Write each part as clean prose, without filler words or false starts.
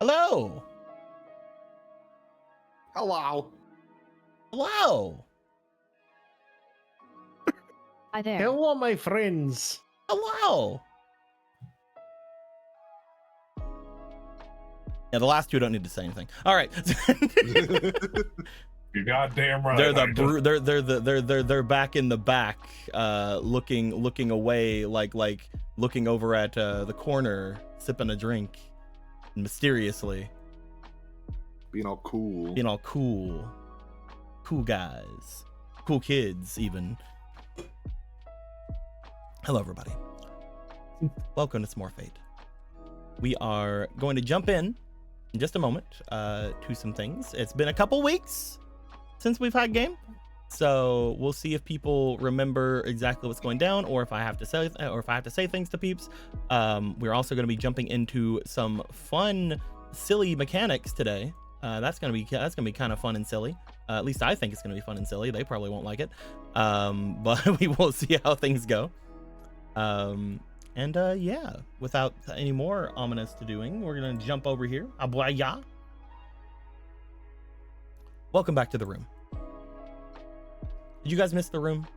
Hello. Hello. Hello. Hi there. Hello, my friends. Hello. Yeah, the last two don't need to say anything. All right. You're goddamn right. They're back in the back, looking away, like looking over at the corner, sipping a drink, mysteriously. Being all cool. Being all cool. Cool guys. Cool kids, even. Hello, everybody. Welcome to Some More Fate. We are going to jump in just a moment to some things. It's been a couple weeks since we've had game, so we'll see if people remember exactly what's going down, or if I have to say things to peeps. We're also going to be jumping into some fun, silly mechanics today. That's gonna be kind of fun and silly. At least I think it's gonna be fun and silly. They probably won't like it, but we will see how things go. Yeah, without any more ominous to doing, we're gonna jump over here. Abwaya. Welcome back to the room. Did you guys miss the room?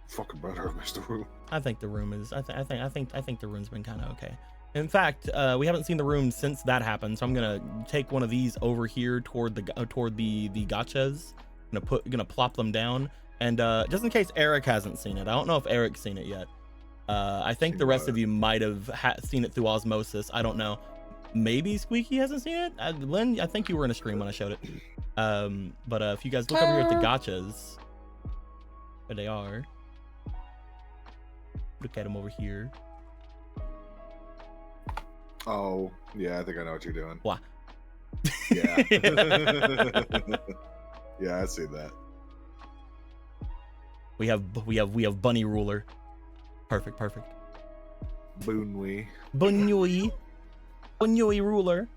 Fucking better, Mr. Room. I think the room is. I think the room's been kind of okay. In fact, we haven't seen the room since that happened, so I'm gonna take one of these over here toward the gachas. Gonna plop them down, and just in case Eric hasn't seen it, I don't know if Eric's seen it yet. I think the rest of you might have seen it through osmosis. I don't know. Maybe Squeaky hasn't seen it. Lynn, I think you were in a stream when I showed it. But if you guys look over here at the gachas, where they are, look at them over here. Oh, yeah, I think I know what you're doing. What? Yeah. Yeah, I see that. We have Bunny Ruler. Perfect. Boonwee. Bunyui Ruler.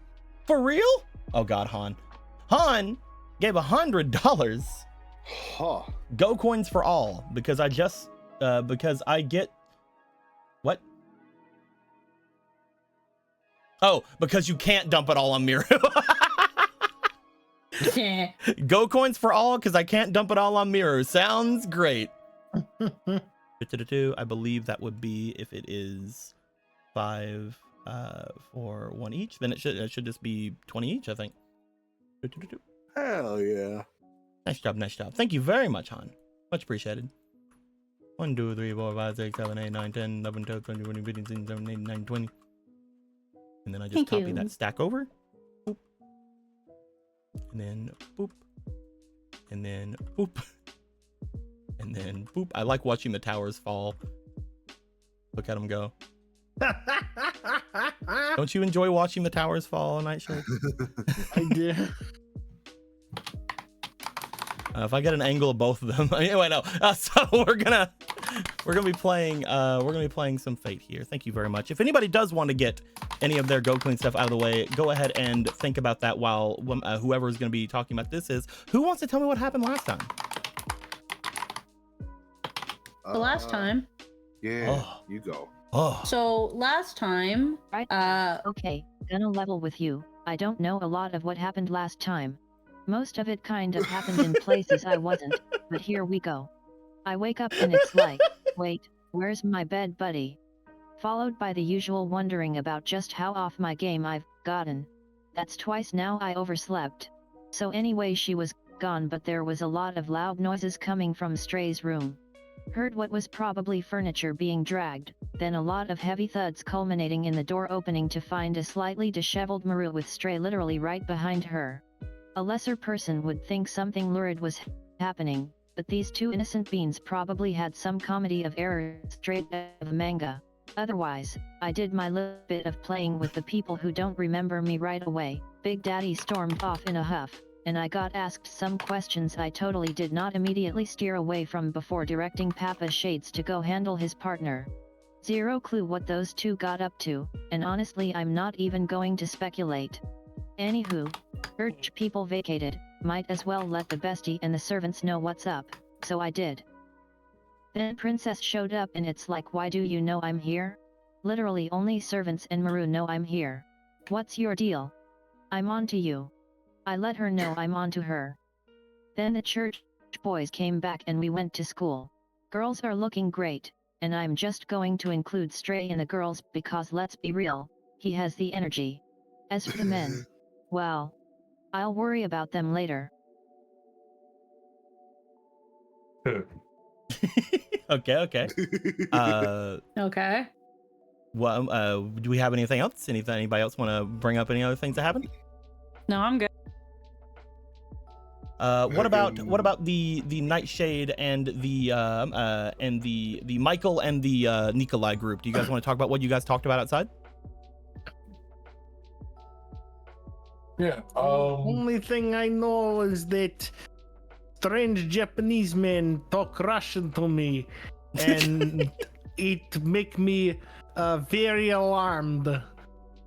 For real? Oh God, Han gave $100. Huh. Go coins for all, because I get what? Oh, because you can't dump it all on Miru. Go coins for all, because I can't dump it all on Miru. Sounds great. I believe that would be, if it is 5 for 1 each, then it should just be 20 each, I think. Hell yeah. Nice job. Thank you very much, Han. Much appreciated. 1, 2, 3, 4, 5, 6, 7, 8, 9, 10, 11, 12, 13, 14, 15, 16, 17, 18, 19, 20. And then I just copy that stack over. Boop. And then boop. And then boop. And then boop. I like watching the towers fall. Look at them go. Don't you enjoy watching the towers fall, Nightshade? I do. If I get an angle of both of them, anyway, no. So we're gonna be playing some Fate here. Thank you very much. If anybody does want to get any of their Go Clean stuff out of the way, go ahead and think about that while whoever is going to be talking about this is. Who wants to tell me what happened last time? The last time. Yeah, you go. Oh. So last time, Right. Okay, gonna level with you. I don't know a lot of what happened last time. Most of it kind of happened in places I wasn't, but here we go. I wake up and it's like, wait, where's my bed buddy? Followed by the usual wondering about just how off my game I've gotten. That's twice now I overslept. So anyway, she was gone, but there was a lot of loud noises coming from Stray's room. Heard what was probably furniture being dragged, then a lot of heavy thuds culminating in the door opening to find a slightly disheveled Maru with Stray literally right behind her. A lesser person would think something lurid was happening, but these two innocent beans probably had some comedy of errors straight out of a manga. Otherwise, I did my little bit of playing with the people who don't remember me right away. Big Daddy stormed off in a huff, and I got asked some questions I totally did not immediately steer away from before directing Papa Shades to go handle his partner. Zero clue what those two got up to, and honestly I'm not even going to speculate. Anywho, urge people vacated, might as well let the bestie and the servants know what's up, so I did. Then Princess showed up and it's like, why do you know I'm here? Literally only servants and Maru know I'm here. What's your deal? I'm on to you. I let her know I'm on to her. Then the church boys came back and we went to school. Girls are looking great, and I'm just going to include Stray in the girls because let's be real, he has the energy. As for the men, well, I'll worry about them later. Okay. Okay. Well, do we have anything else? Anybody else want to bring up any other things that happened? No, I'm good. What about the Nightshade and the Michael and the Nikolai group? Do you guys want to talk about what you guys talked about outside? Yeah. Only thing I know is that strange Japanese men talk Russian to me, and it make me very alarmed.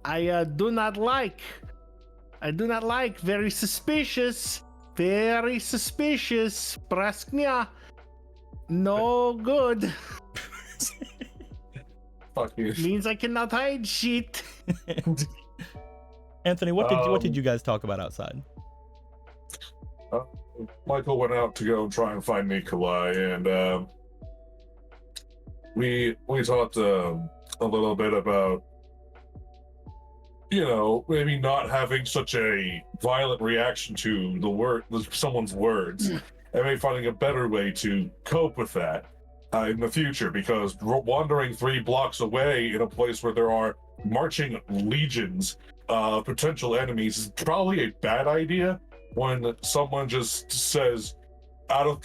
I do not like. Very suspicious. Very suspicious. Prasknia. No good. Fuck you. Means I cannot hide shit. Anthony, what did you guys talk about outside? Michael went out to go try and find Nikolai, and we talked a little bit about, maybe not having such a violent reaction to someone's words, and maybe finding a better way to cope with that in the future. Because wandering 3 blocks away in a place where there are marching legions of potential enemies is probably a bad idea when someone just says out of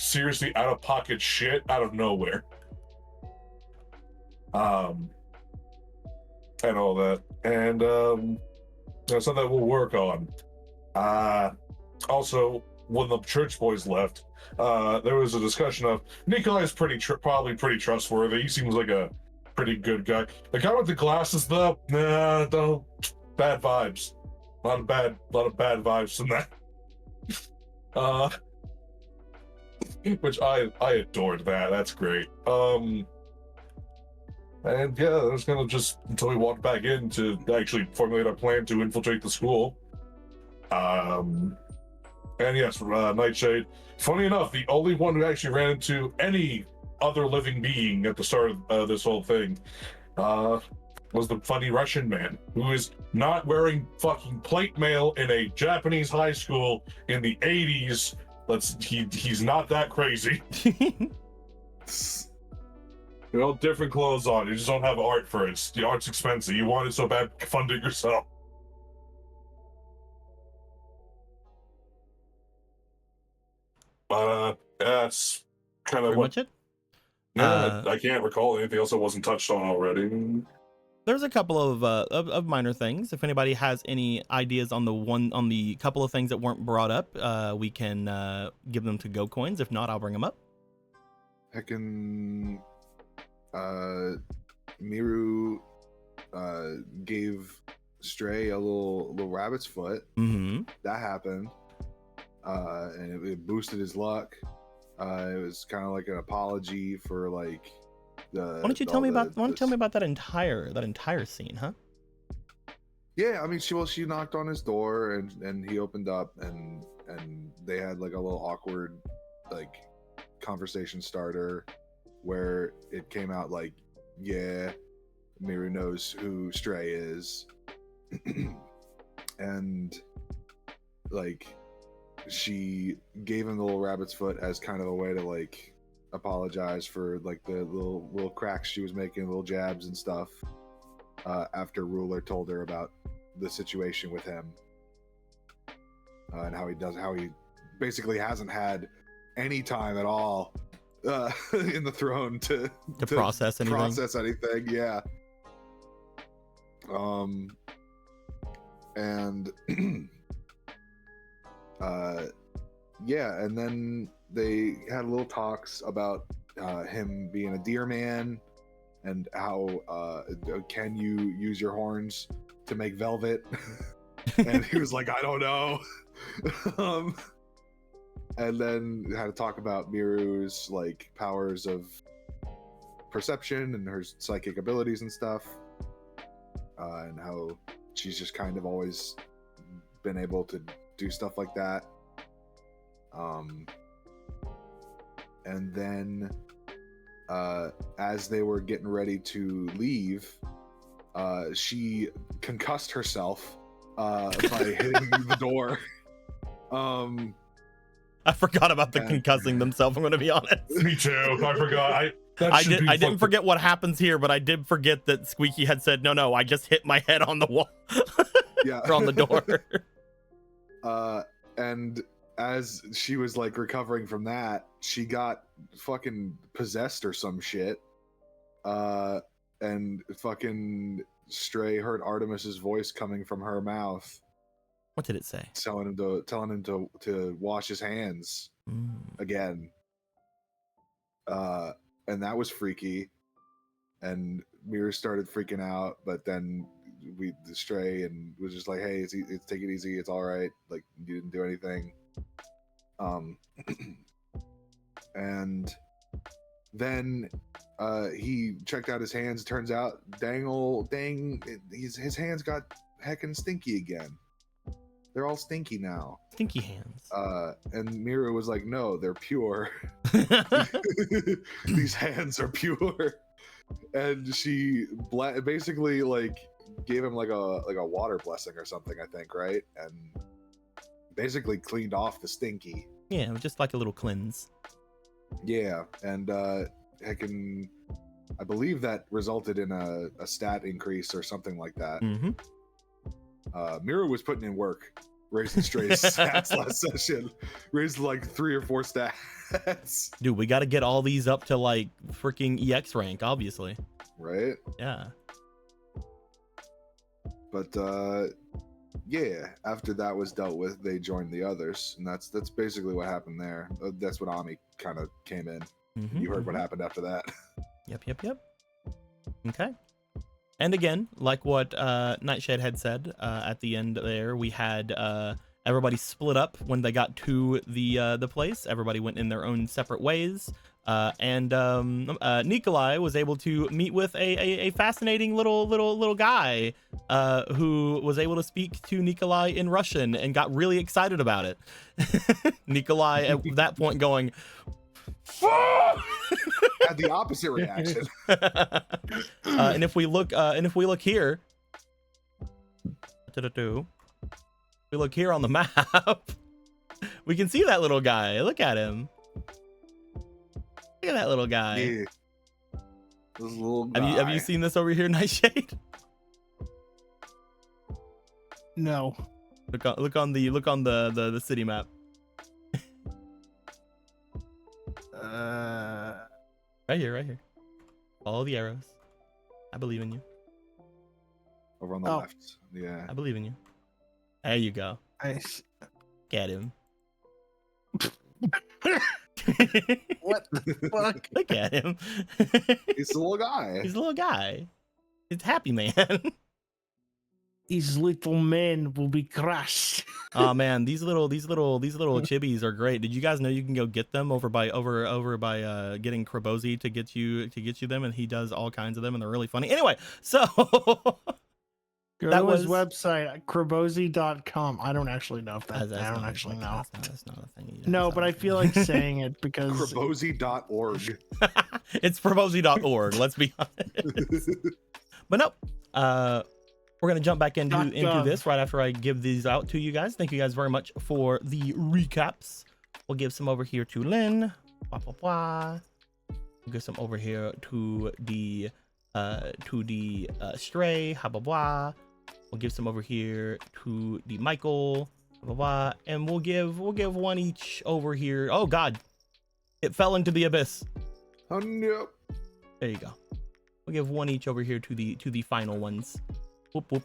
pocket shit out of nowhere. And all that. And that's something that we'll work on. Also, when the church boys left, there was a discussion of Nikolai's probably pretty trustworthy. He seems like a pretty good guy. The guy with the glasses, though, don't. Bad vibes. A lot of bad vibes from that. Which I adored that. That's great. And yeah, I was gonna just until we walked back in to actually formulate a plan to infiltrate the school. And yes, Nightshade. Funny enough, the only one who actually ran into any other living being at the start of this whole thing was the funny Russian man who is not wearing fucking plate mail in a Japanese high school in the 80s. He's not that crazy. All different clothes on. You just don't have art for it. The art's expensive. You want it so bad, fund it yourself. That's kind of Pretty much it. Yeah, I can't recall anything else that wasn't touched on already. There's a couple of minor things. If anybody has any ideas on the couple of things that weren't brought up, we can give them to Go Coins. If not, I'll bring them up. Heckin' Miru gave Stray a little rabbit's foot. Mm-hmm. That happened, and it boosted his luck. It was kind of like an apology for like the. Why don't you tell me about that entire scene, huh? Yeah, I mean, she knocked on his door and he opened up and they had like a little awkward like conversation starter where it came out like, yeah, Miru knows who Stray is, and like she gave him the little rabbit's foot as kind of a way to like apologize for like the little cracks she was making, little jabs and stuff, after Ruler told her about the situation with him, and how he basically hasn't had any time at all in the throne to process anything. Yeah. And yeah, and then they had little talks about him being a deer man and how can you use your horns to make velvet? And he was like, I don't know. And then had to talk about Miru's like powers of perception and her psychic abilities and stuff. and how she's just kind of always been able to do stuff like that. And then as they were getting ready to leave, she concussed herself by hitting the door. I forgot about the concussing themselves. I'm going to be honest. Me too. I forgot. I didn't forget what happens here, but I did forget that Squeaky had said, no, I just hit my head on the wall. Yeah. Or on the door. And as she was like recovering from that, she got fucking possessed or some shit. And fucking Stray heard Artemis's voice coming from her mouth. What did it say? Telling him to wash his hands again. And that was freaky. And Mira started freaking out, but then the Stray and was just like, "Hey, it's take it easy. It's all right. Like, you didn't do anything." And then he checked out his hands. Turns out, his hands got heckin' stinky again. They're all stinky now. Stinky hands. And Mira was like, "No, they're pure. These hands are pure." And she basically like gave him like a water blessing or something, I think, right? And basically cleaned off the stinky. Yeah, it was just like a little cleanse. Yeah, and I believe that resulted in a stat increase or something like that. Mm-hmm. Mira was putting in work, raising Stray's stats last session. Raised like 3 or 4 stats. Dude, we got to get all these up to like freaking EX rank, obviously. Right? Yeah. But yeah, after that was dealt with, they joined the others, and that's basically what happened there. That's when Ami kind of came in. Mm-hmm, You heard what happened after that. Yep. Okay. And again, like what Nightshade had said at the end there, we had everybody split up when they got to the place. Everybody went in their own separate ways. And Nikolai was able to meet with a fascinating little guy who was able to speak to Nikolai in Russian and got really excited about it. Nikolai at that point going, Had the opposite reaction. and if we look here, we look here on the map, we can see that little guy. Look at him. Look at that little guy. Yeah. This little guy. Have you seen this over here, Nightshade? No. Look on the city map. Right here. Follow the arrows. I believe in you. Over on the left. Yeah. I believe in you. There you go. Nice. Get him. What the fuck? Look at him. He's a little guy. He's a little guy. He's happy man. These little men will be crushed. Oh man, these little chibis are great. Did you guys know you can go get them over by getting Krabozy to get you them, and he does all kinds of them, and they're really funny. Anyway, so Go to his website, krabozy.com. I don't actually know if that. I don't actually know. That's not a thing. No, but I feel like saying it because Krabozy.org. It's krabozy.org. Let's be honest. But no, we're gonna jump back into this right after I give these out to you guys. Thank you guys very much for the recaps. We'll give some over here to Lynn. We'll give some over here to the Stray. We'll give some over here to the Michael. And we'll give one each over here. Oh God, it fell into the abyss. Oh no. There you go. We'll give one each over here to the final ones. Whoop, whoop.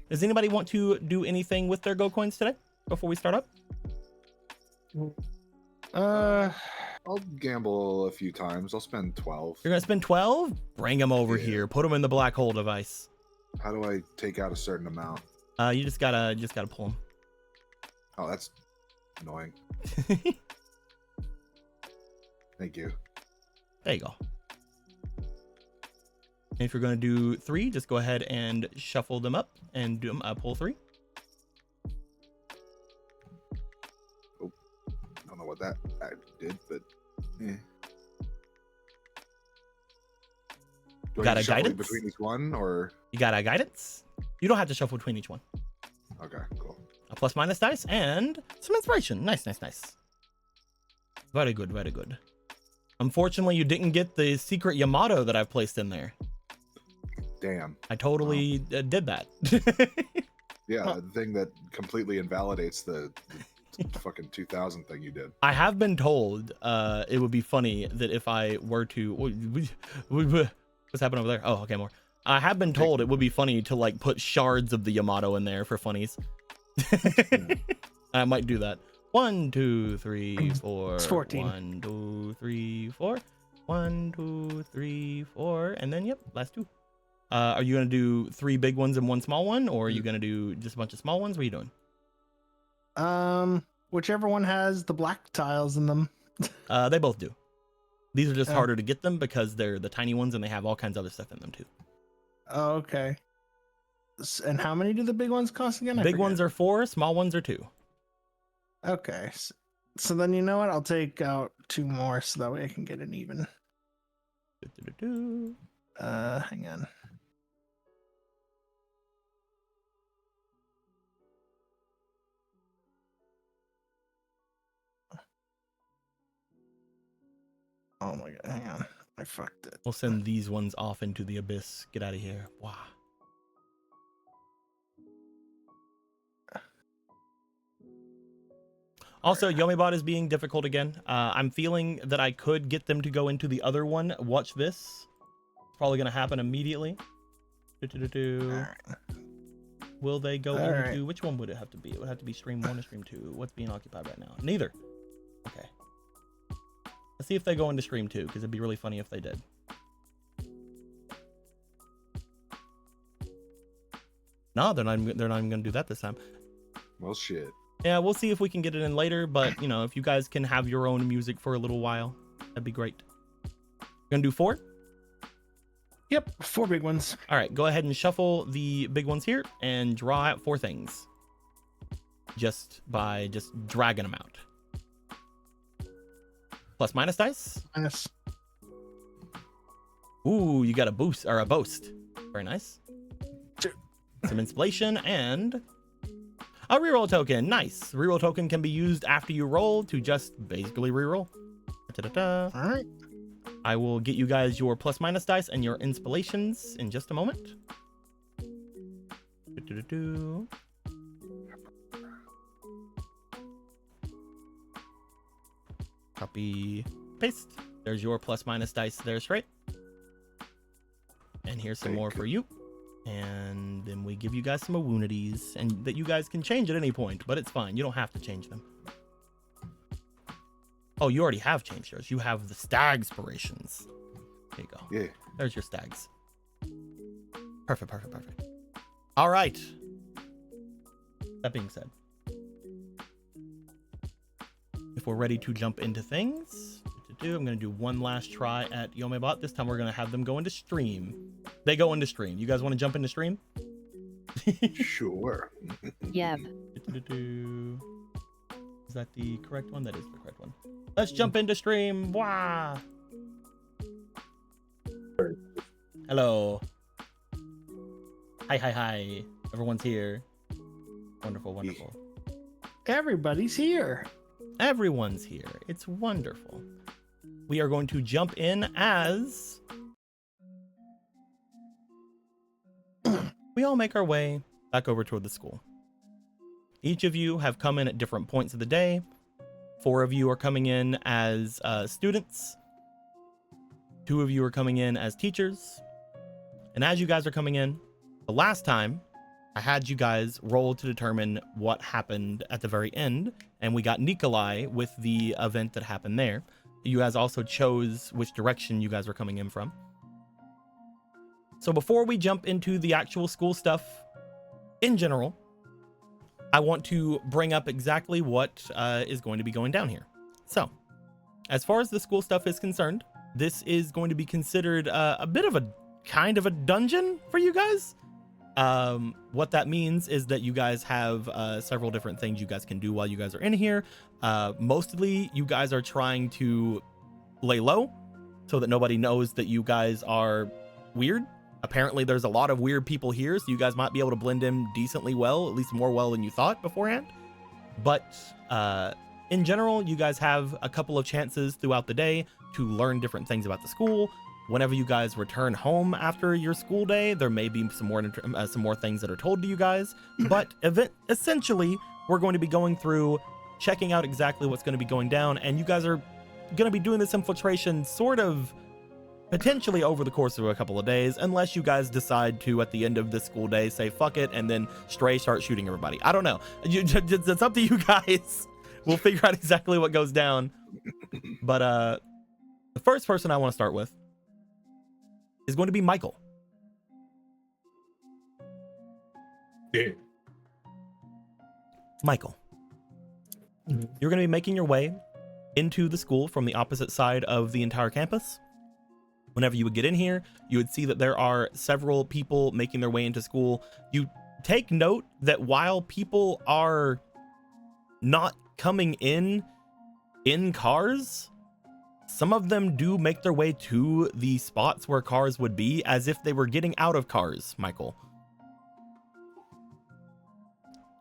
Does anybody want to do anything with their Go coins today before we start up? I'll gamble a few times. I'll spend 12. You're gonna spend 12? Bring them over here. Put them in the black hole device. How do I take out a certain amount? You just gotta pull them. Oh, that's annoying. Thank you. There you go. And if you're going to do 3, just go ahead and shuffle them up and do them pull 3. Oh, I don't know what that I did, but eh. Do I Got need a to shuffle guidance? between each one, or You got a guidance? You don't have to shuffle between each one. okay, cool. A plus minus dice and some inspiration. Nice, nice, nice. Very good, very good. Unfortunately, you didn't get the secret Yamato that I've placed in there. Damn. I totally did that. Yeah, the thing that completely invalidates the fucking 2000 thing you did. I have been told it would be funny that if I were to... What's happening over there? Oh, okay, more. I have been told it would be funny to like put shards of the Yamato in there for funnies. I might do that. 1, 2, 3, 4. It's 14. 1, 2, 3, 4. 1, 2, 3, 4. And then, yep, last 2. Are you going to do 3 big ones and 1 small one? Or are you going to do just a bunch of small ones? What are you doing? Whichever one has the black tiles in them. They both do. These are just harder to get them because they're the tiny ones and they have all kinds of other stuff in them too. Oh, okay. And how many do the big ones cost again? Big ones are 4, small ones are 2. Okay. So then you know what? I'll take out 2 more so that way I can get an even. Hang on. Oh my god, hang on. I fucked it. We'll send these ones off into the abyss. Get out of here. Wow. Also, Yomibot is being difficult again. I'm feeling that I could get them to go into the other one. Watch this. It's probably going to happen immediately. Alright. Will they go into... Which one would it have to be? It would have to be stream 1 or stream 2. What's being occupied right now? Neither. Okay. Let's see if they go into stream 2, because it'd be really funny if they did. No, they're not even going to do that this time. Well, shit. Yeah, we'll see if we can get it in later, but, you know, if you guys can have your own music for a little while, that'd be great. Gonna do 4? Yep, 4 big ones. All right, go ahead and shuffle the big ones here and draw out 4 things. Just by dragging them out. Plus minus dice? Minus. Ooh, you got a boost or a boast. Very nice. 2. Some inspiration and a reroll token. Nice. Reroll token can be used after you roll to just basically reroll. All right. I will get you guys your plus minus dice and your inspirations in just a moment. Copy, paste. There's your plus minus dice there straight. And here's some more for you. And then we give you guys some immunities, and that you guys can change at any point, but it's fine. You don't have to change them. Oh, you already have changed yours. You have the stagspirations. There you go. Yeah. There's your stags. Perfect, perfect, perfect. All right. That being said, if we're ready to jump into things, I'm going to do one last try at Yomibot. This time we're going to have them go into stream. They go into stream. You guys want to jump into stream? Sure. Yep. Is that the correct one? That is the correct one. Let's jump into stream. Wow. Hello. Hi, hi, hi. Everyone's here. Wonderful, wonderful. Everybody's here. Everyone's here. It's wonderful. We are going to jump in as we all make our way back over toward the school. Each of you have come in at different points of the day. 4 of you are coming in as students. 2 of you are coming in as teachers. And as you guys are coming in, the last time I had you guys roll to determine what happened at the very end, and we got Nikolai with the event that happened there. You guys also chose which direction you guys were coming in from. So before we jump into the actual school stuff in general, I want to bring up exactly what is going to be going down here. So, as far as the school stuff is concerned, this is going to be considered a bit of a kind of a dungeon for you guys. What that means is that you guys have several different things you guys can do while you guys are in here. Mostly you guys are trying to lay low so that nobody knows that you guys are weird. Apparently there's a lot of weird people here, so you guys might be able to blend in decently well, at least more well than you thought beforehand. But in general, you guys have a couple of chances throughout the day to learn different things about the school. Whenever you guys return home after your school day, there may be some more things that are told to you guys. But essentially, we're going to be going through, checking out exactly what's going to be going down, and you guys are going to be doing this infiltration sort of potentially over the course of a couple of days, unless you guys decide to, at the end of this school day, say fuck it and then start shooting everybody. I don't know. It's up to you guys. We'll figure out exactly what goes down. But the first person I want to start with is going to be Michael. Yeah. Michael, you're going to be making your way into the school from the opposite side of the entire campus. Whenever you would get in here, you would see that there are several people making their way into school. You take note that while people are not coming in cars, some of them do make their way to the spots where cars would be, as if they were getting out of cars, Michael.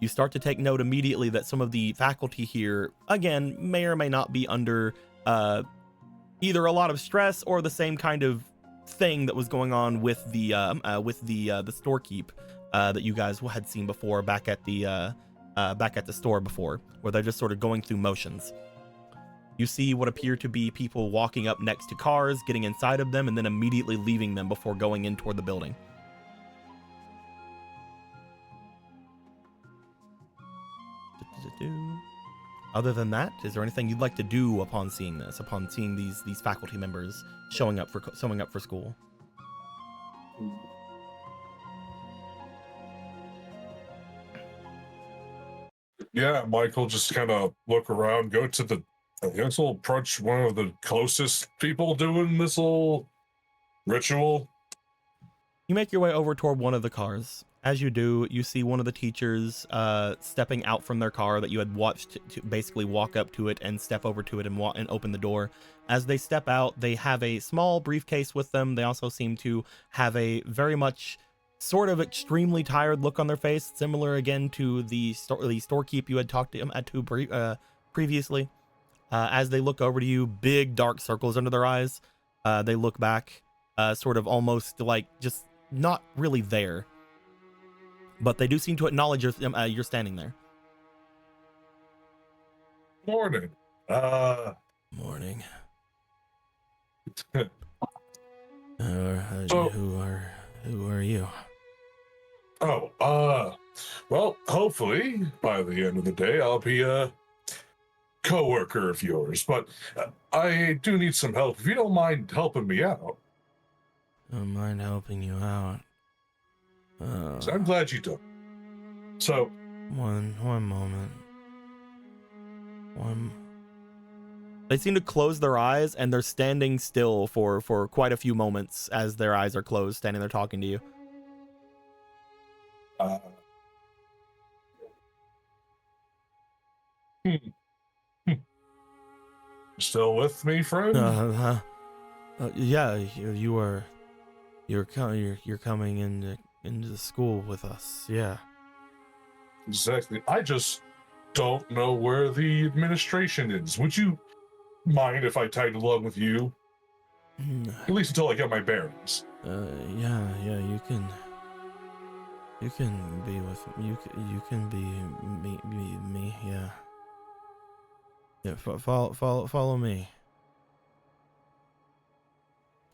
You start to take note immediately that some of the faculty here, again, may or may not be under either a lot of stress or the same kind of thing that was going on with the storekeep that you guys had seen before back at the store before, where they're just sort of going through motions. You see what appear to be people walking up next to cars, getting inside of them, and then immediately leaving them before going in toward the building. Other than that, is there anything you'd like to do upon seeing this, upon seeing these faculty members showing up for school? Yeah, Michael just kind of look around, go to the, I guess we'll approach one of the closest people doing this little ritual. You make your way over toward one of the cars. As you do, you see one of the teachers stepping out from their car that you had watched to basically walk up to it and step over to it and open the door. As they step out, they have a small briefcase with them. They also seem to have a very much sort of extremely tired look on their face, similar again to the storekeep you had talked to previously. As they look over to you, big dark circles under their eyes. They look back, sort of almost like just not really there. But they do seem to acknowledge you're standing there. Morning. Morning. So, who are you? Well, hopefully by the end of the day I'll be a coworker of yours, but I do need some help. If you don't mind helping me out. Don't mind helping you out. So I'm glad you do. So one moment. They seem to close their eyes, and they're standing still for quite a few moments as their eyes are closed, standing there talking to you. Still with me, friend? Yeah, you're coming into the school with us. Yeah. Exactly. I just don't know where the administration is. Would you mind if I tagged along with you? At least until I get my bearings. Yeah, you can be with you can be me, yeah. Yeah, follow me.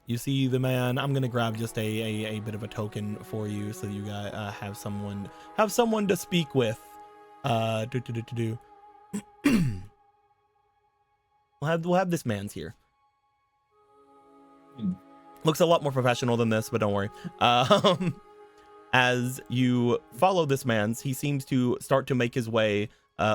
You see the man. I'm gonna grab just a bit of a token for you, so you guys have someone to speak with. We'll have this man's here. Looks a lot more professional than this, but don't worry. As you follow this man's, he seems to start to make his way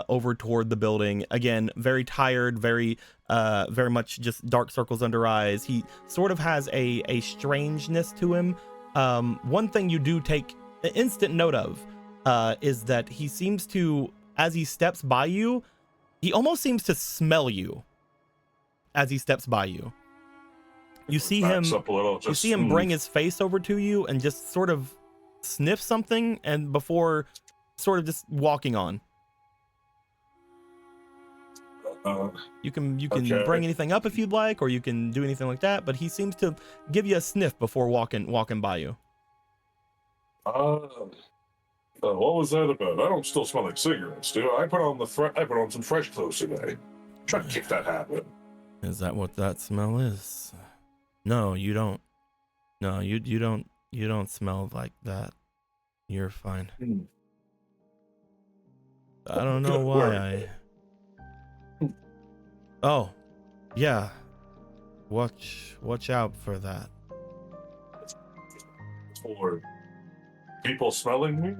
over toward the building. Again, very tired, very much just dark circles under eyes. He sort of has a strangeness to him. One thing you do take an instant note of is that he seems to, as he steps by you, he almost seems to smell you as he steps by you. You see him bring his face over to you and just sort of sniff something, and before sort of just walking on. You can bring anything up if you'd like, or you can do anything like that, but he seems to give you a sniff before walking by you. What was that about? I don't still smell like cigarettes, do I? I put on some fresh clothes today. Try to kick that habit. Is that what that smell is? No, you don't. No, you don't smell like that. You're fine. I don't know why Oh, yeah. Watch out for that. For people smelling me?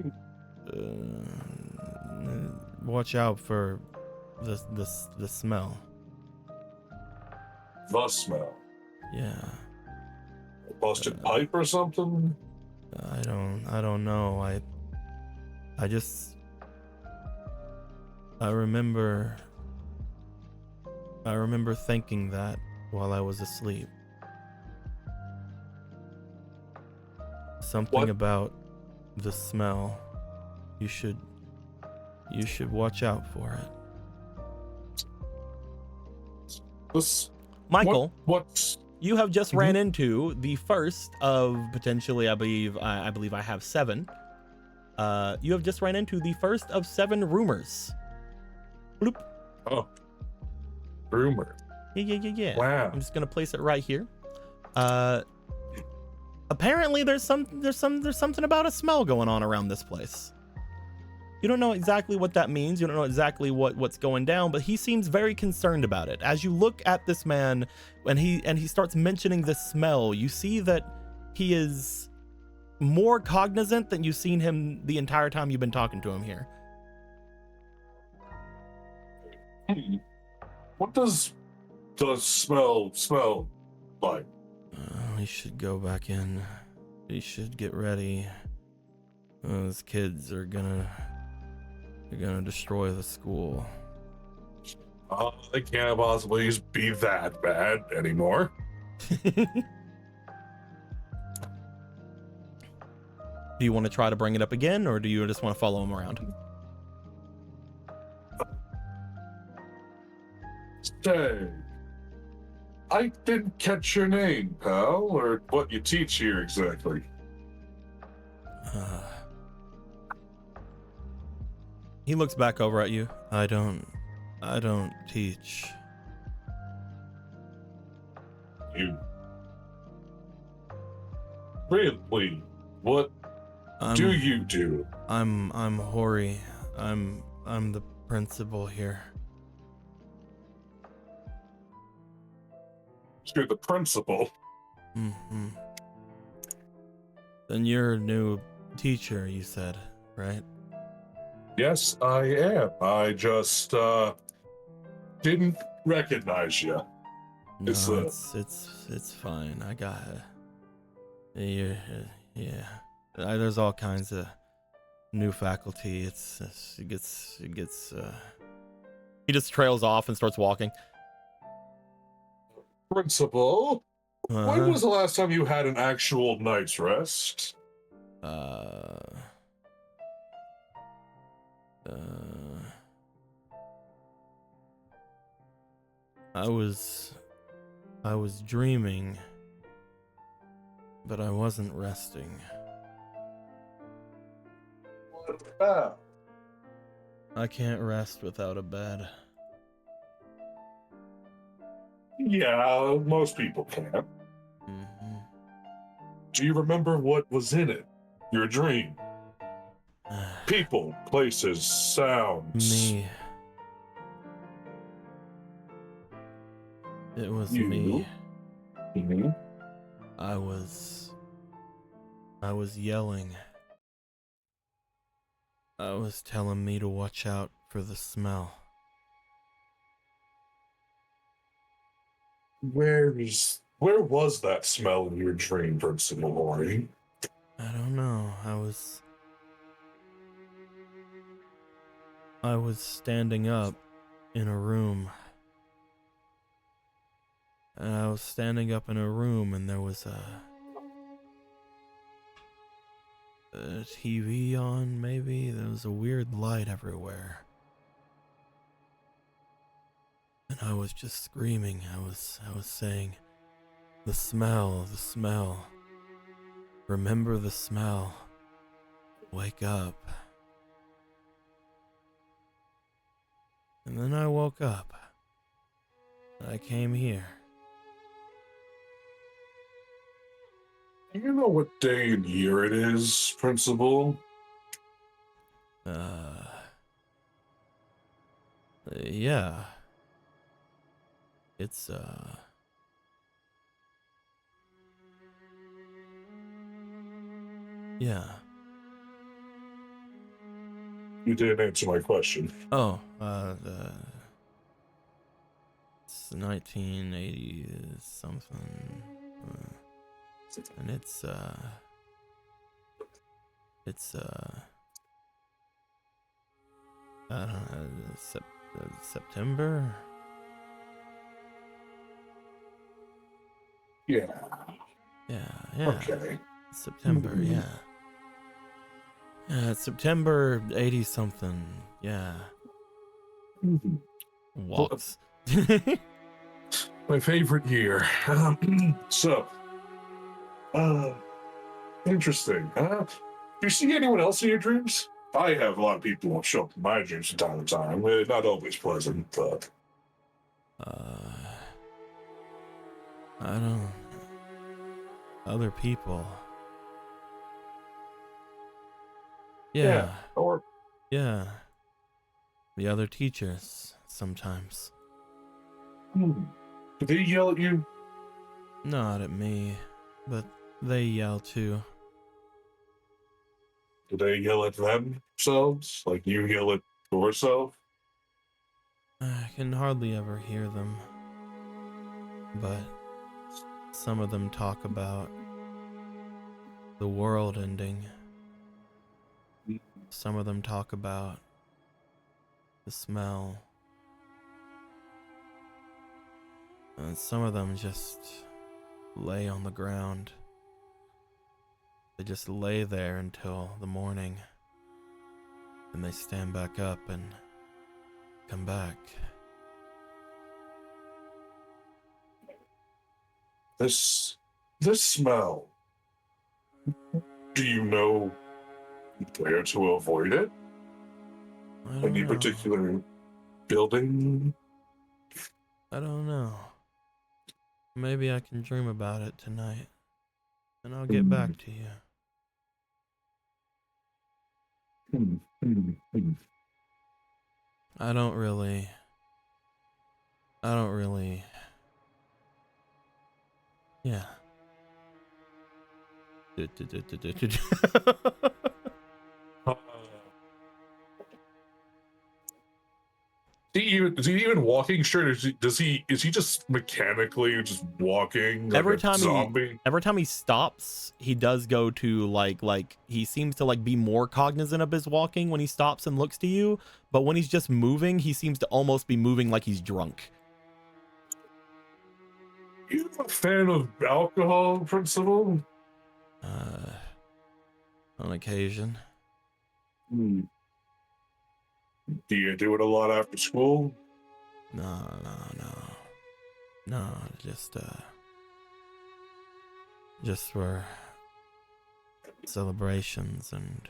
Watch out for the smell. The smell? Yeah. A busted pipe or something? I don't know. I remember thinking that while I was asleep. Something about the smell. You should watch out for it. Michael, you have just ran into the first of potentially, I believe I have 7. You have just ran into the first of 7 rumors. Bloop. Oh. Rumor. Yeah. Wow. I'm just gonna place it right here. Apparently there's something about a smell going on around this place. You don't know exactly what that means. You don't know exactly what's going down, but he seems very concerned about it. As you look at this man, and he starts mentioning this smell, you see that he is more cognizant than you've seen him the entire time you've been talking to him here. What does the smell like? We should go back in. We should get ready. Those kids are gonna destroy the school. They can't possibly be that bad anymore. Do you want to try to bring it up again, or do you just want to follow him around? Say, I didn't catch your name, pal, or what you teach here exactly. He looks back over at you. I don't teach. You really? What do you do? I'm Hori. I'm the principal here. You're the principal. Mm-hmm. Then you're a new teacher, you said, right? Yes, I am. I just didn't recognize you. No, it's fine. I got it. Yeah. There's all kinds of new faculty. It gets. He just trails off and starts walking. Principal, when was the last time you had an actual night's rest? I was dreaming, but I wasn't resting. What about? I can't rest without a bed. Yeah, most people can. Mm-hmm. Do you remember what was in it? Your dream? People, places, sounds. Me. It was You? me. Mm-hmm. I was yelling. I was telling me to watch out for the smell. Where was that smell in your dream, Principal Mori? I don't know. I was standing up in a room. And I was standing up in a room and there was a TV on, maybe. There was a weird light everywhere. And I was just screaming. I was saying, the smell, the smell. Remember the smell. Wake up. And then I woke up. I came here. Do you know what day and year it is, Principal? Yeah. It's, yeah. You didn't answer my question. Oh, it's 1980 something. And it's, I don't know, September? Yeah. Yeah. Okay. September, yeah. Yeah, it's September 80 something. Yeah. Walks. My favorite year. So, interesting. Do you see anyone else in your dreams? I have a lot of people who show up in my dreams from time to time. Not always pleasant, but... I don't... Other people. Yeah. Or... Yeah. The other teachers, sometimes. Do they yell at you? Not at me, but they yell too. Do they yell at themselves? Like you yell at yourself? I can hardly ever hear them. But some of them talk about the world ending. Some of them talk about the smell. And some of them just lay on the ground. They just lay there until the morning. Then they stand back up and come back. This smell. Do you know where to avoid it? I don't Any know. particular building? I don't know. Maybe I can dream about it tonight. And I'll get back to you. I don't really. Yeah. Is he even walking straight? Or is he just mechanically just walking like every a time zombie? every time he stops, he does go to like he seems to like be more cognizant of his walking when he stops and looks to you, but when he's just moving, he seems to almost be moving like he's drunk. You a fan of alcohol, Principal? On occasion. Do you do it a lot after school? No, just for celebrations and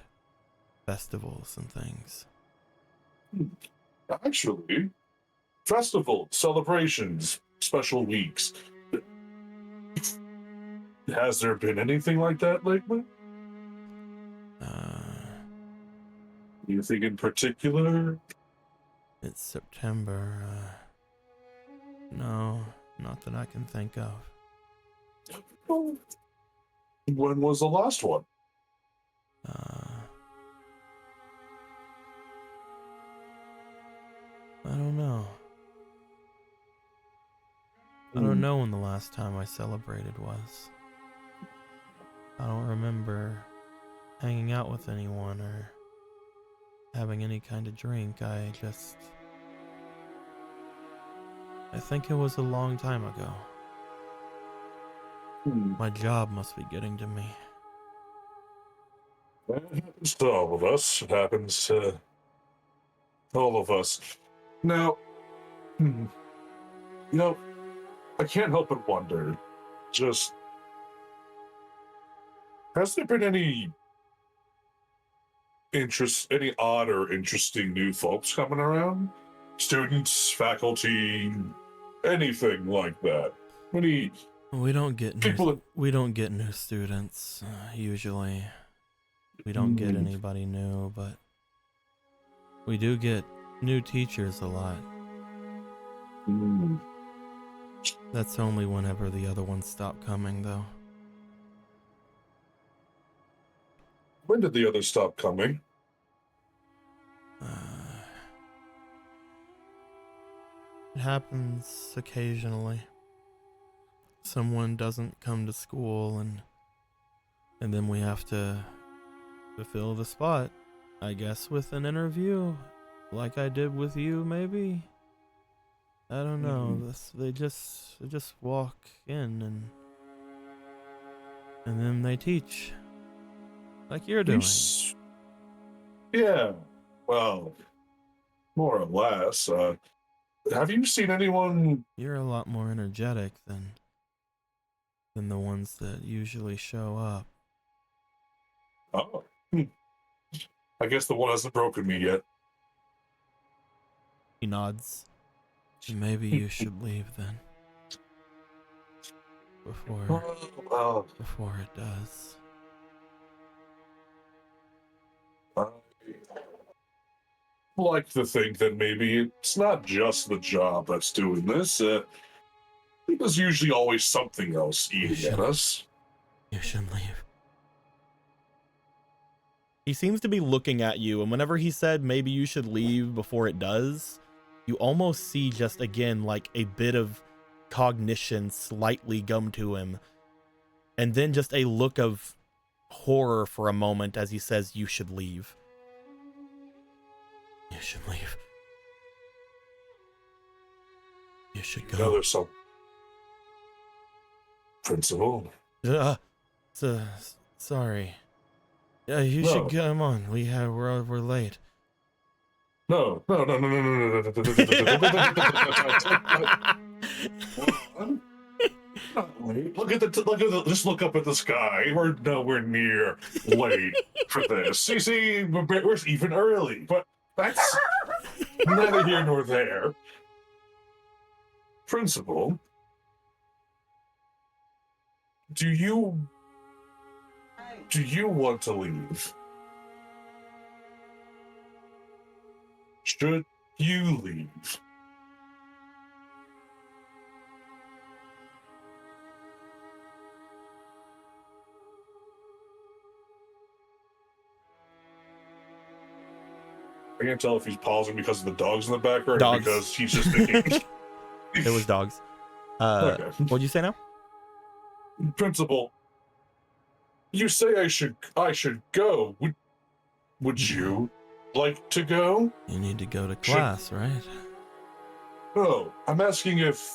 festivals and things. Actually, festivals, celebrations, special weeks. Has there been anything like that lately? You think in particular? It's September. No, not that I can think of. Well, when was the last one? I don't know when the last time I celebrated was. I don't remember hanging out with anyone or having any kind of drink. I think it was a long time ago. My job must be getting to me. It happens to all of us. It happens to all of us. Now, I can't help but wonder, just, has there been any odd or interesting new folks coming around? Students, faculty, anything like that? Any We don't get people new students usually. We don't get anybody new, but we do get new teachers a lot. That's only whenever the other ones stop coming, though. When did the others stop coming? It happens occasionally. Someone doesn't come to school, and then we have to fill the spot, I guess, with an interview, like I did with you, maybe. I don't know. They just walk in and then they teach, like you're doing. Yeah, well, more or less. Have you seen anyone? You're a lot more energetic than the ones that usually show up. Oh, I guess the one hasn't broken me yet. He nods. Maybe you should leave then. Before it does. I like to think that maybe it's not just the job that's doing this. There's usually always something else eating at us. You should leave. He seems to be looking at you, and whenever he said maybe you should leave before it does, you almost see just again like a bit of cognition slightly come to him, and then just a look of horror for a moment as he says you should leave. You should leave. You should go. There's some principal. Sorry. You should come on. We're late. No. Look at just look up at the sky. We're nowhere near late for this. You see, we're even early, but that's neither here nor there. Principal, do you want to leave? Should you leave? I can't tell if he's pausing because of the dogs in the background or because he's just thinking. It was dogs. Okay. What'd you say now? Principal, you say I should go. Would you like to go? You need to go to class, right? No, I'm asking if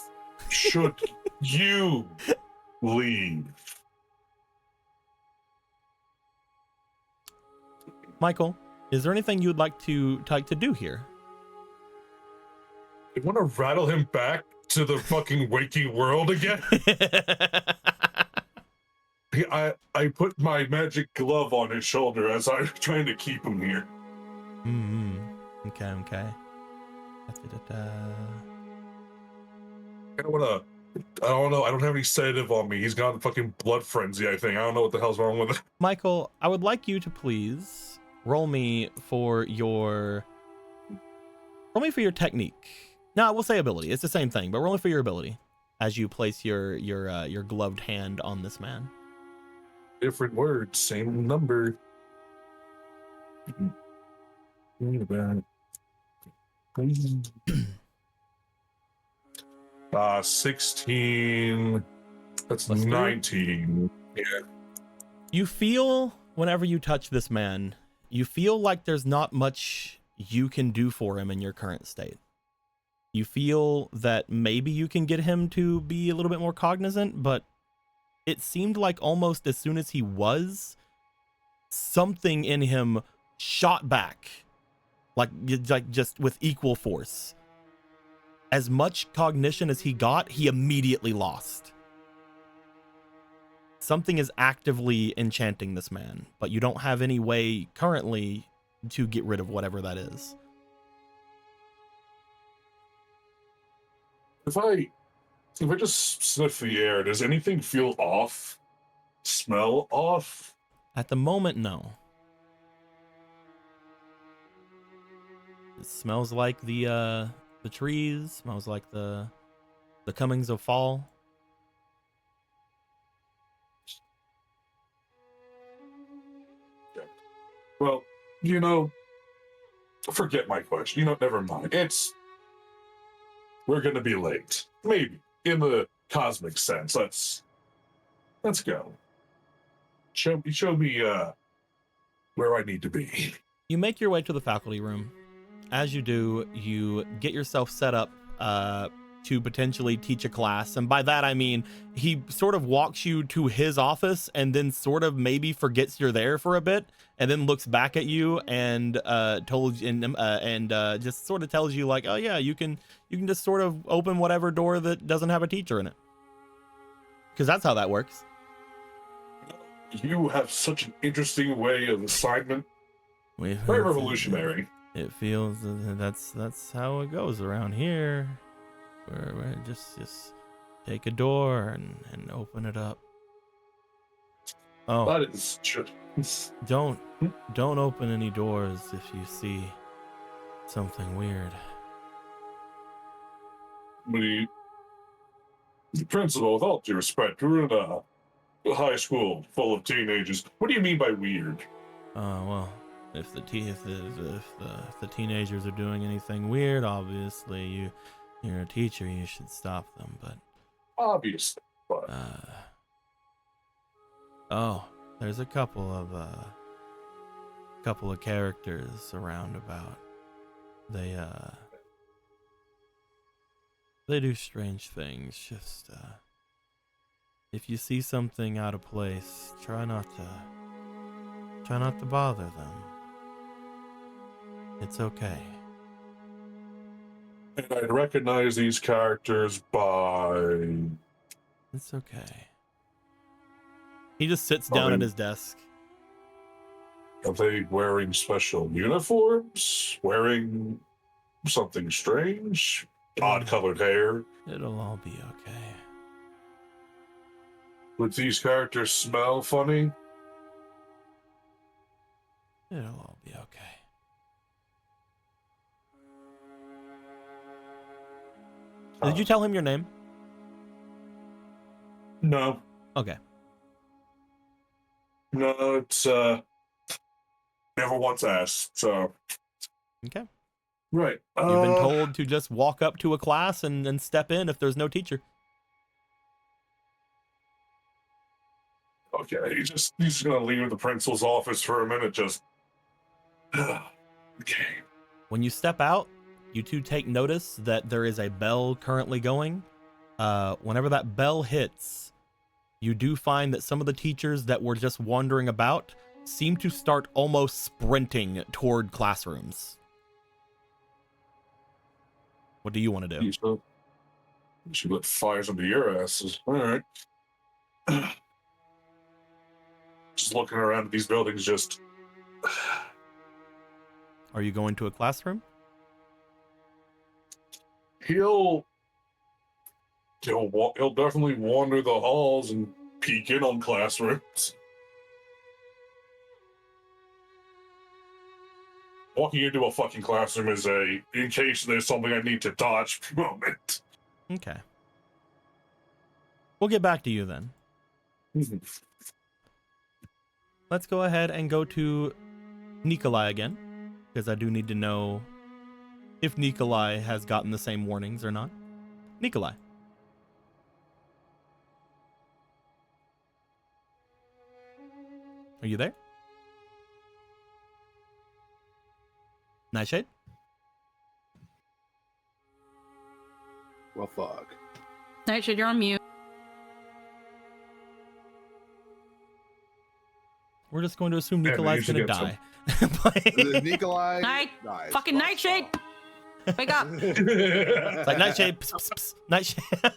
should you leave? Michael, is there anything you would like to do here? You want to rattle him back to the fucking waking world again? I put my magic glove on his shoulder as I'm trying to keep him here. Okay. I don't know. I don't have any sedative on me. He's got a fucking blood frenzy, I think. I don't know what the hell's wrong with it. Michael, I would like you to please roll me for your technique. No, we'll say ability. It's the same thing, but roll me for your ability as you place your gloved hand on this man. Different words, same number. 16. That's Plus 3. 19. Yeah. You feel, whenever you touch this man, you feel like there's not much you can do for him in your current state. You feel that maybe you can get him to be a little bit more cognizant, but it seemed like almost as soon as he was, something in him shot back, like just with equal force. As much cognition as he got, he immediately lost. Something is actively enchanting this man, but you don't have any way currently to get rid of whatever that is. If I just sniff the air, does anything feel off? Smell off? At the moment, no. It smells like the trees, smells like the comings of fall. Well, forget my question. Never mind. We're gonna be late. Maybe. In the cosmic sense. Let's go. Show me where I need to be. You make your way to the faculty room. As you do, you get yourself set up to potentially teach a class. And by that, I mean, he sort of walks you to his office and then sort of maybe forgets you're there for a bit and then looks back at you and just sort of tells you like, oh yeah, you can just sort of open whatever door that doesn't have a teacher in it. Because that's how that works. You have such an interesting way of assignment. Very revolutionary. It feels that's how it goes around here. Where just take a door and open it up. Oh, that is true. Don't open any doors if you see something weird. The principal, with all due respect, we're in a high school full of teenagers. What do you mean by weird? Well, if the teenagers are doing anything weird, obviously you're a teacher, you should stop them. But obviously, but there's a couple of characters around about. They do strange things. Just if you see something out of place, try not to bother them. It's okay. And I'd recognize these characters by... It's okay. He just sits down at his desk. Are they wearing special uniforms? Wearing something strange? Odd-colored hair? It'll all be okay. Would these characters smell funny? It'll all be okay. Did you tell him your name? No. Okay. No, it's never once asked, so. Okay. Right. You've been told to just walk up to a class and step in if there's no teacher. Okay, he's just gonna leave the principal's office for a minute, just. Okay. When you step out, you two take notice that there is a bell currently going. Whenever that bell hits, you do find that some of the teachers that were just wandering about seem to start almost sprinting toward classrooms. What do you want to do? You should let fires under your asses. All right. Just looking around at these buildings, just. Are you going to a classroom? He'll definitely wander the halls and peek in on classrooms. Walking into a fucking classroom is in case there's something I need to dodge moment. Okay. We'll get back to you then. Let's go ahead and go to Nikolai again, because I do need to know if Nikolai has gotten the same warnings or not. Nikolai. Are you there? Nightshade? Well, fuck. Nightshade, you're on mute. We're just going to assume Yeah, Nikolai's we going to usually die. Nikolai Night, dies. fucking Well, Nightshade. fuck. Wake up. It's like Nightshade. Psst, psst, psst, Nightshade.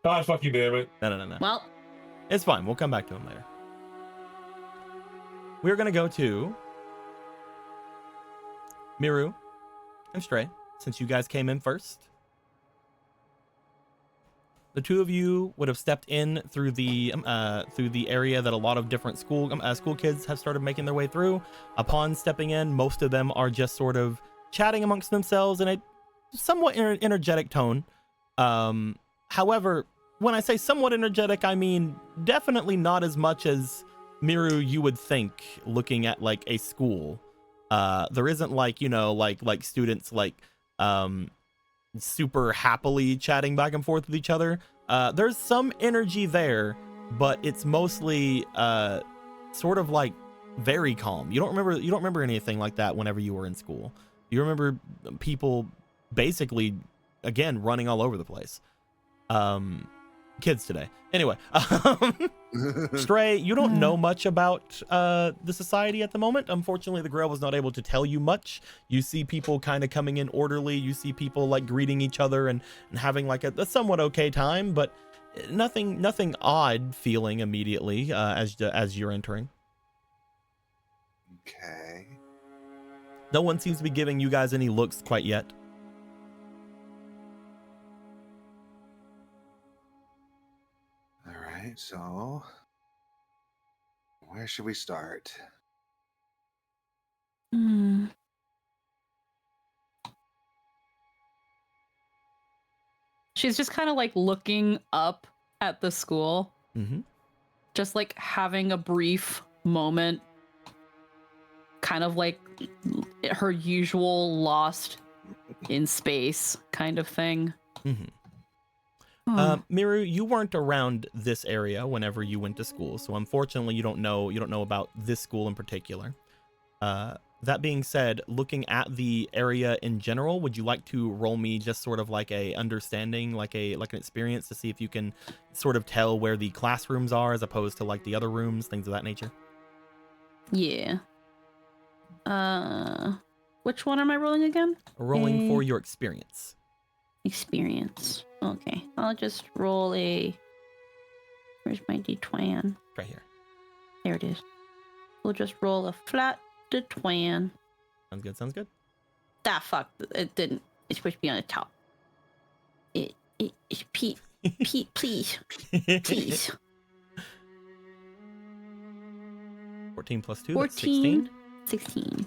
God fucking damn it. No. Well, It's fine. We'll come back to him later. We're going to go to Miru and Stray, since you guys came in first. The two of you would have stepped in through the area that a lot of different school kids have started making their way through. Upon stepping in, most of them are just sort of chatting amongst themselves in a somewhat energetic tone. However, when I say somewhat energetic, I mean definitely not as much as Miru you would think looking at like a school. There isn't like, you know, like students like super happily chatting back and forth with each other. There's some energy there, but it's mostly sort of like very calm. You don't remember anything like that whenever you were in school. You remember people basically again running all over the place. Kids today. Anyway, Stray, you don't know much about the society at the moment. Unfortunately, the Grail was not able to tell you much. You see people kind of coming in orderly. You see people like greeting each other and having like a somewhat okay time, but nothing odd feeling immediately as you're entering. Okay. No one seems to be giving you guys any looks quite yet. All right. So, where should we start? she's just kind of like looking up at the school, just like having a brief moment, kind of like her usual lost in space kind of thing. Miru, you weren't around this area whenever you went to school, so unfortunately you don't know about this school in particular. That being said, looking at the area in general, would you like to roll me just sort of like a understanding, like an experience to see if you can sort of tell where the classrooms are as opposed to like the other rooms, things of that nature? Yeah. Which one am I rolling again? Rolling for your experience. Experience. Okay, I'll just roll a... Where's my D20? Right here. There it is. We'll just roll a flat D20. Sounds good. Ah, fuck. It didn't. It's supposed to be on the top. It's Pete. Pete, please. Please. 14 plus 2, 14. that's 16.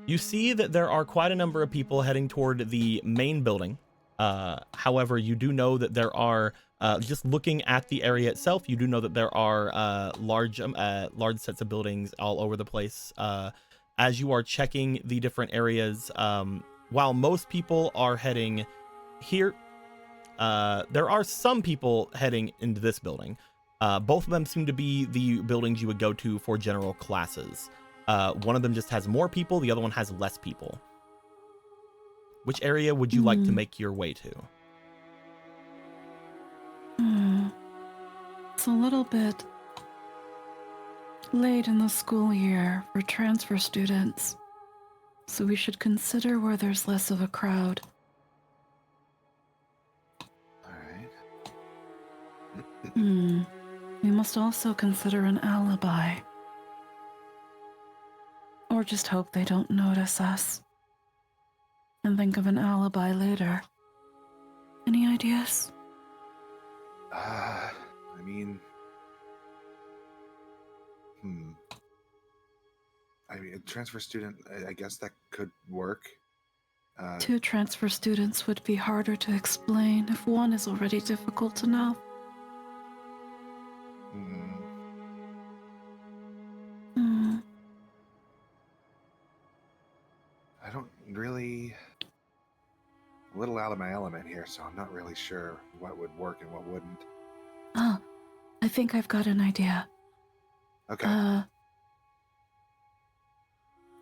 You see that there are quite a number of people heading toward the main building. However, you do know that there are, just looking at the area itself, you do know that there are large sets of buildings all over the place. As you are checking the different areas, while most people are heading here, there are some people heading into this building. Both of them seem to be the buildings you would go to for general classes. One of them just has more people, the other one has less people. Which area would you like to make your way to? It's a little bit late in the school year for transfer students, so we should consider where there's less of a crowd. All right. We must also consider an alibi. Or just hope they don't notice us. And think of an alibi later. Any ideas? I mean, a transfer student, I guess that could work. 2 transfer students would be harder to explain if one is already difficult enough. I don't really... A little out of my element here, so I'm not really sure what would work and what wouldn't. Oh, I think I've got an idea. Okay.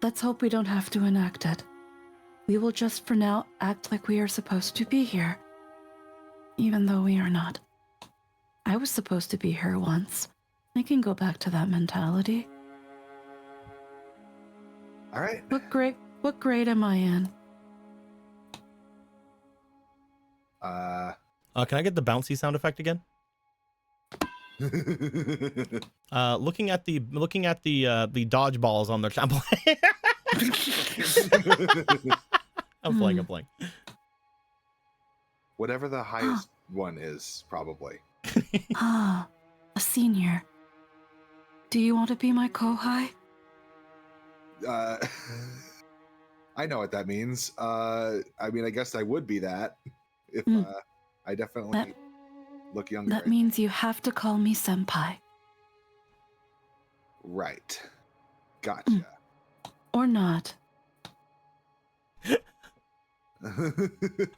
let's hope we don't have to enact it. We will just for now act like we are supposed to be here, even though we are not. I was supposed to be here once. I can go back to that mentality. All right. What grade am I in? Can I get the bouncy sound effect again? Looking at the dodgeballs on their trampoline. I'm playing. Whatever the highest one is, probably. Ah, a senior. Do you want to be my kohai? I know what that means. I mean, I guess I would be that if I definitely look younger. That means you have to call me senpai. Right. Gotcha. Or not.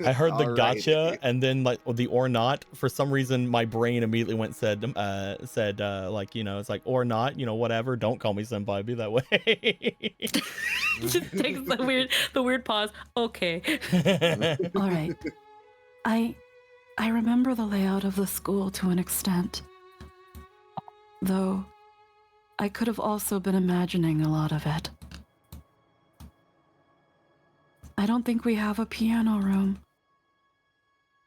I heard the Alrighty. gotcha and then like the or not. For some reason, my brain immediately went said like, you know, it's like or not, you know, whatever. Don't call me senpai. Be that way. Just takes the weird pause. Okay. All right. I remember the layout of the school to an extent. Though I could have also been imagining a lot of it. I don't think we have a piano room.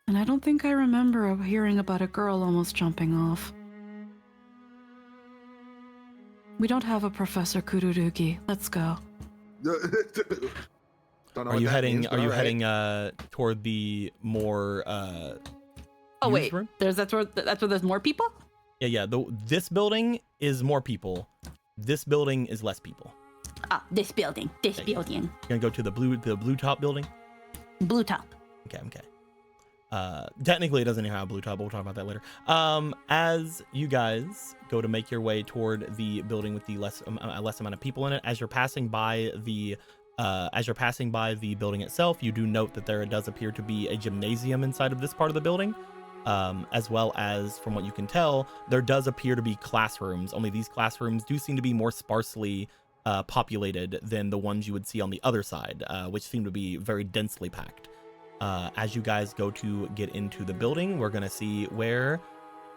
And I don't think I remember hearing about a girl almost jumping off. We don't have a Professor Kururugi. Let's go. Are you heading toward the more Oh wait, room? that's where there's more people? Yeah. This building is more people. This building is less people. Ah, this building. You're gonna go to the blue top building? Blue top. Okay. Technically it doesn't even have a blue top, but we'll talk about that later. As you guys go to make your way toward the building with the less amount of people in it, as you're passing by the building itself, you do note that there does appear to be a gymnasium inside of this part of the building. As well as, from what you can tell, there does appear to be classrooms, only these classrooms do seem to be more sparsely populated than the ones you would see on the other side, which seem to be very densely packed. As you guys go to get into the building, we're going to see where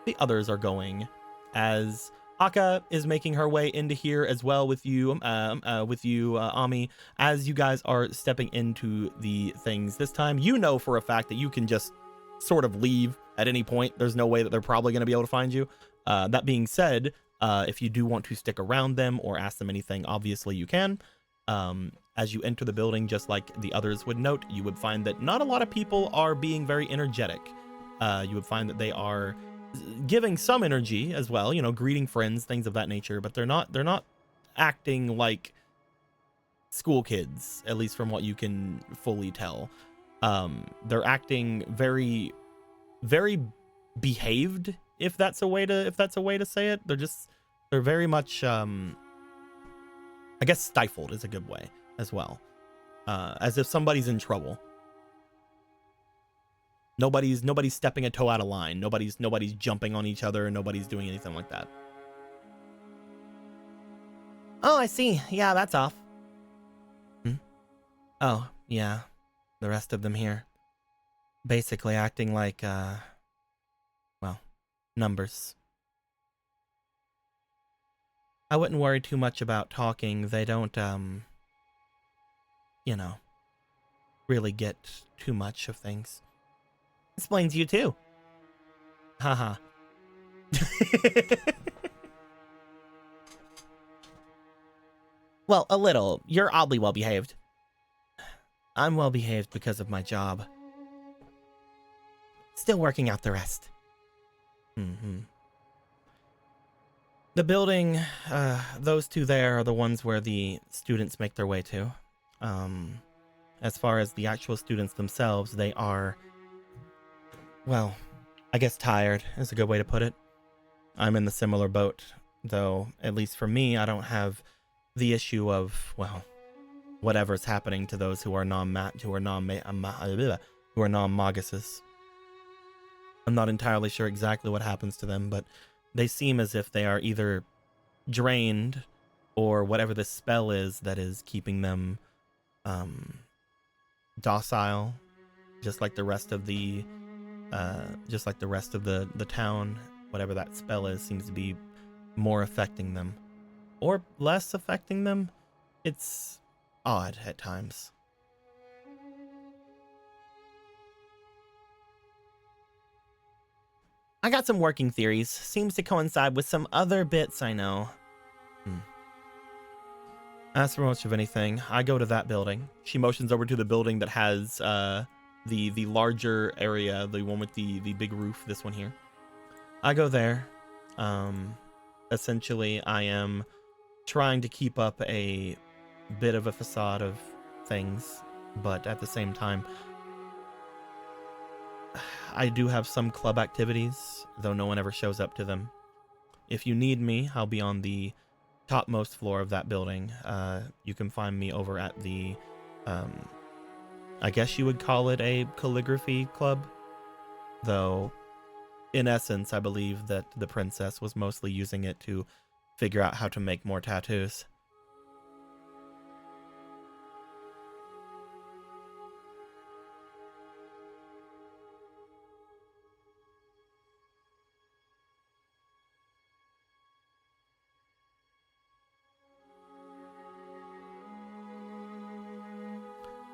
the others are going, as Aka is making her way into here as well with you, Ami. As you guys are stepping into the things this time, you know for a fact that you can just sort of leave at any point. There's no way that they're probably going to be able to find you. That being said, if you do want to stick around them or ask them anything, obviously you can. As you enter the building, just like the others would note, you would find that not a lot of people are being very energetic. You would find that they are giving some energy as well, you know, greeting friends, things of that nature, but they're not acting like school kids, at least from what you can fully tell. They're acting very, very behaved, if that's a way to say it. They're very much I guess stifled is a good way as well. As if somebody's in trouble. Nobody's stepping a toe out of line. Nobody's jumping on each other. Nobody's doing anything like that. Oh, I see. Yeah, that's off. Oh, yeah. The rest of them here. Basically acting like, well, numbers. I wouldn't worry too much about talking. They don't, you know, really get too much of things. Explains you too. Haha. Well, a little. You're oddly well behaved. I'm well behaved because of my job. Still working out the rest. The building, those two there are the ones where the students make their way to. As far as the actual students themselves, they are, well, I guess tired is a good way to put it. I'm in the similar boat, though, at least for me, I don't have the issue of, well, whatever's happening to those who are non-Maguses. I'm not entirely sure exactly what happens to them, but they seem as if they are either drained or whatever the spell is that is keeping them docile, just like the rest of the the town. Whatever that spell is seems to be more affecting them or less affecting them. It's odd at times. I got some working theories. Seems to coincide with some other bits I know. As for much of anything, I go to that building. She motions over to the building that has the larger area, the one with the big roof, this one here. I go there. Essentially, I am trying to keep up a bit of a facade of things, but at the same time, I do have some club activities, though no one ever shows up to them. If you need me, I'll be on the topmost floor of that building. You can find me over at the, I guess you would call it a calligraphy club, though in essence, I believe that the princess was mostly using it to figure out how to make more tattoos.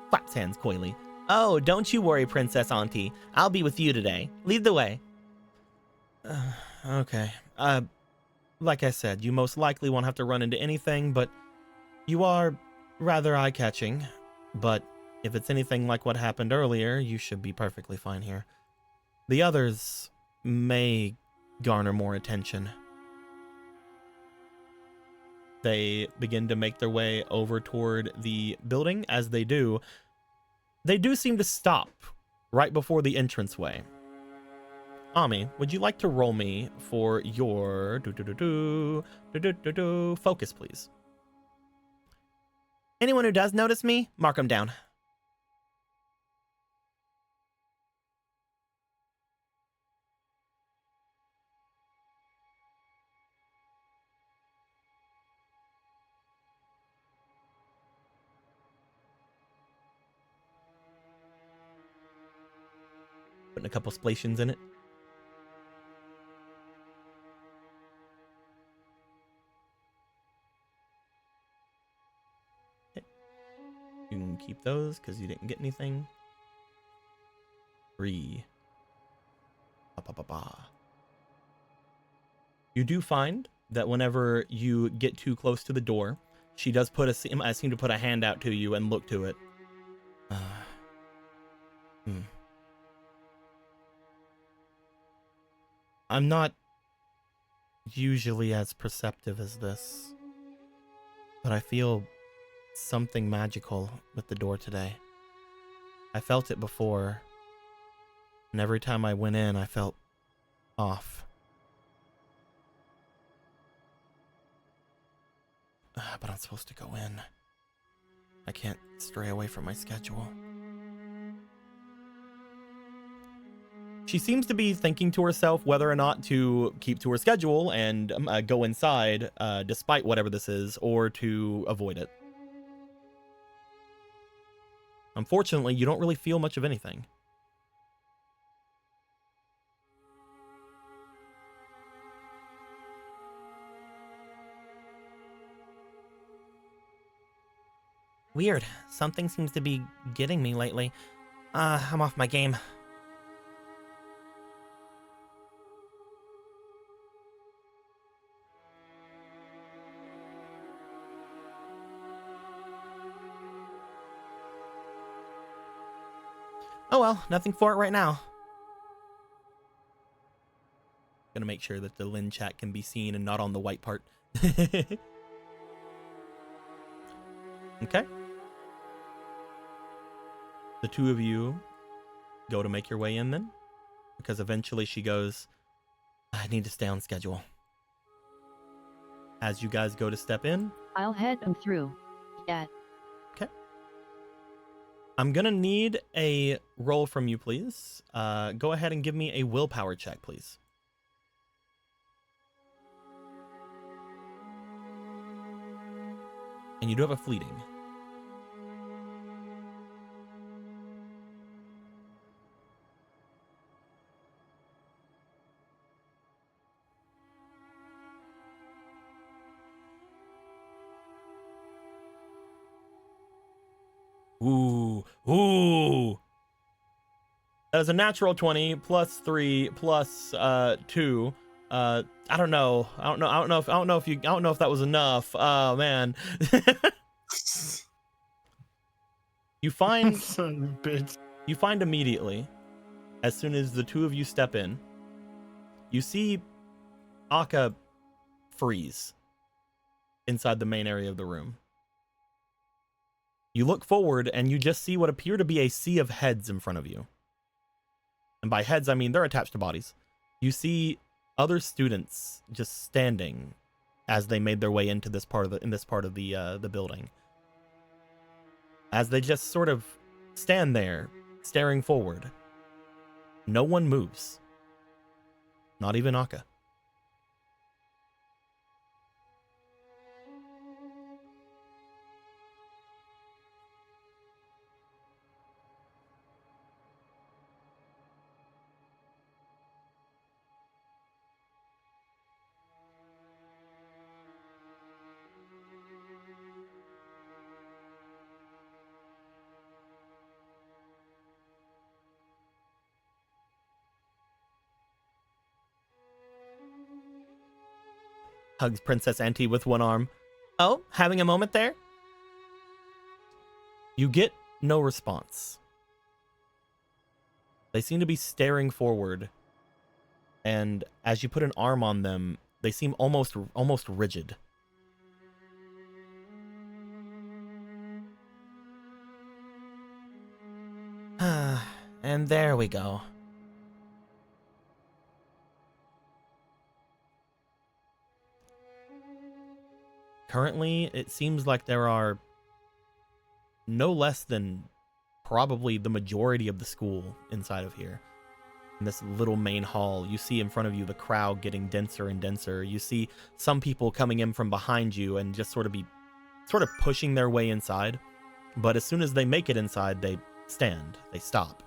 Claps hands coyly. Oh, don't you worry, Princess Auntie. I'll be with you today. Lead the way. Okay. Like I said, you most likely won't have to run into anything, but you are rather eye-catching. But if it's anything like what happened earlier, you should be perfectly fine here. The others may garner more attention. They begin to make their way over toward the building. As they do seem to stop right before the entranceway. Ami, would you like to roll me for your focus, please? Anyone who does notice me, mark them down. Putting a couple splashes in it. You can keep those because you didn't get anything. 3. You do find that whenever you get too close to the door, she does seem to put a hand out to you and look to it. I'm not usually as perceptive as this, but I feel something magical with the door today. I felt it before, and every time I went in, I felt off. But I'm supposed to go in. I can't stray away from my schedule. She seems to be thinking to herself whether or not to keep to her schedule and go inside, despite whatever this is, or to avoid it. Unfortunately, you don't really feel much of anything. Weird. Something seems to be getting me lately. I'm off my game. Oh well, nothing for it right now. Gonna make sure that the Lin chat can be seen and not on the white part. Okay. The two of you go to make your way in then, because eventually she goes, I need to stay on schedule. As you guys go to step in, I'll head them through. Yeah. okay. I'm gonna need a roll from you, please. Go ahead and give me a willpower check, please. And you do have a fleeting. Ooh. That is a natural 20 plus 3 plus 2. I don't know if that was enough. Oh man. You find Son of a bitch. You find immediately, as soon as the two of you step in, you see Akka freeze inside the main area of the room. You look forward and you just see what appear to be a sea of heads in front of you. And by heads, I mean they're attached to bodies. You see other students just standing as they made their way into this part of the building. As they just sort of stand there, staring forward. No one moves. Not even Akka. Hugs Princess Auntie with one arm. Oh, having a moment there? You get no response. They seem to be staring forward, and as you put an arm on them, they seem almost rigid. And there we go. Currently, it seems like there are no less than probably the majority of the school inside of here. In this little main hall, you see in front of you the crowd getting denser and denser. You see some people coming in from behind you and just sort of pushing their way inside. But as soon as they make it inside, they stand, they stop.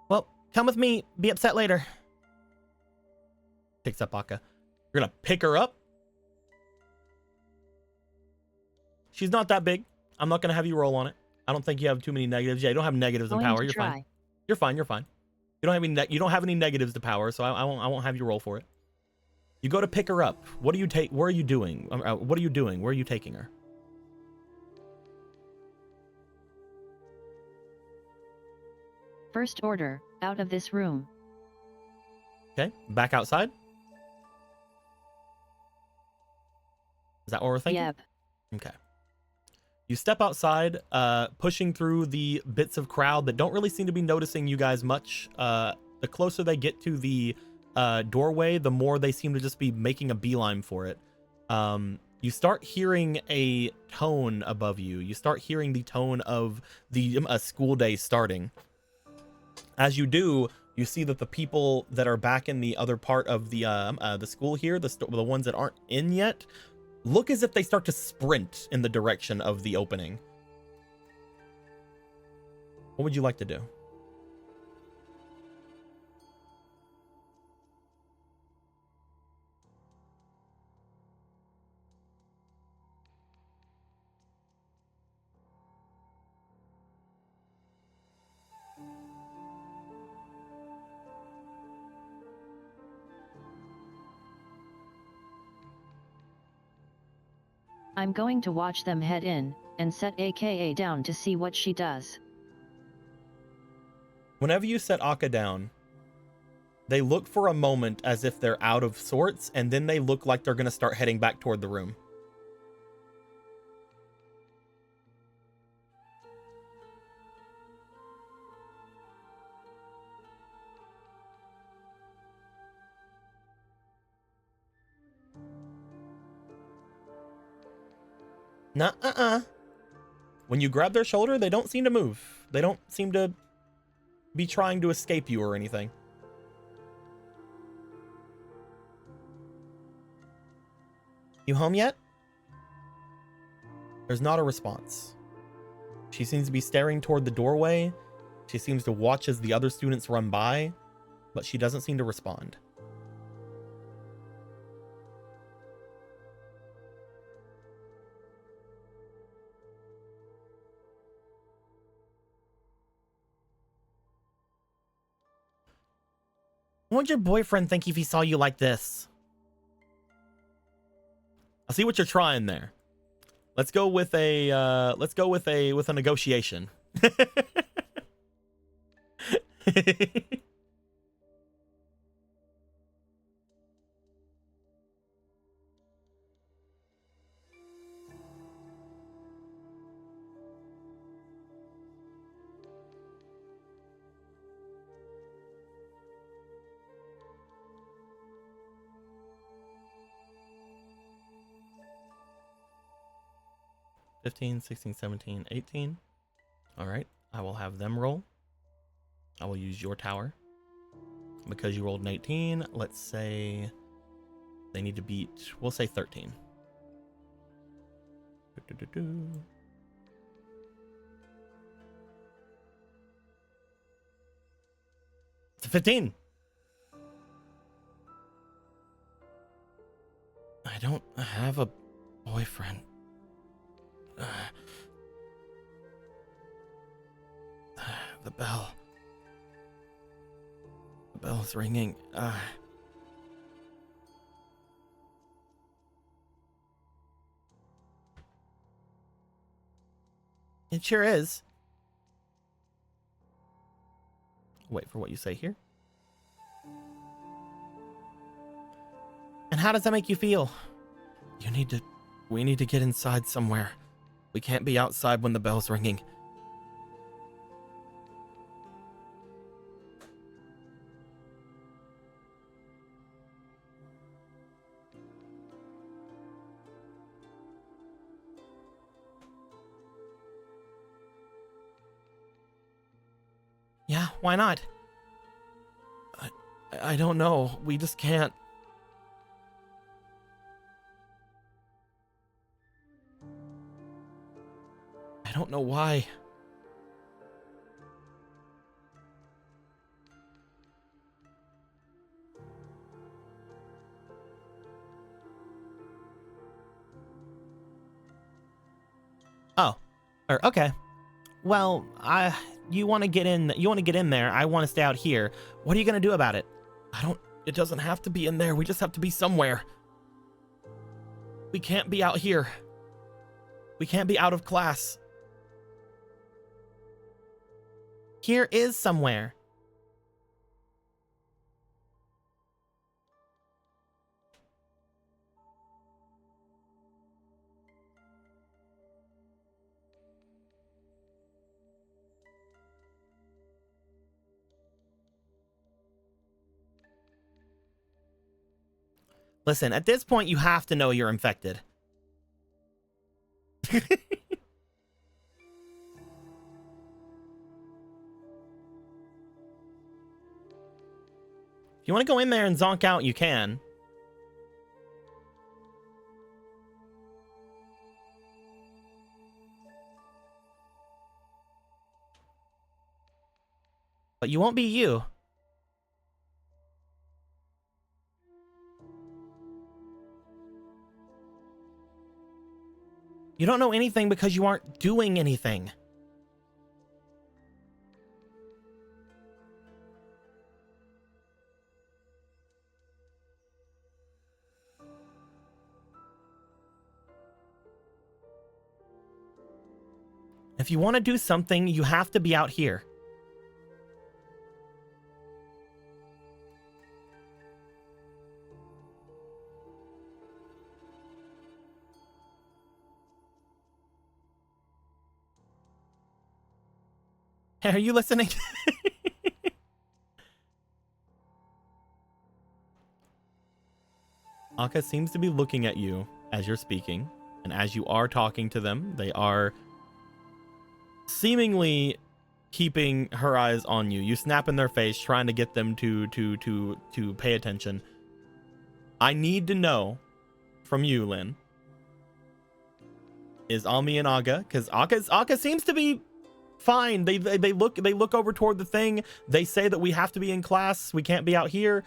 Well, come with me. Be upset later. Picks up Akka. You're gonna pick her up? She's not that big. I'm not gonna have you roll on it. I don't think you have too many negatives. Yeah, you don't have negatives in power. You're fine. You're fine. You're fine. You don't have any negatives to power, so I won't have you roll for it. You go to pick her up. What do you take? Where are you doing? What are you doing? Where are you taking her? First order, out of this room. Okay, back outside. Is that what we're thinking? Yep. Okay. You step outside, pushing through the bits of crowd that don't really seem to be noticing you guys much. The closer they get to the doorway, the more they seem to just be making a beeline for it. You start hearing a tone above you. You start hearing the tone of the school day starting. As you do, you see that the people that are back in the other part of the school here, the ones that aren't in yet, look as if they start to sprint in the direction of the opening. What would you like to do? I'm going to watch them head in, and set AKA down to see what she does. Whenever you set Akka down, they look for a moment as if they're out of sorts, and then they look like they're going to start heading back toward the room. Nuh-uh. When you grab their shoulder, they don't seem to move. They don't seem to be trying to escape you or anything. You home yet? There's not a response. She seems to be staring toward the doorway. She seems to watch as the other students run by, but she doesn't seem to respond. What would your boyfriend think if he saw you like this? I see what you're trying there. Let's go with a negotiation. 15, 16, 17, 18. All right, I will have them roll. I will use your tower. Because you rolled an 18, let's say they need to beat, we'll say 13. It's a 15. I don't have a boyfriend. The bell. The bell's ringing. It sure is. Wait for what you say here. And how does that make you feel? We need to get inside somewhere. We can't be outside when the bell's ringing. Yeah, why not? I don't know. We just can't. I don't know why. Oh, okay. Well, you want to get in there. I want to stay out here. What are you going to do about it? It doesn't have to be in there. We just have to be somewhere. We can't be out here. We can't be out of class. Here is somewhere. Listen, at this point, you have to know you're infected. If you want to go in there and zonk out, you can. But you won't be you. You don't know anything because you aren't doing anything. If you want to do something, you have to be out here. Are you listening? Akka seems to be looking at you as you're speaking. And as you are talking to them, they are seemingly keeping her eyes on you. You snap in their face, trying to get them to pay attention. I need to know from you, Lynn. Is Ami and Aga? Because Aga seems to be fine. They look over toward the thing. They say that we have to be in class. We can't be out here.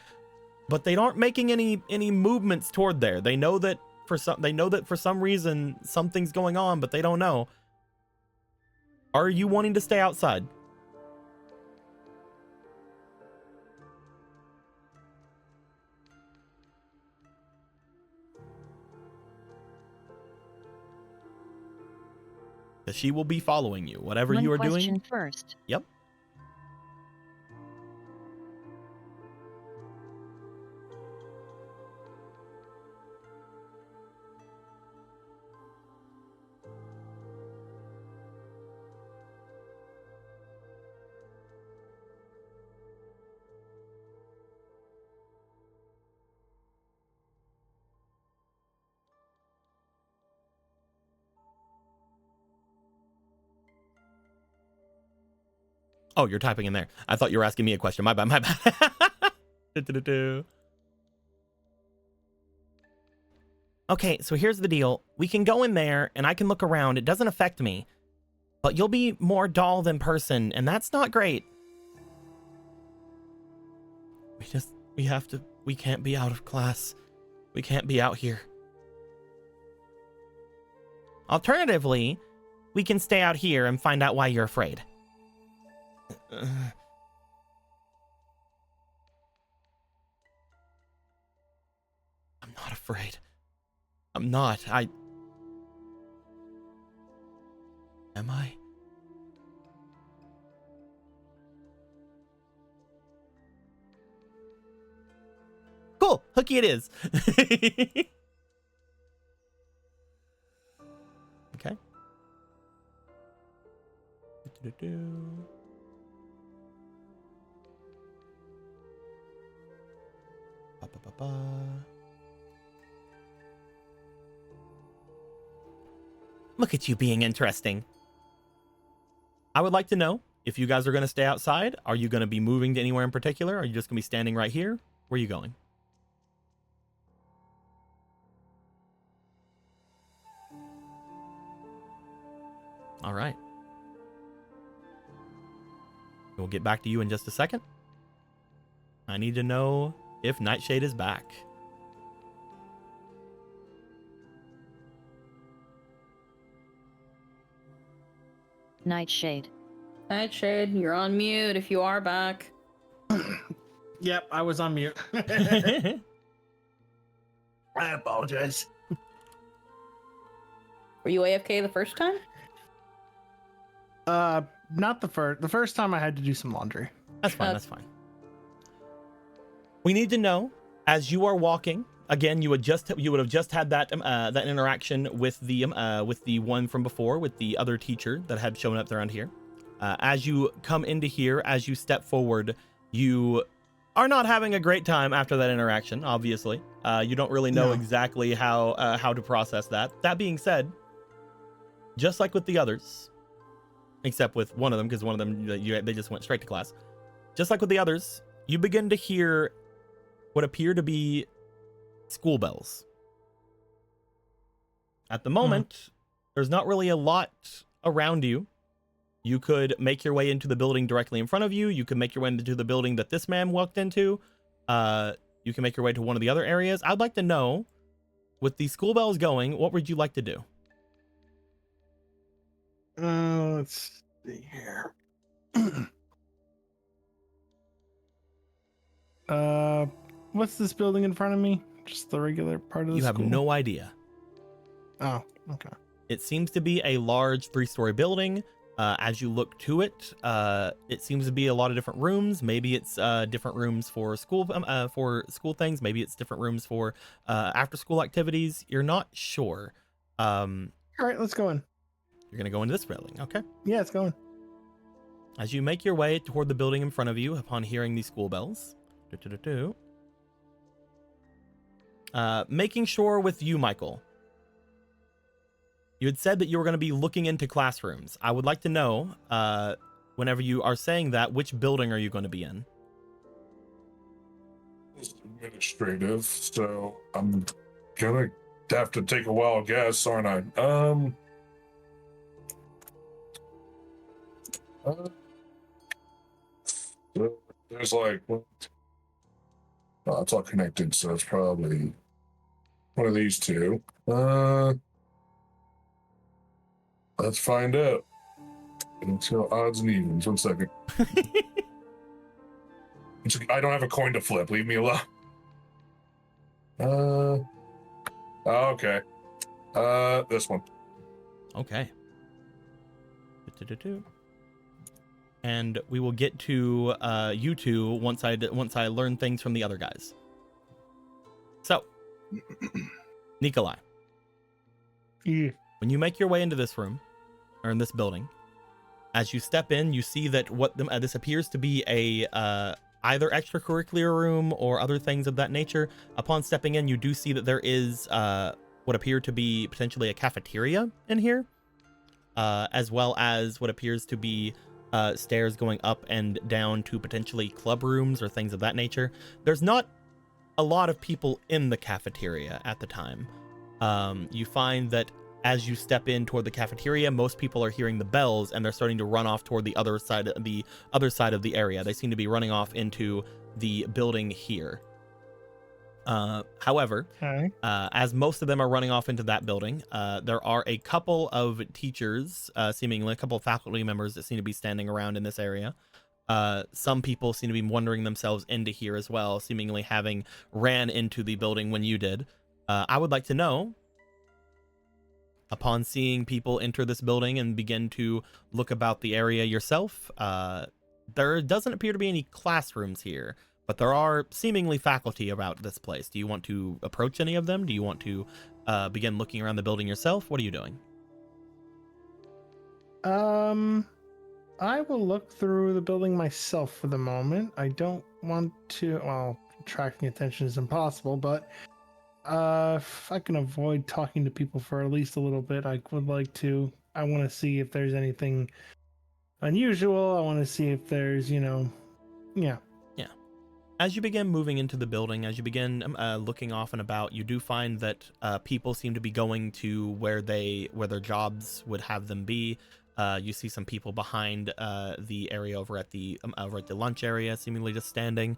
But they aren't making any movements toward there. They know that for some reason something's going on, but they don't know. Are you wanting to stay outside? That she will be following you, whatever you are doing. One question first. Yep. Oh, you're typing in there. I thought you were asking me a question. My bad, my bad. Okay, so here's the deal. We can go in there and I can look around. It doesn't affect me. But you'll be more doll than person, and that's not great. We can't be out of class. We can't be out here. Alternatively, we can stay out here and find out why you're afraid. I'm not afraid. I'm not. Am I? Cool. Hooky it is. Okay. Look at you being interesting. I would like to know if you guys are going to stay outside. Are you going to be moving to anywhere in particular? Are you just going to be standing right here? Where are you going? All right. We'll get back to you in just a second. I need to know if Nightshade is back. Nightshade. Nightshade, you're on mute if you are back. Yep, I was on mute. I apologize. Were you AFK the first time? Not the first. The first time I had to do some laundry. That's fine. That's fine. We need to know as you are walking. Again, you would have just had that that interaction with the one from before, with the other teacher that had shown up around here. As you come into here, as you step forward, you are not having a great time after that interaction. Obviously, you don't really know exactly how to process that. That being said, just like with the others, except with one of them, because one of them they just went straight to class. Just like with the others, you begin to hear what appear to be school bells. At the moment, there's not really a lot around you. You could make your way into the building directly in front of you. You could make your way into the building that this man walked into. You can make your way to one of the other areas. I'd like to know, with the school bells going, what would you like to do? Let's see here. What's this building in front of me? Just the regular part of the You have school? no idea. Oh, okay. It seems to be a large 3-story building. As you look to it, it seems to be a lot of different rooms. Maybe it's different rooms for school things. Maybe it's different rooms for after school activities. You're not sure. All right, let's go in. You're gonna go into this building, okay? Yeah, it's going. As you make your way toward the building in front of you, upon hearing these school bells, making sure with you, Michael, You had said that you were going to be looking into classrooms. I would like to know, whenever you are saying that, which building are you going to be in? It's administrative, so I'm gonna have to take a wild guess, aren't I? There's like, what? Oh, it's all connected, so it's probably one of these two. Let's find out. Let's go odds and evens. 1 second. I don't have a coin to flip. Leave me alone. Okay. This one. Okay. And we will get to you two once I learn things from the other guys. So, Nikolai. Yeah. When you make your way into this room, or in this building, as you step in, you see that this appears to be a either extracurricular room or other things of that nature. Upon stepping in, you do see that there is what appear to be potentially a cafeteria in here, as well as what appears to be stairs going up and down to potentially club rooms or things of that nature. There's not a lot of people in the cafeteria at the time. You find that as you step in toward the cafeteria, most people are hearing the bells and they're starting to run off toward the other side of the area. They seem to be running off into the building here. However, Okay. as most of them are running off into that building, there are a couple of teachers, seemingly a couple of faculty members that seem to be standing around in this area. Some people seem to be wandering themselves into here as well, seemingly having ran into the building when you did. I would like to know, upon seeing people enter this building and begin to look about the area yourself, there doesn't appear to be any classrooms here, but there are seemingly faculty about this place. Do you want to approach any of them? Do you want to begin looking around the building yourself? What are you doing? I will look through the building myself for the moment. I don't want to, well, attracting attention is impossible, but if I can avoid talking to people for at least a little bit, I would like to. I want to see if there's anything unusual. I want to see if there's, yeah. As you begin moving into the building, as you begin looking off and about, you do find that people seem to be going to where their jobs would have them be. You see some people behind the area over at the lunch area, seemingly just standing.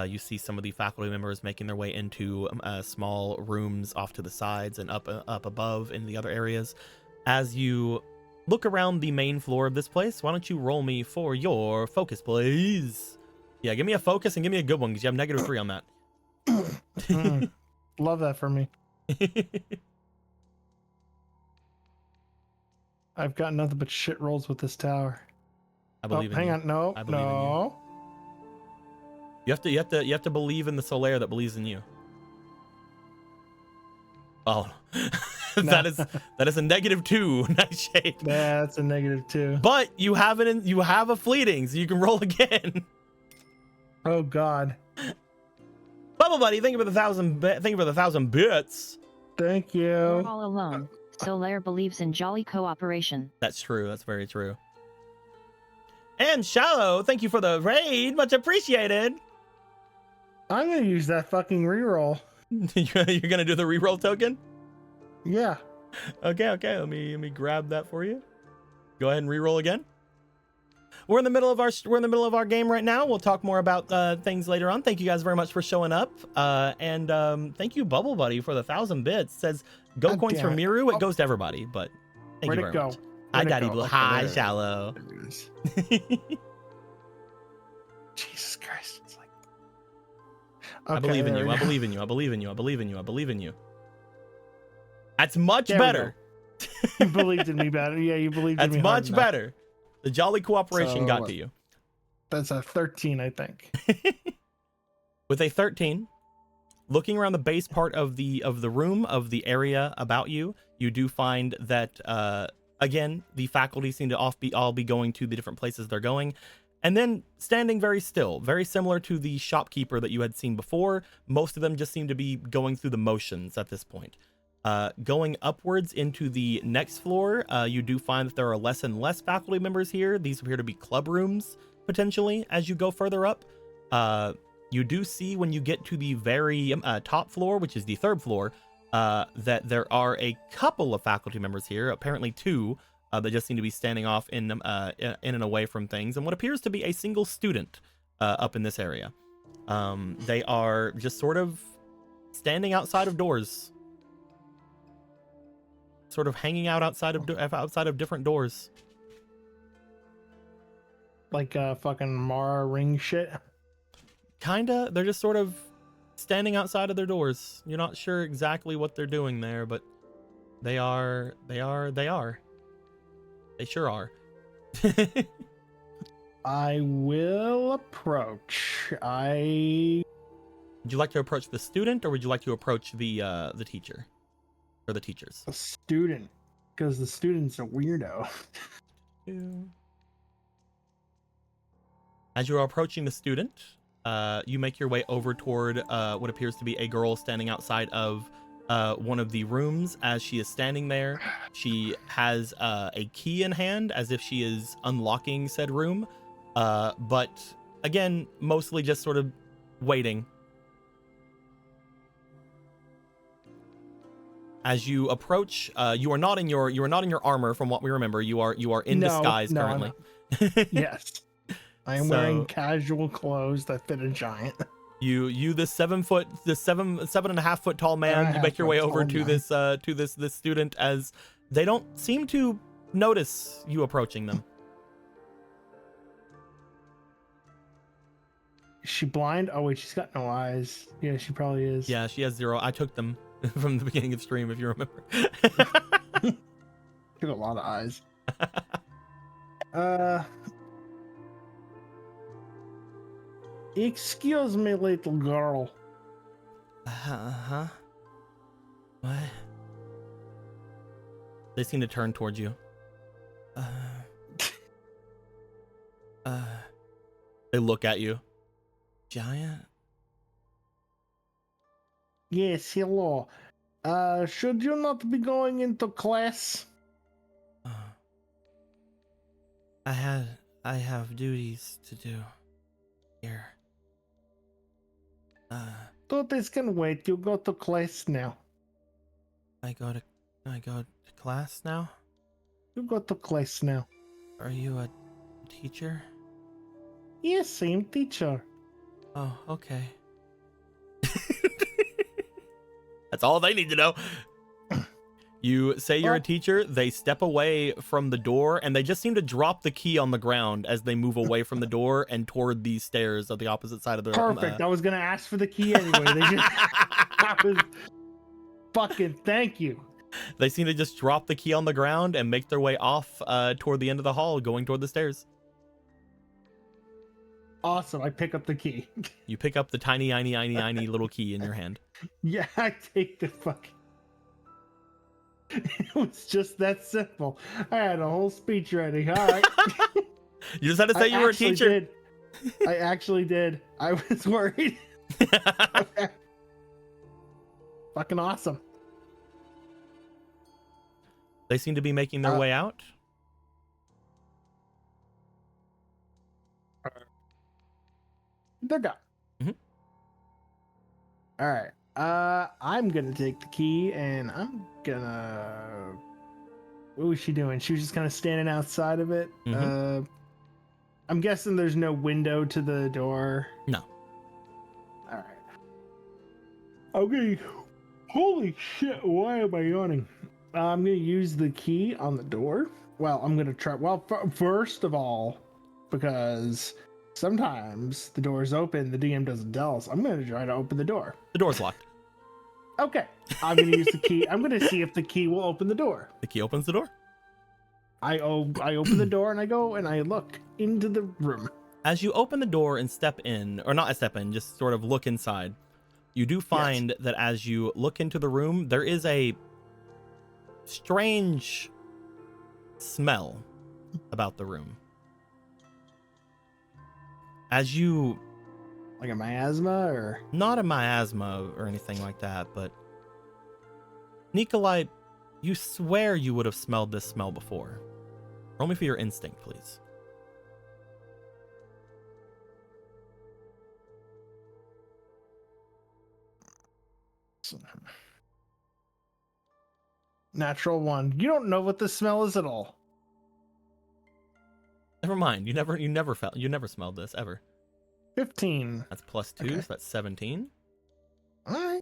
You see some of the faculty members making their way into small rooms off to the sides and up above in the other areas. As you look around the main floor of this place, why don't you roll me for your focus, please? Yeah, give me a focus and give me a good one, because you have -3 on that. Love that for me. I've got nothing but shit rolls with this tower. I believe in hang you. on, no, I believe in no. You have to believe in the Solaire that believes in you. Oh, that is a -2, Nightshade. That's a -2. But you have a fleeting, so you can roll again. Oh God. Bubble Buddy, thank you for the 1,000 bits. Thank You're you. all alone. Solaire believes in jolly cooperation. That's true. That's very true. And Shallow, thank you for the raid. Much appreciated. I'm gonna use that fucking reroll. You're gonna do the reroll token? Yeah. Okay. Let me grab that for you. Go ahead and reroll again. We're in the middle of our game right now. We'll talk more about things later on. Thank you guys very much for showing up. And thank you, Bubble Buddy, for the 1,000 bits. It says go God coins damn for it. Miru. It goes to everybody, but thank Where'd you it very go? much. Hi, Daddy Blue. Okay, Hi, there. Shallow. There it is. Jesus Christ. It's like... Okay, I believe in there you. we I go. believe in you. I believe in you. I believe in you. I believe in you. That's much There we better. You believed in me better. Yeah, you believed in That's me hard much enough. better. The jolly cooperation So, got to you. That's a 13, I think. With a 13, looking around the base part of the room, of the area about you, you do find that again, the faculty seem to all be going to the different places they're going, and then standing very still, very similar to the shopkeeper that you had seen before. Most of them just seem to be going through the motions at this point. Going upwards into the next floor, you do find that there are less and less faculty members here. These appear to be club rooms, potentially, as you go further up. You do see when you get to the very top floor, which is the 3rd floor, that there are a couple of faculty members here, apparently 2, that just seem to be standing off in and away from things, and what appears to be a single student up in this area. They are just sort of standing outside of doors, sort of hanging out outside of different doors. Like fucking Mara ring shit. Kinda. They're just sort of standing outside of their doors. You're not sure exactly what they're doing there, but they are. They sure are. I will approach. Would you like to approach the student, or would you like to approach the teacher? Or the teachers? A student. Because the student's a weirdo. As you are approaching the student, you make your way over toward what appears to be a girl standing outside of one of the rooms. As she is standing there, she has a key in hand as if she is unlocking said room, but again, mostly just sort of waiting. As you approach, you are not in your armor, from what we remember. You are in disguise currently. Yes. I am wearing casual clothes that fit a giant. You the 7.5 foot tall man, you make your way over to this student, as they don't seem to notice you approaching them. Is she blind? Oh wait, she's got no eyes. Yeah, she probably is. Yeah, she has 0. I took them from the beginning of stream, if you remember. She got a lot of eyes. Excuse me, little girl. Huh? What? They seem to turn towards you. They look at you. Giant? Yes, hello. Should you not be going into class? I have duties to do here. Duties can wait. You go to class now. I go to class now? You go to class now. Are you a teacher? Yes, I'm teacher. Oh, okay. That's all they need to know. You say you're a teacher, they step away from the door, and they just seem to drop the key on the ground as they move away from the door and toward the stairs of the opposite side of the room. Perfect. I was going to ask for the key anyway. They just... That was... Fucking thank you. They seem to just drop the key on the ground and make their way off toward the end of the hall, going toward the stairs. Awesome. I pick up the key. You pick up the tiny little key in your hand. Yeah, I take the fucking... It was just that simple. I had a whole speech ready. All right. You just had to say you were a teacher. I actually did. I was worried. Okay. Fucking awesome. They seem to be making their way out. They're gone. Mm-hmm. All right. I'm gonna take the key and I'm gonna... What was she doing? She was just kind of standing outside of it. Mm-hmm. I'm guessing there's no window to the door. No. All right. Okay. Holy shit! Why am I yawning? I'm gonna use the key on the door. Well, I'm gonna try. Well, first of all, because sometimes the door's open, the DM doesn't tell us. I'm gonna try to open the door. The door's locked. Okay. I'm gonna use the key. I'm gonna see if the key will open the door. The key opens the door. I open the door and I go and I look into the room. As you open the door and step in, or not step in, just sort of look inside, you do find that as you look into the room, there is a strange smell about the room. As you... Like a miasma or... Not a miasma or anything like that, but Nikolai, you swear you would have smelled this smell before. Roll me for your instinct, please. Natural 1. You don't know what the smell is at all. Never mind. You never smelled this ever. 15. That's plus 2, Okay. so that's 17. All right.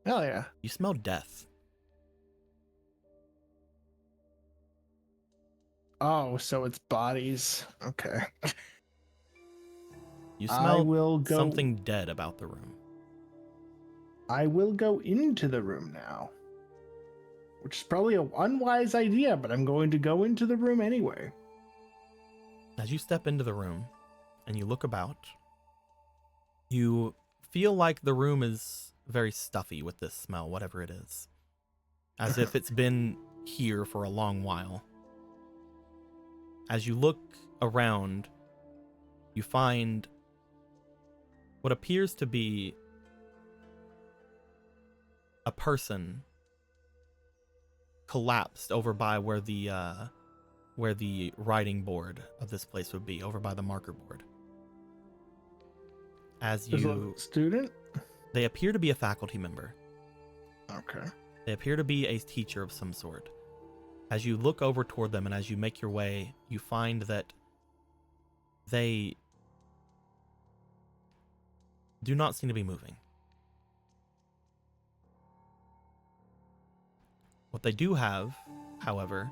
Hell yeah. You smell death. Oh, so it's bodies. Okay. You I smell will go. something dead about the room. I will go into the room now. Which is probably an unwise idea, but I'm going to go into the room anyway. As you step into the room and you look about, you feel like the room is very stuffy with this smell, whatever it is. As if it's been here for a long while. As you look around, you find what appears to be a person collapsed over by where the writing board of this place would be, over by the marker board. As There's you a student? They appear to be a faculty member. Okay. They appear to be a teacher of some sort. As you look over toward them and as you make your way, you find that they do not seem to be moving. What they do have, however,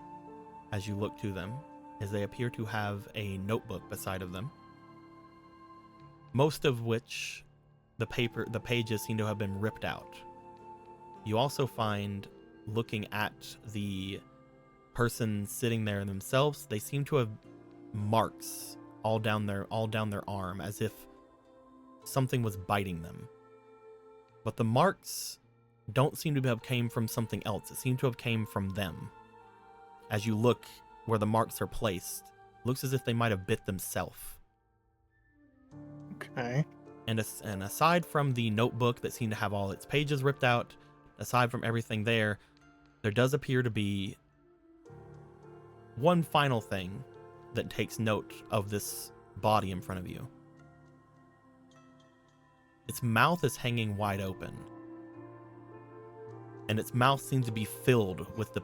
as you look to them, is they appear to have a notebook beside of them, most of which the pages seem to have been ripped out. You also find, looking at the person sitting there themselves, they seem to have marks all down their arm, as if something was biting them. But the marks don't seem to have came from something else. It seemed to have came from them. As you look where the marks are placed, it looks as if they might have bit themselves. Okay. And aside from the notebook that seemed to have all its pages ripped out, aside from everything there does appear to be one final thing that takes note of this body in front of you. Its mouth is hanging wide open, and its mouth seems to be filled with the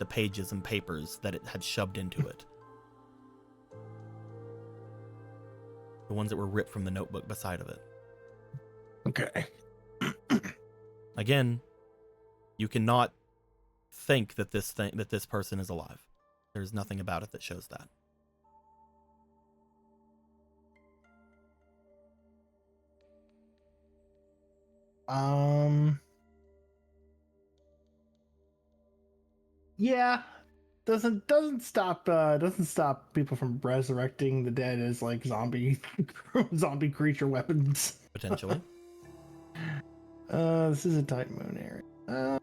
pages and papers that it had shoved into it. The ones that were ripped from the notebook beside of it. Okay. Again, you cannot think that this person is alive. There's nothing about it that shows that. Yeah. Doesn't stop people from resurrecting the dead as like zombie creature weapons. Potentially. This is a tight moon area.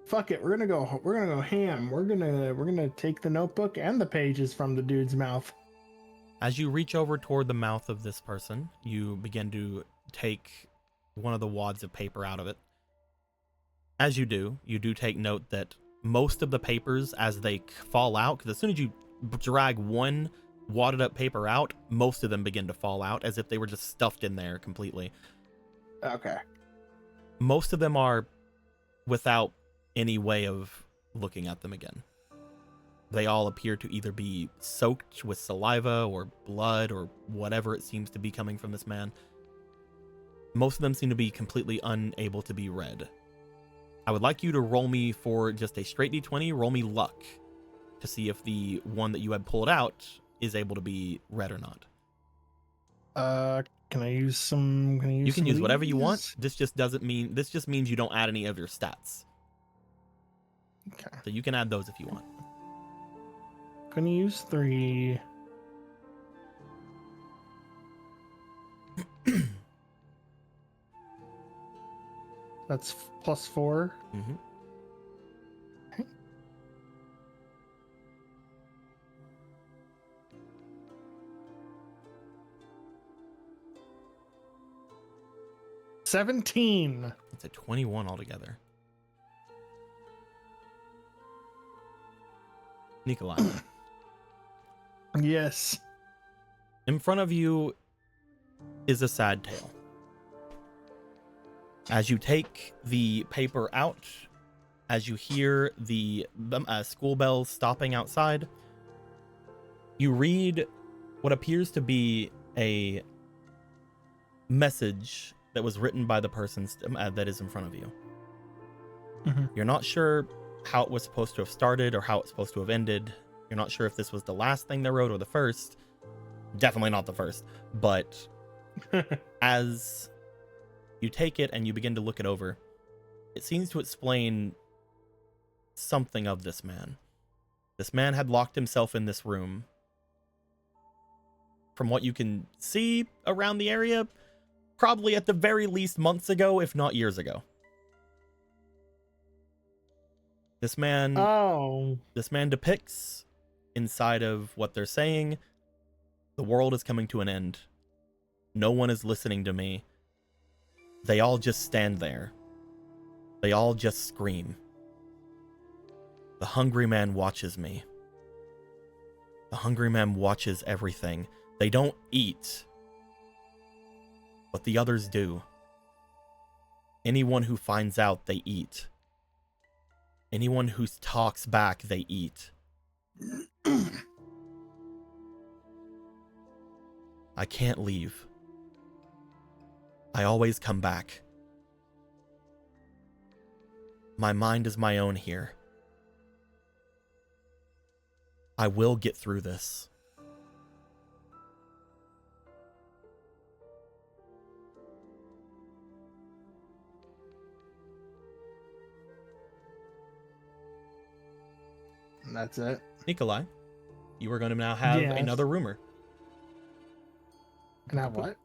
Fuck it, we're gonna go ham. We're gonna take the notebook and the pages from the dude's mouth. As you reach over toward the mouth of this person, you begin to take one of the wads of paper out of it. As you do take note that most of the papers, as they fall out, because as soon as you drag one wadded up paper out, most of them begin to fall out as if they were just stuffed in there completely. Okay. Most of them are without any way of looking at them again. They all appear to either be soaked with saliva or blood or whatever it seems to be coming from this man. Most of them seem to be completely unable to be read. I would like you to roll me for just a straight d20, roll me luck to see if the one that you had pulled out is able to be read or not. Can I use some? You can use whatever you want. leads? This just means you don't add any of your stats. Okay. So you can add those if you want. Gonna use 3. That's plus 4. Mm-hmm. Okay. 17. It's a 21 altogether. Nikolai. Yes. In front of you is a sad tale. As you take the paper out, as you hear the school bells stopping outside, you read what appears to be a message that was written by the person that is in front of you. Mm-hmm. You're not sure how it was supposed to have started or how it's supposed to have ended. You're not sure if this was the last thing they wrote or the first. Definitely not the first. But as you take it and you begin to look it over, it seems to explain something of this man. This man had locked himself in this room. From what you can see around the area, probably at the very least months ago, if not years ago. This man depicts inside of what they're saying, the world is coming to an end. No one is listening to me. They all just stand there. They all just scream. The hungry man watches me. The hungry man watches everything. They don't eat, but the others do. Anyone who finds out, they eat. Anyone who talks back, they eat. I can't leave. I always come back. My mind is my own here. I will get through this. And that's it. Nikolai, you are going to now have another rumor. Can I have what?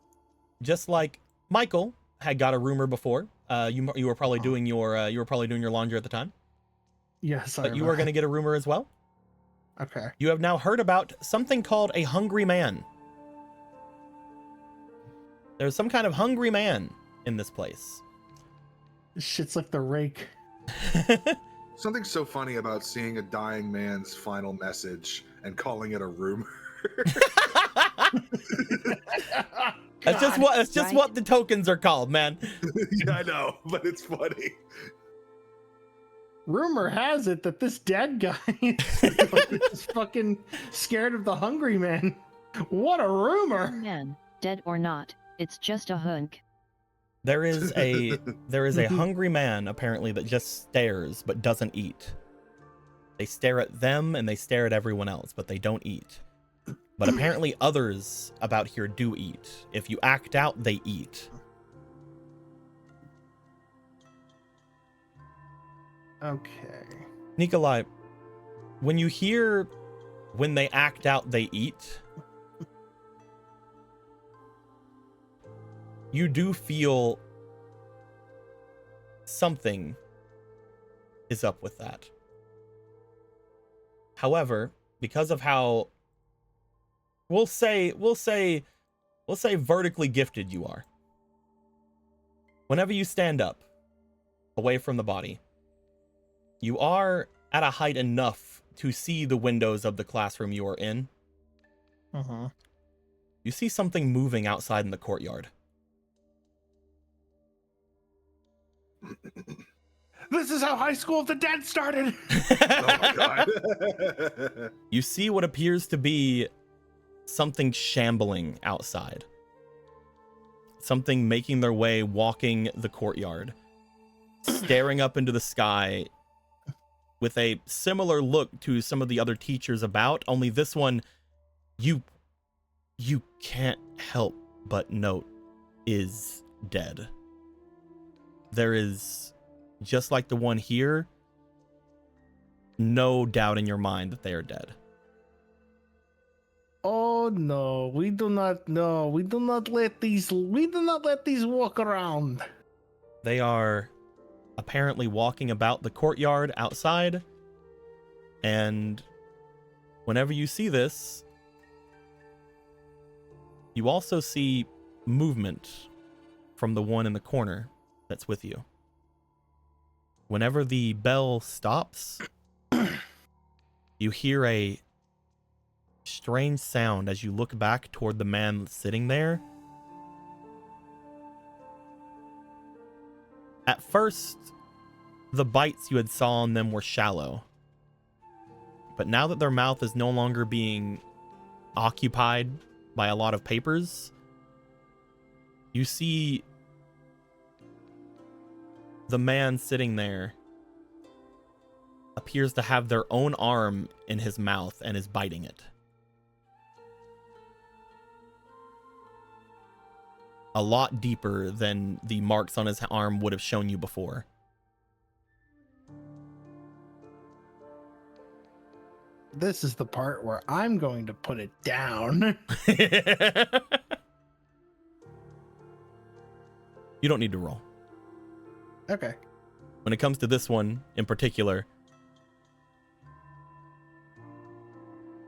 Just like Michael had got a rumor before. You were probably doing your laundry at the time. Yes, but you are going to get a rumor as well. Okay. You have now heard about something called a hungry man. There's some kind of hungry man in this place. This shit's like the Rake. Something so funny about seeing a dying man's final message and calling it a rumor. That's just what the tokens are called, man. Yeah, I know, but it's funny. Rumor has it that this dead guy is fucking scared of the hungry man. What a rumor! Man, dead or not, it's just a hunk. There is a hungry man apparently that just stares but doesn't eat. They stare at them and they stare at everyone else, but they don't eat. But apparently others about here do eat. If you act out, they eat. Okay. Nikolai, when you hear when they act out, they eat, you do feel something is up with that. However, because of how we'll say vertically gifted you are, whenever you stand up away from the body, you are at a height enough to see the windows of the classroom you are in. Uh-huh. You see something moving outside in the courtyard. This is how High School of the Dead started! Oh my god. You see what appears to be something shambling outside. Something making their way, walking the courtyard, staring up into the sky with a similar look to some of the other teachers about, only this one, you can't help but note is dead. There is, just like the one here, no doubt in your mind that they are dead. Oh no, we do not know. We do not let these walk around. They are apparently walking about the courtyard outside, and whenever you see this, you also see movement from the one in the corner that's with you. whenever the bell stops, you hear a strange sound as you look back toward the man sitting there. At first, the bites you had saw on them were shallow. But now that their mouth is no longer being occupied by a lot of papers, you see the man sitting there appears to have their own arm in his mouth and is biting it. A lot deeper than the marks on his arm would have shown you before. This is the part where I'm going to put it down. You don't need to roll. Okay. When it comes to this one in particular,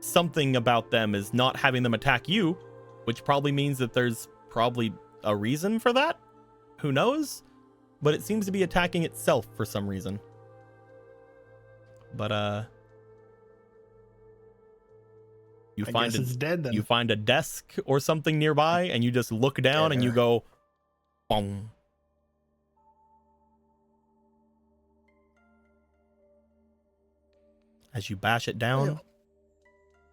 something about them is not having them attack you, which probably means that there's probably a reason for that. Who knows? But it seems to be attacking itself for some reason. But you find it's dead then. You find a desk or something nearby, and you just look down and you go, bong. As you bash it down,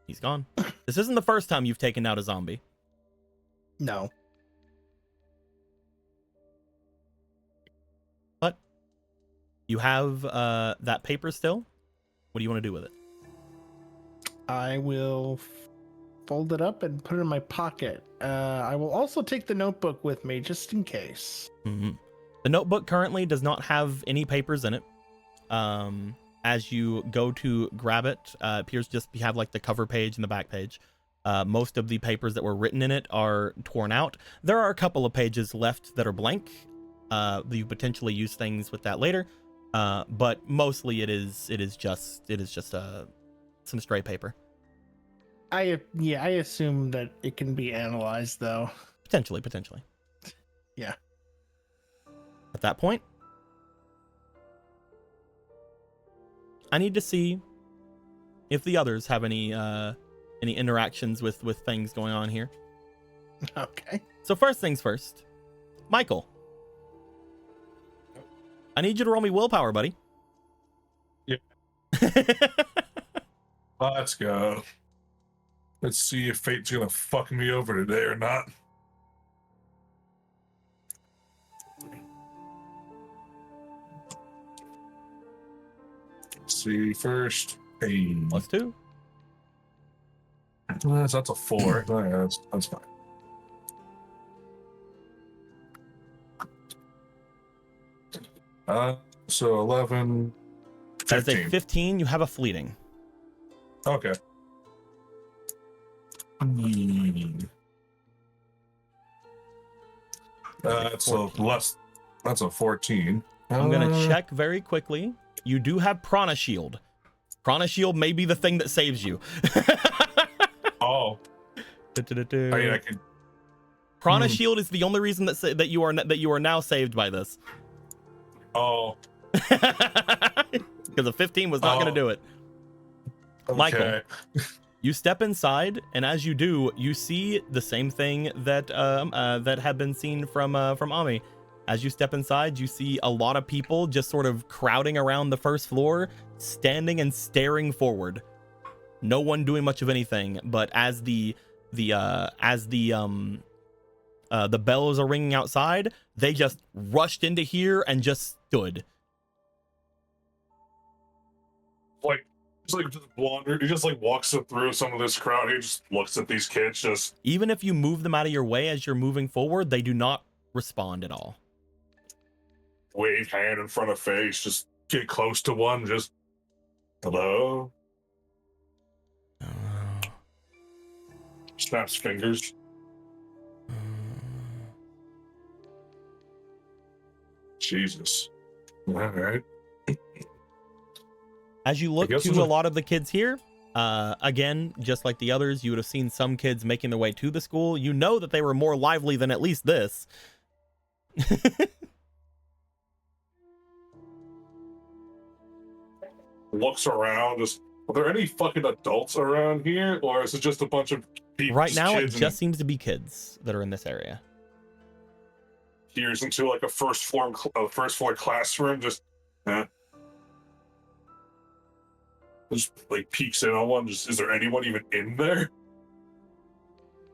he's gone. This isn't the first time you've taken out a zombie. No. But you have that paper still. What do you want to do with it? I will fold it up and put it in my pocket. I will also take the notebook with me just in case. Mm-hmm. The notebook currently does not have any papers in it. As you go to grab it, appears just you have like the cover page and the back page. Most of the papers that were written in it are torn out. There are a couple of pages left that are blank. You potentially use things with that later, but mostly it is just some stray paper. I assume that it can be analyzed though. Potentially. Yeah. At that point, I need to see if the others have any interactions with things going on here. Okay. So first things first, Michael, I need you to roll me willpower, buddy. Yeah. Let's go. Let's see if fate's gonna fuck me over today or not. Let's see first. Hey. +2. That's a 4. Oh, yeah, that's fine. So 11. 15. That is a 15. You have a fleeting. Okay. That's a 14. I'm gonna check very quickly. You do have Prana Shield. Prana Shield may be the thing that saves you. Oh. I mean, I could. Prana Shield is the only reason that you are now saved by this. Oh. Because a 15 was not gonna do it. Okay. Michael, you step inside, and as you do, you see the same thing that that had been seen from Ami. As you step inside, you see a lot of people just sort of crowding around the first floor, standing and staring forward. No one doing much of anything, but as the bells are ringing outside, they just rushed into here and just stood. Just wander. He just walks through some of this crowd. He just looks at these kids. Just even if you move them out of your way as you're moving forward, they do not respond at all. Wave hand in front of face. Just get close to one. Just hello. Snaps fingers. Jesus. All right. As you look to a lot of the kids here, again, just like the others, you would have seen some kids making their way to the school. You know that they were more lively than at least this. looks around. Just, are there any fucking adults around here, or is it just a bunch of people? Right now, it kids just seems to be kids that are in this area. Here's into like a first floor classroom. Just like peeks in on one. Just, is there anyone even in there?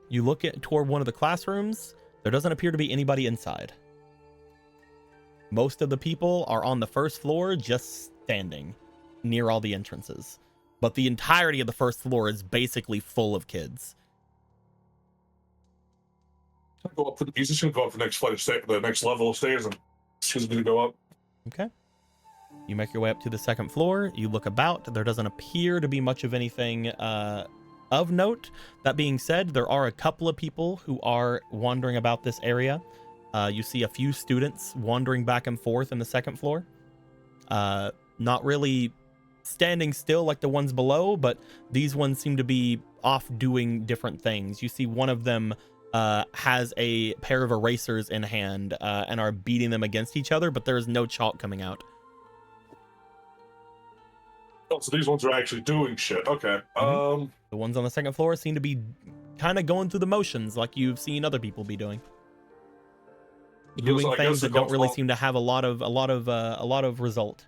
You look toward one of the classrooms. There doesn't appear to be anybody inside. Most of the people are on the first floor, just standing near all the entrances. But the entirety of the first floor is basically full of kids. He's just gonna go up the next flight of stairs, the next level of stairs, and she's gonna go up. Okay. You make your way up to the second floor. You look about. There doesn't appear to be much of anything of note. That being said, there are a couple of people who are wandering about this area. You see a few students wandering back and forth in the second floor. Not really standing still like the ones below, but these ones seem to be off doing different things. You see one of them has a pair of erasers in hand and are beating them against each other, but there is no chalk coming out. Oh, so these ones are actually doing shit. Okay. The ones on the second floor seem to be kind of going through the motions like you've seen other people be doing. Doing things that don't really seem to have a lot of result.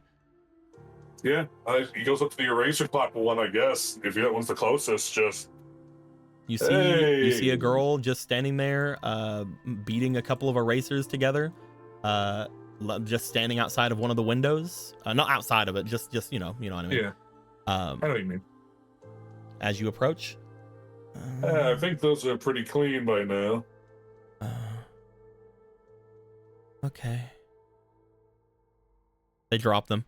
Yeah, he goes up to the eraser platform one, I guess. If that one's the closest, just you see a girl just standing there, beating a couple of erasers together, just standing outside of one of the windows. Not outside of it, just you know what I mean. Yeah. I know what you mean. As you approach, I think those are pretty clean by now. Okay. They drop them.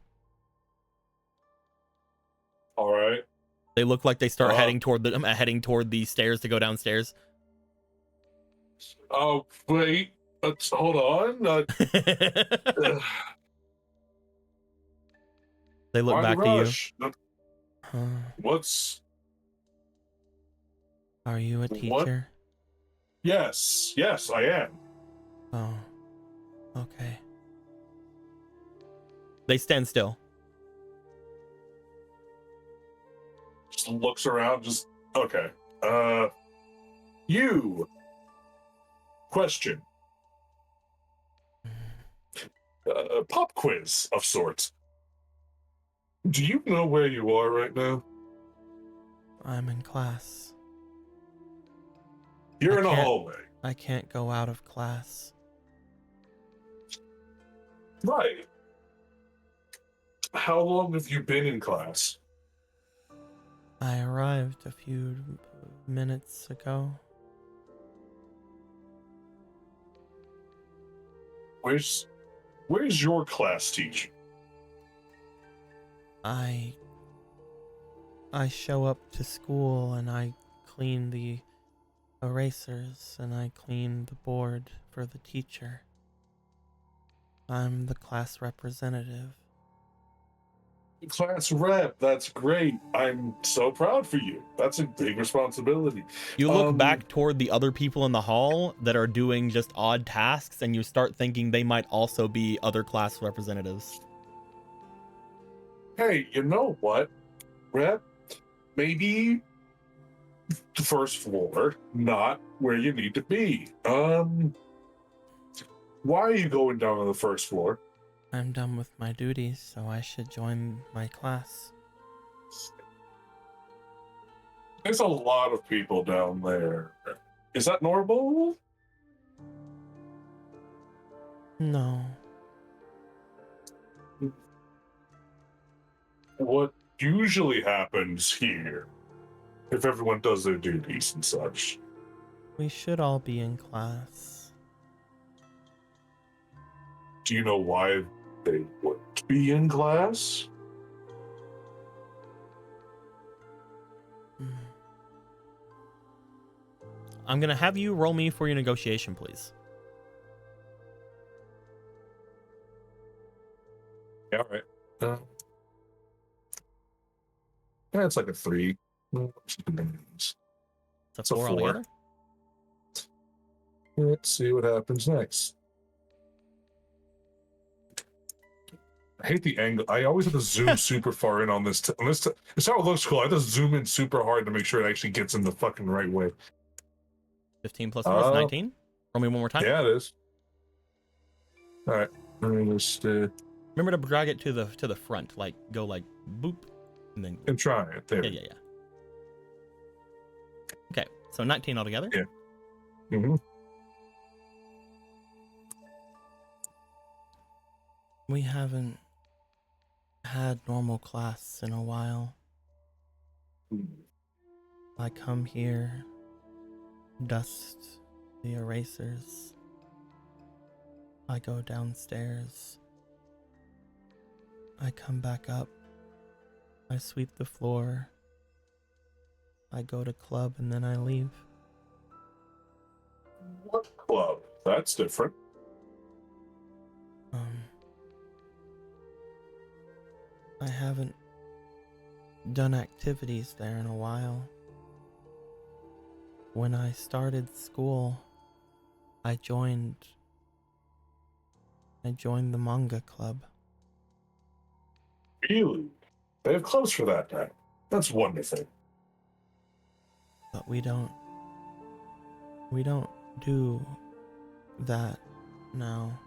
All right. They look like they start heading toward the stairs to go downstairs. Oh wait, hold on. They look back to you. What's? Are you a teacher? Yes, I am. Oh, okay. They stand still. Just looks around, just okay. You. Question. Pop quiz of sorts. Do you know where you are right now? I'm in class. You're in a hallway. I can't go out of class. Right. How long have you been in class? I arrived a few minutes ago. Where's your class teacher? I show up to school and I clean the erasers and I clean the board for the teacher. I'm the class representative. Class rep, that's great. I'm so proud for you. That's a big responsibility. You look back toward the other people in the hall that are doing just odd tasks and you start thinking they might also be other class representatives. Hey, you know what, Rep? Maybe the first floor, not where you need to be. Why are you going down to the first floor? I'm done with my duties, so I should join my class. There's a lot of people down there. Is that normal? No. What usually happens here, if everyone does their duties and such? We should all be in class. Do you know why they wouldn't be in class? I'm gonna have you roll me for your negotiation, please. Yeah, all right. Yeah, it's like a 3. It's a 4 altogether. Let's see what happens next. I hate the angle. I always have to zoom super far in on this. It's how it looks cool. I have to zoom in super hard to make sure it actually gets in the fucking right way. 15 plus 4 is 19. Roll me one more time. Yeah, it is. All right. Let me just Remember to drag it to the front, like go like boop, and then and try it. There. yeah. Okay, so 19 altogether. Yeah. Mm-hmm. We haven't had normal class in a while. I come here, dust the erasers. I go downstairs. I come back up. I sweep the floor. I go to club and then I leave. What club? That's different. I haven't done activities there in a while. When I started school, I joined the manga club. Really? They have clubs for that now. That's wonderful. But we don't do that now.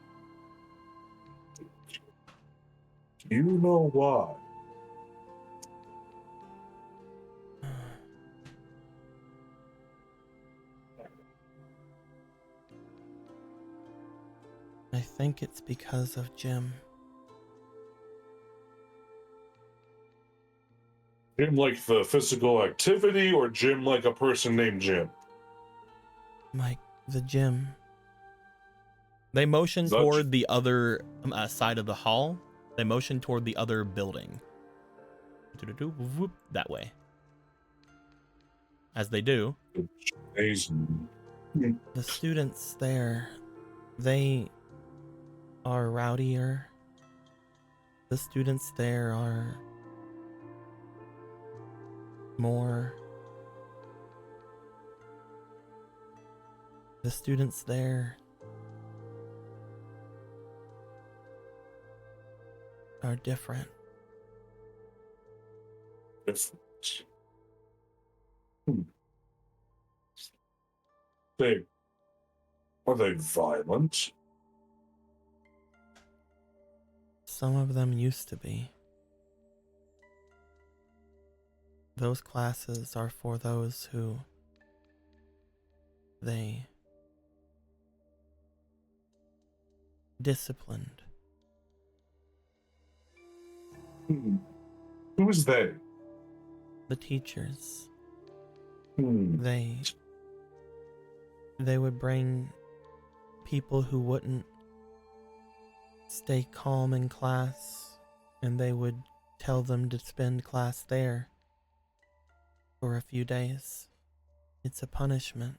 You know why? I think it's because of Jim. Jim like the physical activity, or Jim like a person named Jim? Like the gym. They motion toward the other side of the hall. They motion toward the other building. That way. As they do, the students there, they are rowdier. The students there are more. The students there are different. Are they violent? Some of them used to be. Those classes are for those who they disciplined. Who is they? The teachers. Hmm. They would bring people who wouldn't stay calm in class, and they would tell them to spend class there for a few days. It's a punishment.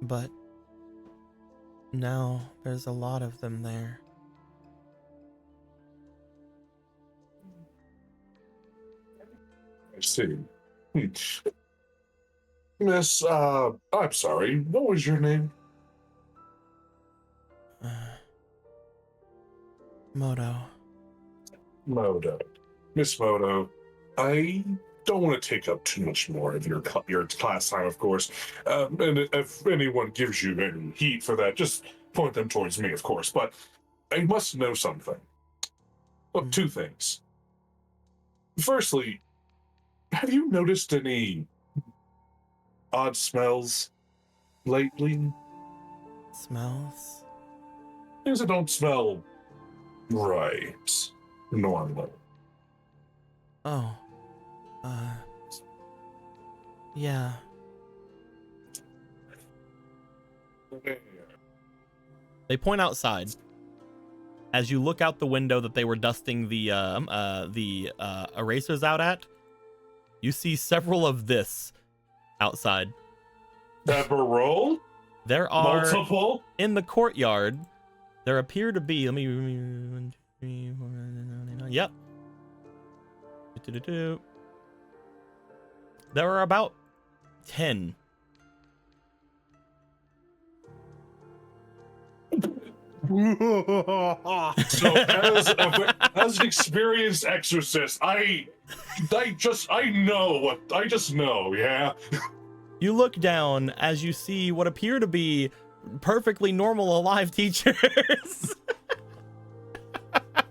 But now there's a lot of them there. I see. Miss, I'm sorry, what was your name? Moto. Moto. Miss Moto, I don't want to take up too much more of your class time, of course. And if anyone gives you any heat for that, just point them towards me, of course. But I must know something. Well, two things. Firstly, have you noticed any odd smells lately? Smells? Things that don't smell right normally. Oh. Yeah. They point outside. As you look out the window that they were dusting the erasers out at, you see several of this outside. Several? There are multiple in the courtyard. There appear to be. Let me 1, 2, 3, 4, 5, 6, 7, 8, 9. Yep. There are about 10. So as an experienced exorcist, I just know, yeah. You look down as you see what appear to be perfectly normal alive teachers.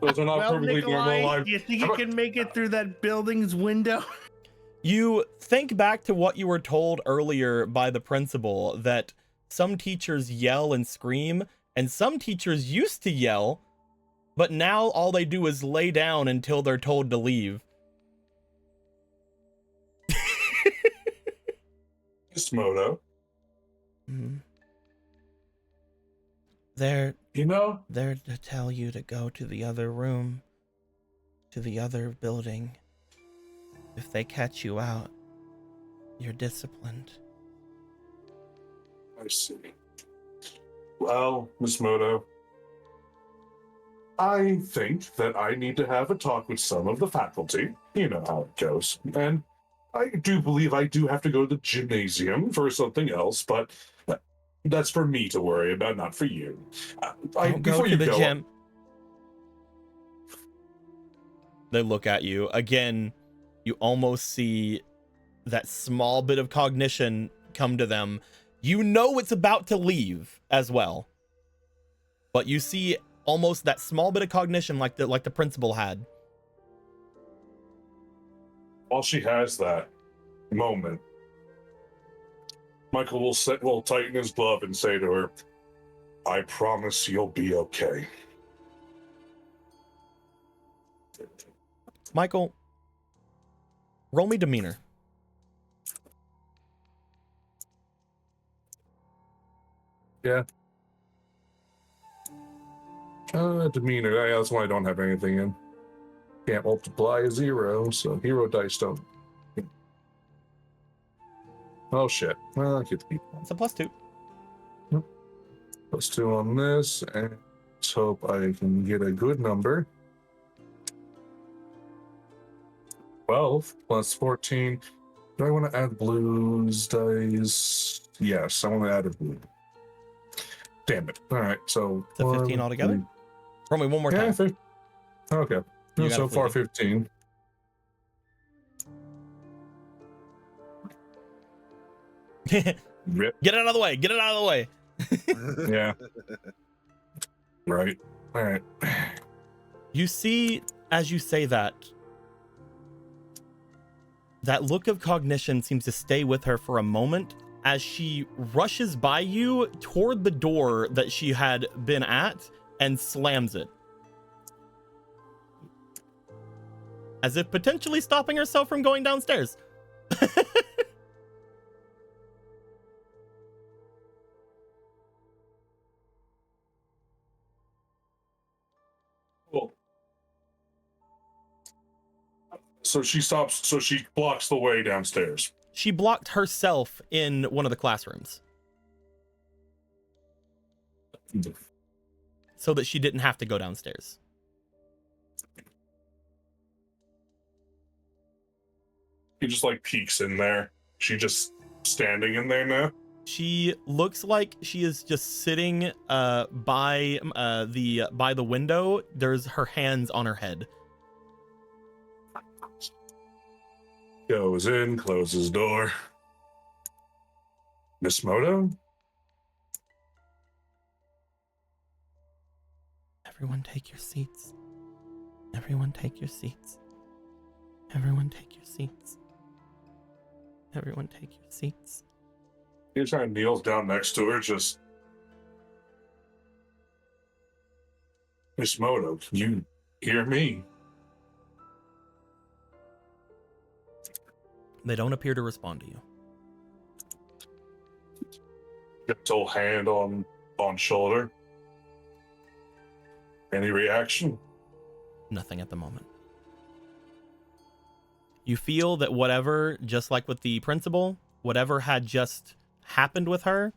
Those are not Well, perfectly normal Nikolai, alive. do you think you can make it through that building's window? You think back to what you were told earlier by the principal, that some teachers yell and scream, and some teachers used to yell, but now all they do is lay down until they're told to leave. Gizmodo. They're You there to tell you to go to the other room, to the other building. If they catch you out, you're disciplined. I see. Well, Miss Moto, I think that I need to have a talk with some of the faculty. You know how it goes. And I do believe I do have to go to the gymnasium for something else, but that's for me to worry about, not for you. Don't go to the gym. They look at you. Again, you almost see that small bit of cognition come to them. You know it's about to leave as well. But you see almost that small bit of cognition like the principal had. While she has that moment, Michael will tighten his glove and say to her, I promise you'll be okay. Michael, roll me demeanor. Yeah. Demeanor. Yeah, that's why I don't have anything in. Can't multiply a 0, so hero dice don't. Oh shit. Well, I'll get the people. It's a +2. +2 on this, and let's hope I can get a good number. 12 plus 14. Do I want to add blues dice? Yes, I want to add a blue. Damn it. All right, so. It's a 15 altogether? Roll me one more time. Okay. You So got far, 15. Rip. Get it out of the way. Get it out of the way. Yeah. Right. All right. You see, as you say that look of cognition seems to stay with her for a moment as she rushes by you toward the door that she had been at and slams it. As if potentially stopping herself from going downstairs. Cool. So she stops, so she blocks the way downstairs. She blocked herself in one of the classrooms so that she didn't have to go downstairs. He just like peeks in there. She just standing in there now. She looks like she is just sitting by the window. There's her hands on her head. Goes in, closes door. Miss Moto? Everyone take your seats. Everyone take your seats. Everyone take your seats. Everyone take your seats. He just kind of kneels down next to her, just... Miss Moto, can you hear me? They don't appear to respond to you. Gentle hand on shoulder. Any reaction? Nothing at the moment. You feel that whatever, just like with the principal, whatever had just happened with her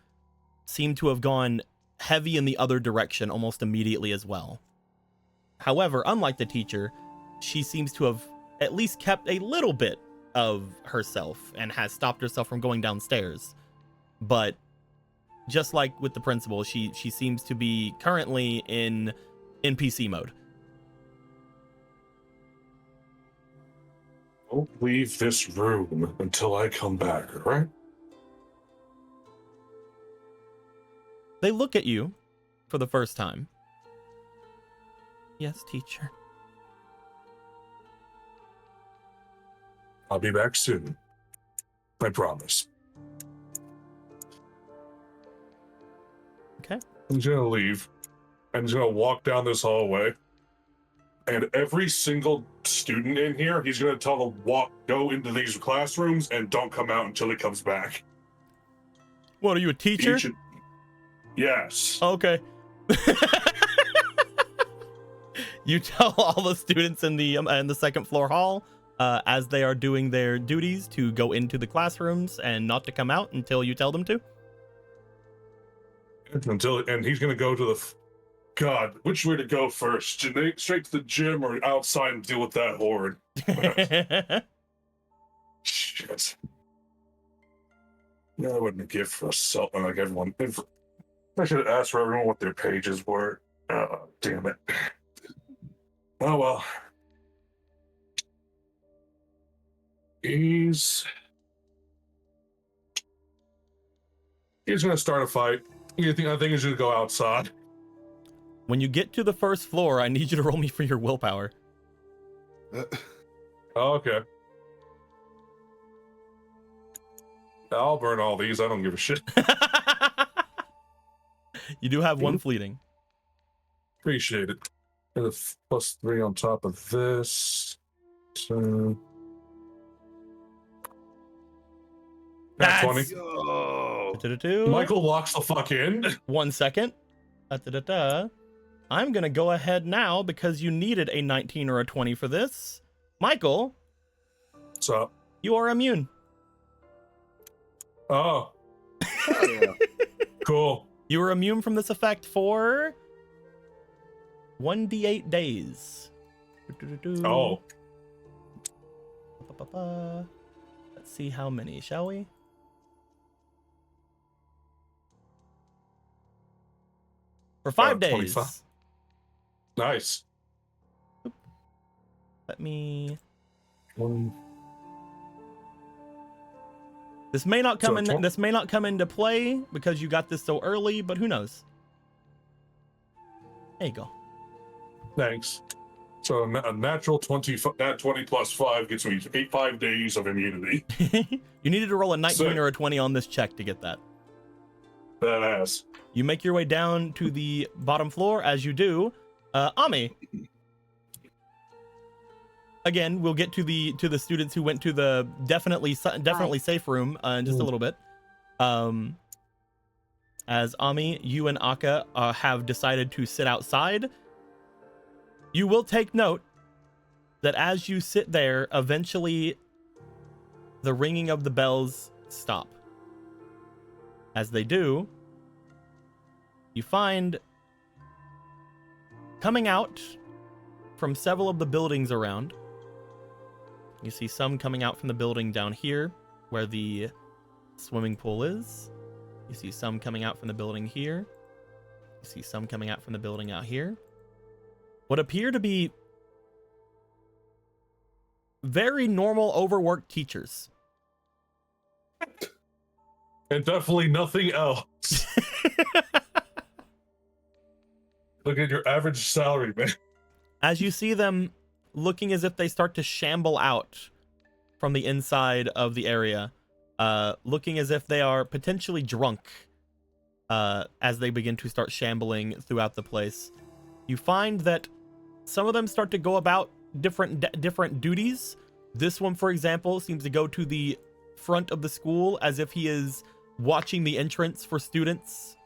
seemed to have gone heavy in the other direction almost immediately as well. However, unlike the teacher, she seems to have at least kept a little bit of herself and has stopped herself from going downstairs. But just like with the principal, she seems to be currently in NPC mode. Don't leave this room until I come back, all right? They look at you for the first time. Yes, teacher. I'll be back soon. I promise. Okay. I'm just gonna leave. I'm just gonna walk down this hallway. And every single student in here, he's gonna tell them go into these classrooms and don't come out until he comes back. What, are you a teacher? Yes. Okay. You tell all the students in the second floor hall as they are doing their duties to go into the classrooms and not to come out until you tell them to. And he's gonna go to the God, which way to go first? Straight to the gym or outside and deal with that horde? Shit. Yeah, I wouldn't give for something like everyone. I should have asked for everyone what their pages were. Oh, damn it. Oh well. He's gonna start a fight. I think he's gonna go outside. When you get to the first floor, I need you to roll me for your willpower. Oh, okay. I'll burn all these. I don't give a shit. You do have one fleeting. Appreciate it. And a +3 on top of this. So. That's 20. Yo. Michael locks the fuck in. 1 second. I'm gonna go ahead now because you needed a 19 or a 20 for this. Michael. What's up? You are immune. Oh. Oh, yeah. Cool. You are immune from this effect for 1d8 days. Oh. Let's see how many, shall we? For 5 days. 25. Nice. Let me. One. This may not come So in. This may not come into play because you got this so early, but who knows? There you go. Thanks. So a natural 20, that 20 plus 5 gets me 5 days of immunity. You needed to roll a 19 Sick. or a 20 on this check to get that. Badass. You make your way down to the bottom floor. As you do, Ami. Again, we'll get to the students who went to the definitely safe room in just a little bit. As Ami, you and Akka have decided to sit outside. You will take note that as you sit there, eventually the ringing of the bells stop. As they do, you find coming out from several of the buildings around. You see some coming out from the building down here where the swimming pool is. You see some coming out from the building here. You see some coming out from the building out here. What appear to be very normal, overworked teachers. And definitely nothing else. Look at your average salary, man. As you see them looking as if they start to shamble out from the inside of the area, looking as if they are potentially drunk as they begin to start shambling throughout the place. You find that some of them start to go about different duties. This one, for example, seems to go to the front of the school as if he is watching the entrance for students.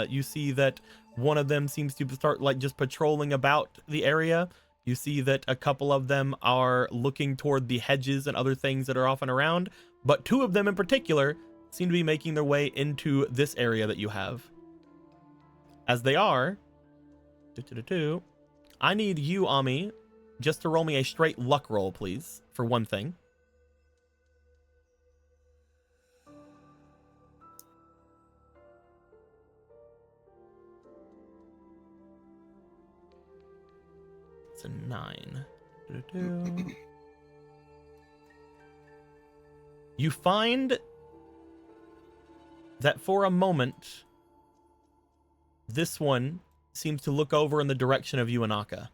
You see that one of them seems to start like just patrolling about the area. You see that a couple of them are looking toward the hedges and other things that are often around, but two of them in particular seem to be making their way into this area that you have. As they are, I need you, Ami, just to roll me a straight luck roll, please, for one thing. It's a 9. Doo-doo-doo. You find that for a moment, this one seems to look over in the direction of you and Akka,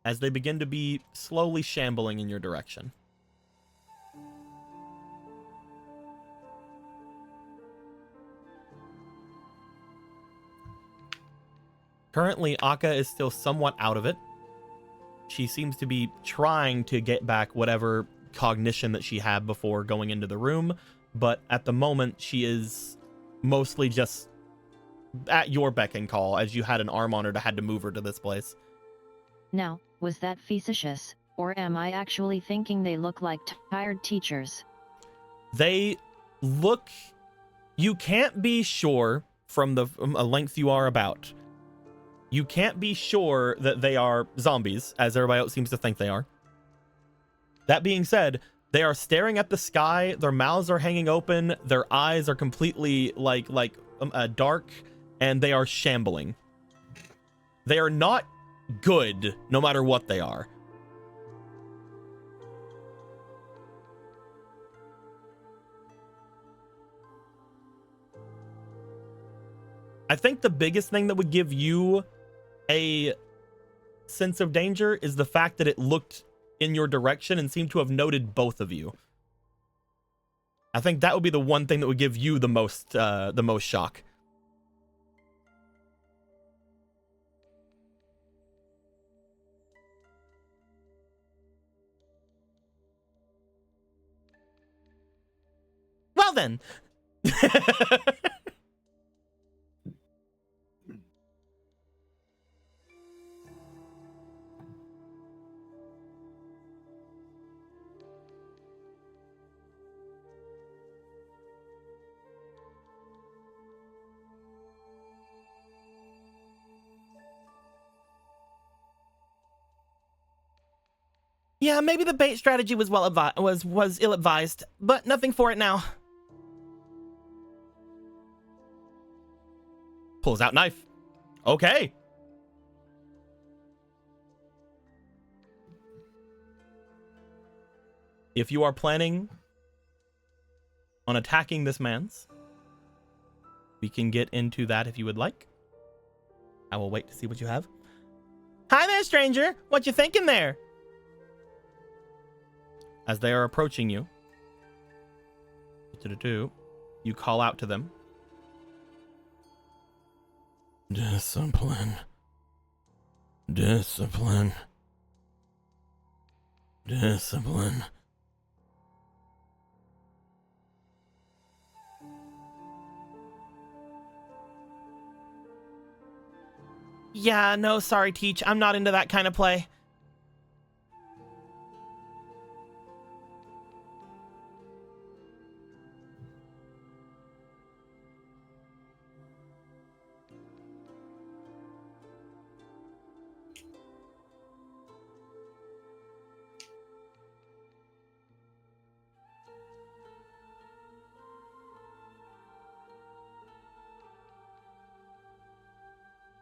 as they begin to be slowly shambling in your direction. Currently, Akka is still somewhat out of it. She seems to be trying to get back whatever cognition that she had before going into the room, but at the moment, she is mostly just at your beck and call, as you had an arm on her to had to move her to this place. Now, was that facetious, or am I actually thinking they look like tired teachers? They look... You can't be sure from the length you are about. You can't be sure that they are zombies, as everybody else seems to think they are. That being said, they are staring at the sky, their mouths are hanging open, their eyes are completely dark, and they are shambling. They are not good, no matter what they are. I think the biggest thing that would give you a sense of danger is the fact that it looked in your direction and seemed to have noted both of you. I think that would be the one thing that would give you the most shock. Well then. Yeah, maybe the bait strategy was was ill-advised, but nothing for it now. Pulls out knife. Okay. If you are planning on attacking this man's, we can get into that if you would like. I will wait to see what you have. Hi there, stranger. What you thinking there? As they are approaching you, you call out to them. Discipline. Discipline. Discipline. Yeah, no, sorry, Teach. I'm not into that kind of play.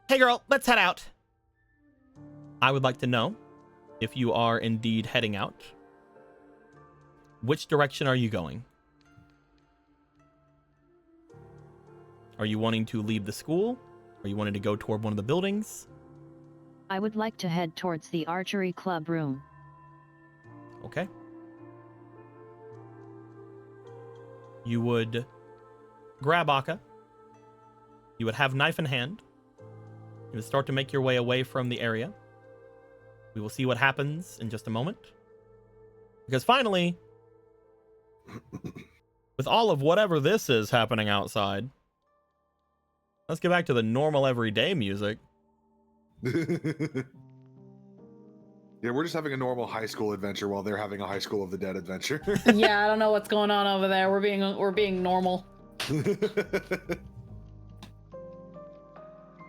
Hey girl, let's head out. I would like to know, if you are indeed heading out, which direction are you going? Are you wanting to leave the school? Are you wanting to go toward one of the buildings? I would like to head towards the archery club room. Okay. You would grab Akka. You would have knife in hand. You would start to make your way away from the area. We will see what happens in just a moment. Because finally, with all of whatever this is happening outside, let's get back to the normal everyday music. Yeah, we're just having a normal high school adventure while they're having a High School of the Dead adventure. Yeah, I don't know what's going on over there. We're being normal.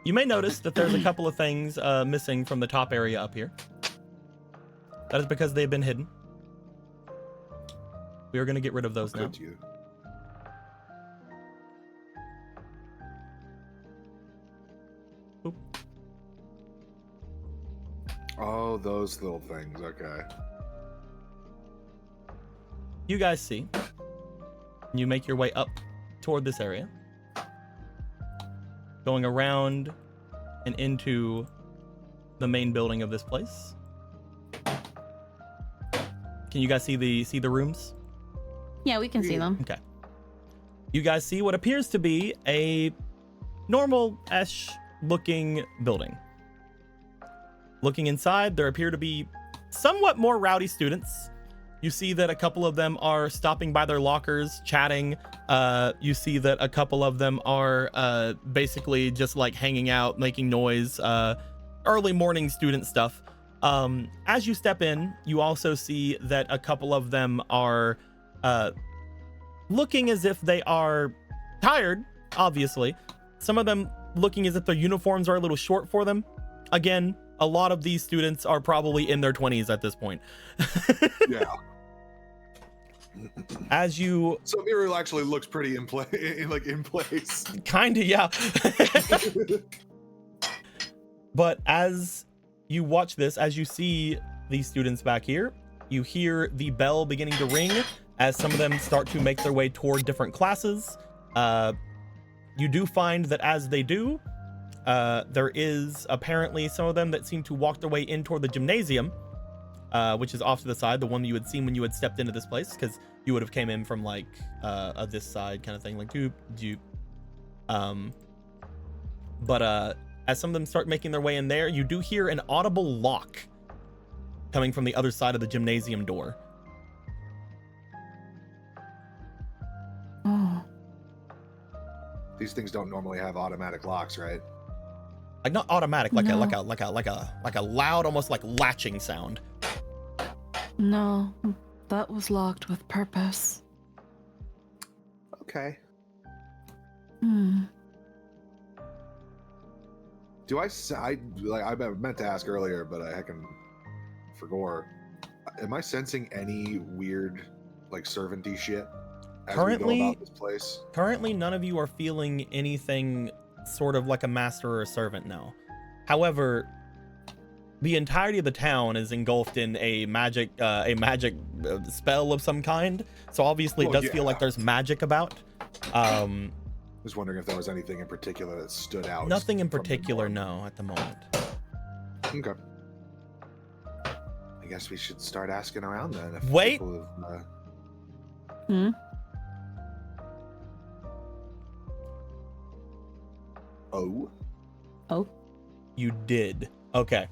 You may notice that there's a couple of things missing from the top area up here. That is because they've been hidden. We are going to get rid of those now. You. Oop. Oh, those little things. Okay. You guys see. You make your way up toward this area, going around and into the main building of this place. Can you guys see the rooms? Yeah, we can see them. Okay. You guys see what appears to be a normal-ish looking building. Looking inside, there appear to be somewhat more rowdy students. You see that a couple of them are stopping by their lockers, chatting. You see that a couple of them are basically just like hanging out, making noise, early morning student stuff. As you step in, you also see that a couple of them are looking as if they are tired, obviously. Some of them looking as if their uniforms are a little short for them. Again, a lot of these students are probably in their 20s at this point. Yeah. As you... So Miru actually looks pretty in place. Kinda, yeah. But as you watch this, as you see these students back here, you hear the bell beginning to ring as some of them start to make their way toward different classes. You do find that as they do, there is apparently some of them that seem to walk their way in toward the gymnasium, which is off to the side, the one that you had seen when you had stepped into this place, because you would have came in from like this side kind of thing, like doop doop. But as some of them start making their way in there, you do hear an audible lock coming from the other side of the gymnasium door. Oh. These things don't normally have automatic locks, right? Like not automatic, like No. a loud, almost like latching sound. No, that was locked with purpose. Okay. Hmm. Do I meant to ask earlier, but I heckin' forgot. Am I sensing any weird, like, servanty shit as we go about this place? Currently, none of you are feeling anything sort of like a master or a servant now. However, the entirety of the town is engulfed in a magic spell of some kind. So obviously, it does feel like there's magic about. I was wondering if there was anything in particular that stood out. Nothing in particular, no, at the moment. Okay. I guess we should start asking around then. If Wait. people have, Hmm? Oh. Oh. You did. Okay.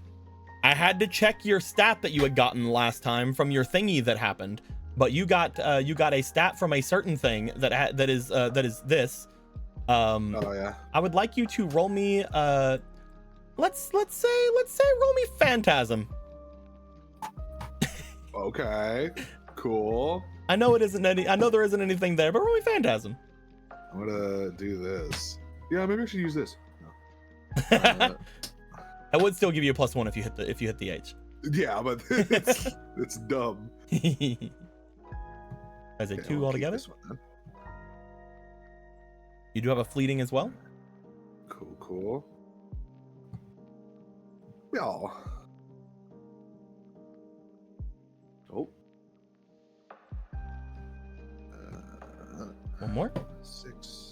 I had to check your stat that you had gotten last time from your thingy that happened, but you got a stat from a certain thing that is this. Oh yeah. I would like you to roll me let's say roll me Phantasm. Okay. Cool. I know there isn't anything there, but roll me Phantasm. I'm gonna do this. Yeah, maybe I should use this. I would still give you a +1 if you hit the H. Yeah, but it's dumb. As a Okay, 2 I'll keep altogether. this one then. You do have a fleeting as well. Cool. Yeah. Oh. One more. 6.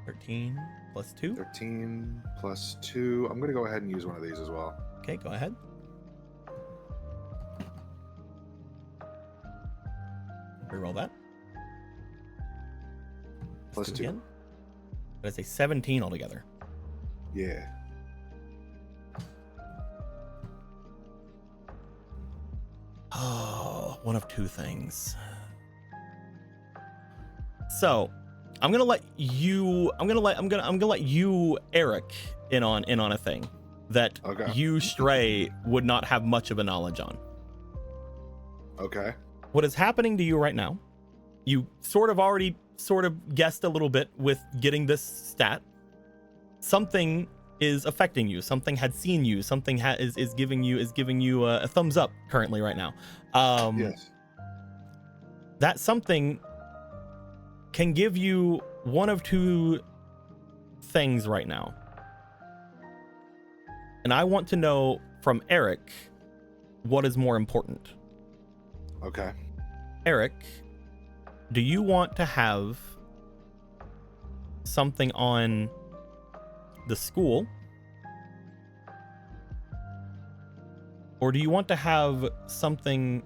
13 plus 2. 13 plus 2. I'm gonna go ahead and use one of these as well. Okay, go ahead. Reroll that. Plus 2. Again. That's a 17 altogether. Yeah. Oh, one of two things. So, I'm gonna let you, Eric, in on a thing that Okay. you, Stray, would not have much of a knowledge on. Okay. What is happening to you right now? You sort of guessed a little bit with getting this stat. Something is affecting you. Something had seen you. Something is giving you a thumbs up currently right now. Yes. That something can give you one of two things right now. And I want to know from Eric what is more important. Okay. Eric, do you want to have something on the school? Or do you want to have something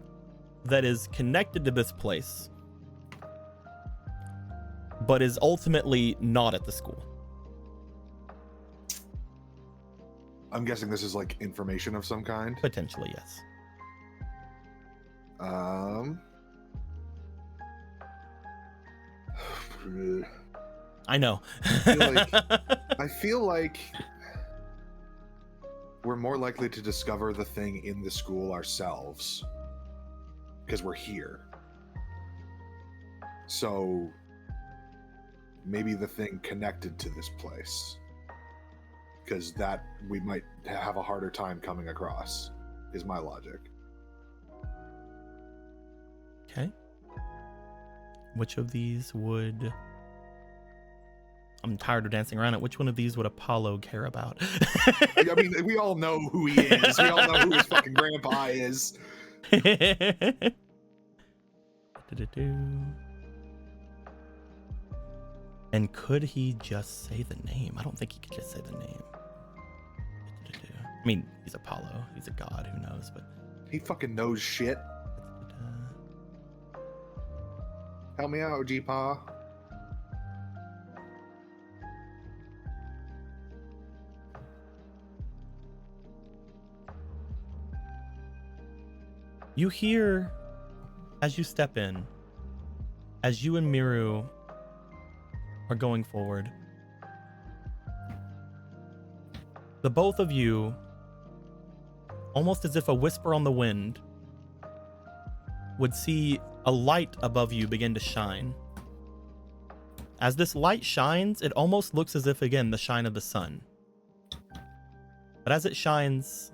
that is connected to this place, but is ultimately not at the school? I'm guessing this is like information of some kind. Potentially, yes. I know. I feel like we're more likely to discover the thing in the school ourselves because we're here. So maybe the thing connected to this place, because that we might have a harder time coming across, is my logic. Okay. Which of these would... I'm tired of dancing around it. Which one of these would Apollo care about? I mean, we all know who he is. We all know who his fucking grandpa is. And could he just say the name? I don't think he could just say the name. I mean, he's Apollo. He's a god. Who knows? But he fucking knows shit. Help me out, G-Pa. You hear, as you step in, as you and Miru are going forward, the both of you, almost as if a whisper on the wind, would see a light above you begin to shine. As this light shines, it almost looks as if, again, the shine of the sun. But as it shines,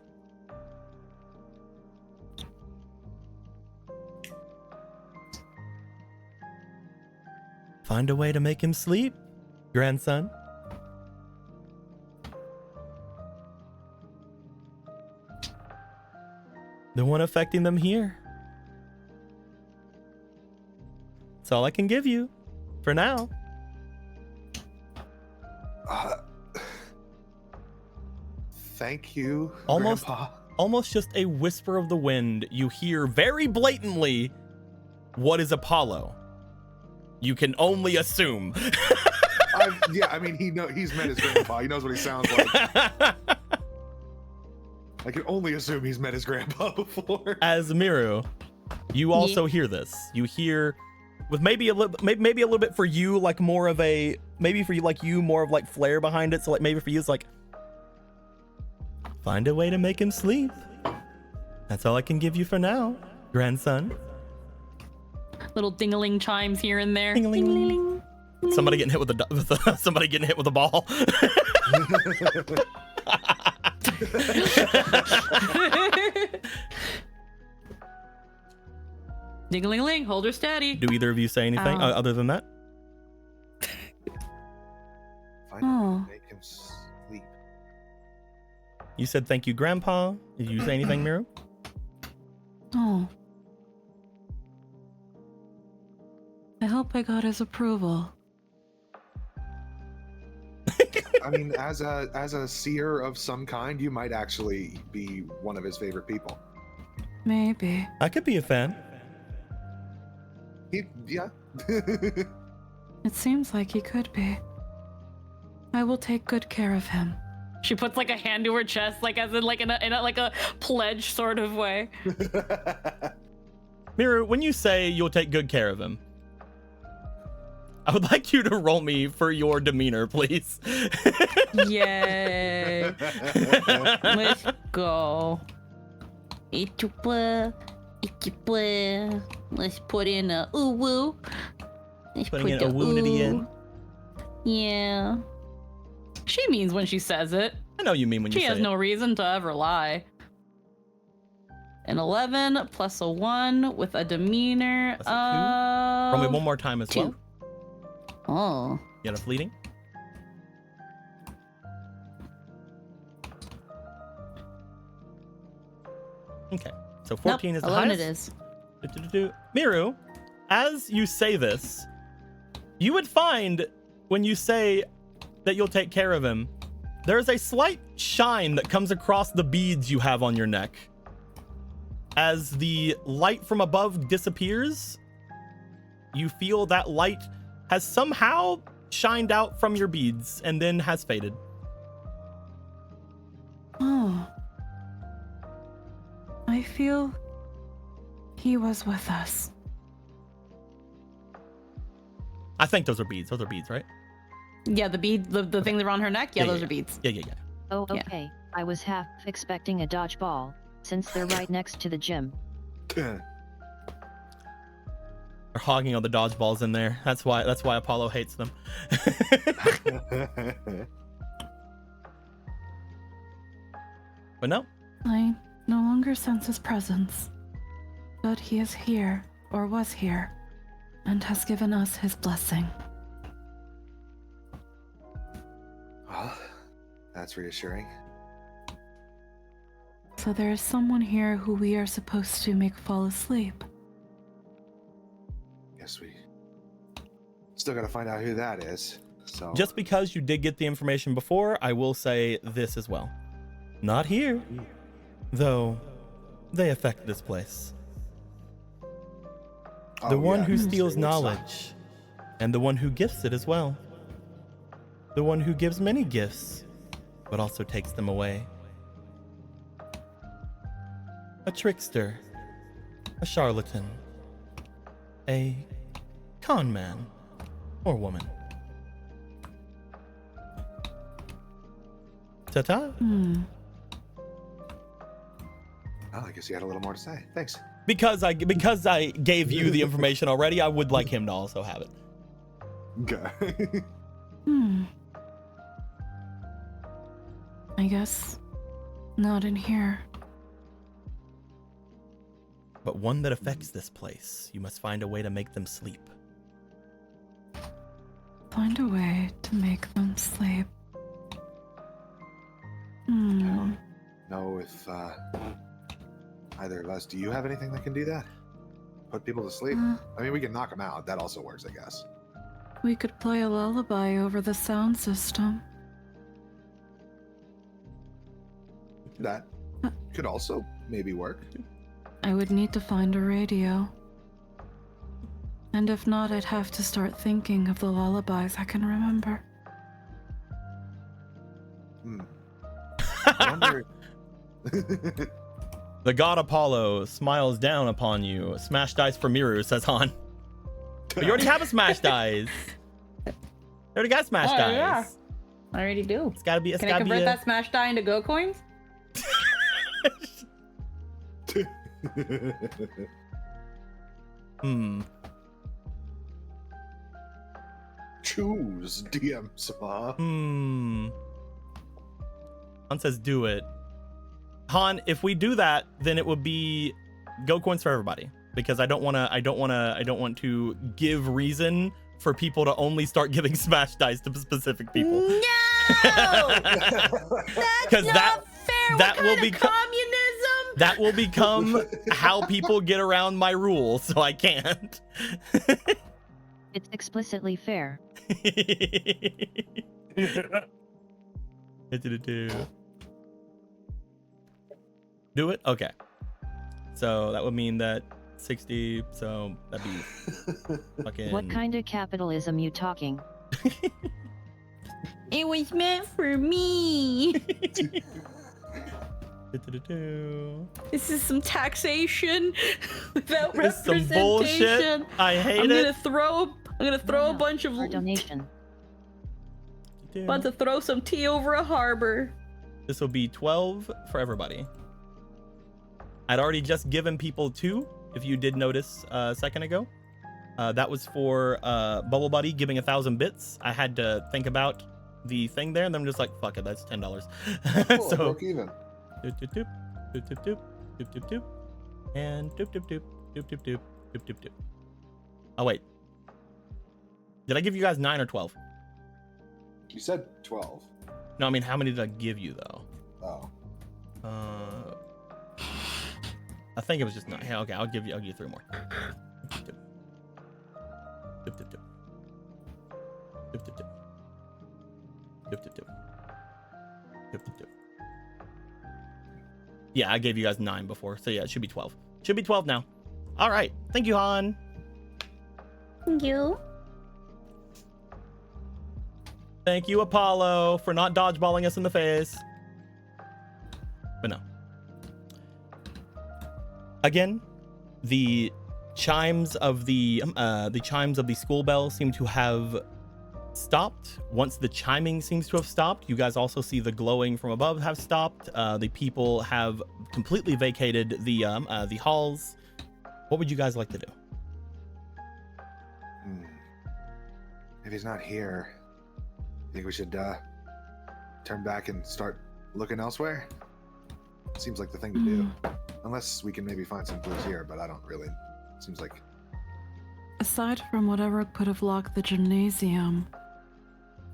find a way to make him sleep, grandson. The one affecting them here. That's all I can give you for now. Thank you, Grandpa. Almost just a whisper of the wind, you hear very blatantly, what is Apollo? You can only assume. Yeah, I mean, he's met his grandpa. He knows what he sounds like. I can only assume he's met his grandpa before. As Miru, you also hear this. You hear, with maybe a little bit for you, like more of a, maybe for you, like you, more of like flair behind it. So like maybe for you, it's like, find a way to make him sleep. That's all I can give you for now, grandson. Little ding-a-ling chimes here and there. Ding-a-ling. Somebody getting hit with somebody getting hit with a ball. Ding-a-ling-ling, hold her steady. Do either of you say anything other than that? Find a way to make him sleep. You said thank you, Grandpa. Did you say anything, Miru? Oh. I hope I got his approval. I mean, as a seer of some kind, you might actually be one of his favorite people. Maybe. I could be a fan. Yeah. It seems like he could be. I will take good care of him. She puts like a hand to her chest, like as in like in a like a pledge sort of way. Miru, when you say you'll take good care of him, I would like you to roll me for your demeanor, please. Yay. Let's go. Let's put in a ooh woo. Let's Putting in the a woonity in. Yeah. She means when she says it. I know you mean when you say it. She has no reason to ever lie. An 11 plus a 1 with a demeanor Plus a 2. Roll me one more time as 2. well. Oh. You got a fleeting? Okay, so 14 is the alone highest. it is. Miru, as you say this, you would find when you say that you'll take care of him, there's a slight shine that comes across the beads you have on your neck. As the light from above disappears, you feel that light has somehow shined out from your beads and then has faded. Oh. I feel he was with us. I think those are beads. Those are beads, right? Yeah, the bead, the thing around her neck. Yeah, those are beads. Yeah. Oh, Yeah. okay. I was half expecting a dodgeball, since they're right next to the gym. They're hogging all the dodgeballs in there. That's why Apollo hates them. But no. I no longer sense his presence. But he is here, or was here, and has given us his blessing. Well, that's reassuring. So there is someone here who we are supposed to make fall asleep. Guess we still gotta find out who that is. So Just because you did get the information before, I will say this as well. Not here, though they affect this place. The one who steals knowledge, and the one who gifts it as well. The one who gives many gifts, but also takes them away. A trickster, a charlatan, a con man, or woman. Ta-ta. Oh, I guess you had a little more to say. Thanks. Because I gave you the information already, I would like him to also have it. Okay. I guess not in here. But one that affects this place. You must find a way to make them sleep. Find a way to make them sleep. I don't know if either of us. Do you have anything that can do that? Put people to sleep? I mean, we can knock them out. That also works, I guess. We could play a lullaby over the sound system. That could also maybe work. I would need to find a radio. And if not, I'd have to start thinking of the lullabies I can remember. I wonder. The god Apollo smiles down upon you. Smash dice for Miru, says Han. But you already have a smash dice. You already got smash dice. Yeah. I already do. It's gotta be. It's Can I gotta convert be. that smash die into Go coins? Choose DM Spa. Han says do it. Han, if we do that, then it would be Go coins for everybody. Because I don't want to give reason for people to only start giving smash dice to specific people. No! That's not fair. that What will kind of become- communism? That will become how people get around my rules, so I can't. It's explicitly fair. Do it? Okay. So that would mean that 60, so that'd be fucking... What kind of capitalism you talking? It was meant for me. This is some taxation without This is some representation. bullshit. I hate I'm it. gonna throw a bunch of Our donation. about to throw some tea over a harbor. This will be 12 for everybody. I'd already just given people 2, if you did notice a second ago. That was for Bubble Buddy giving 1,000 bits. I had to think about the thing there, and then I'm just like, fuck it, that's $10. Cool, So broke even. doop doop doop doop doop doop doop doop doop and doop doop doop doop doop doop doop doop doop. Oh wait, did I give you guys 9 or 12? You said 12. No, I mean how many did I give you though? Oh. I think it was just 9. Yeah, okay, I'll give you 3 more. Yeah, I gave you guys 9 before, so yeah, it should be 12. Should be 12 now. All right, thank you, Han. Thank you. Thank you, Apollo, for not dodgeballing us in the face. But no. Again, the chimes of the school bell seem to have stopped. Once the chiming seems to have stopped, you guys also see the glowing from above have stopped. The people have completely vacated the halls. What would you guys like to do? If he's not here, I think we should turn back and start looking elsewhere. Seems like the thing to do. Unless we can maybe find some clues here, but I don't really. Seems like. Aside from whatever could have locked the gymnasium,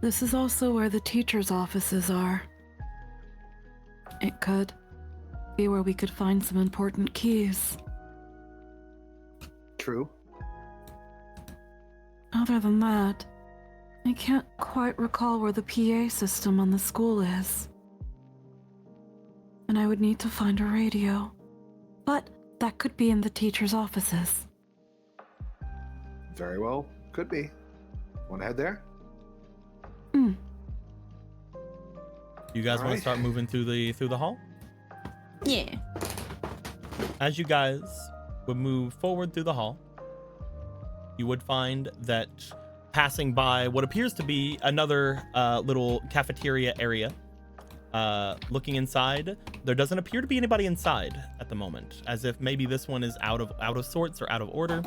this is also where the teachers' offices are. It could be where we could find some important keys. True. Other than that, I can't quite recall where the PA system on the school is. And I would need to find a radio. But that could be in the teachers' offices. Very well, could be. Want to head there? You guys want Alright. to start moving through the hall? Yeah. As you guys would move forward through the hall, you would find that passing by what appears to be another little cafeteria area. Looking inside, there doesn't appear to be anybody inside at the moment, as if maybe this one is out of sorts or out of order.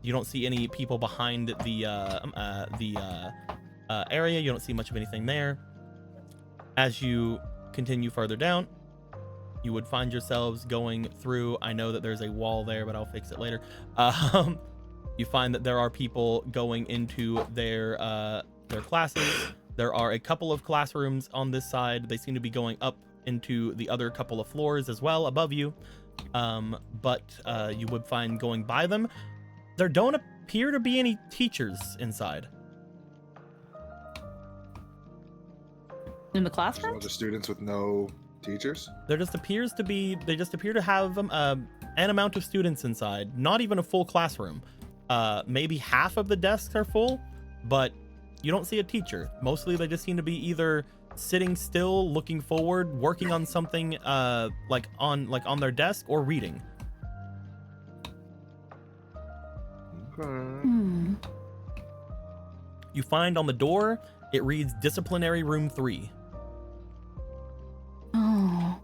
You don't see any people behind the area. You don't see much of anything there. As you continue further down, you would find yourselves going through. I know that there's a wall there, but I'll fix it later. You find that there are people going into their classes. There are a couple of classrooms on this side. They seem to be going up into the other couple of floors as well above you. But you would find going by them, there don't appear to be any teachers inside. In the Just a classroom? bunch of students with no teachers. They just appear to have an amount of students inside. Not even a full classroom. Maybe half of the desks are full, but you don't see a teacher. Mostly they just seem to be either sitting still, looking forward, working on something like on their desk, or reading. Okay. You find on the door it reads Disciplinary Room 3. Oh.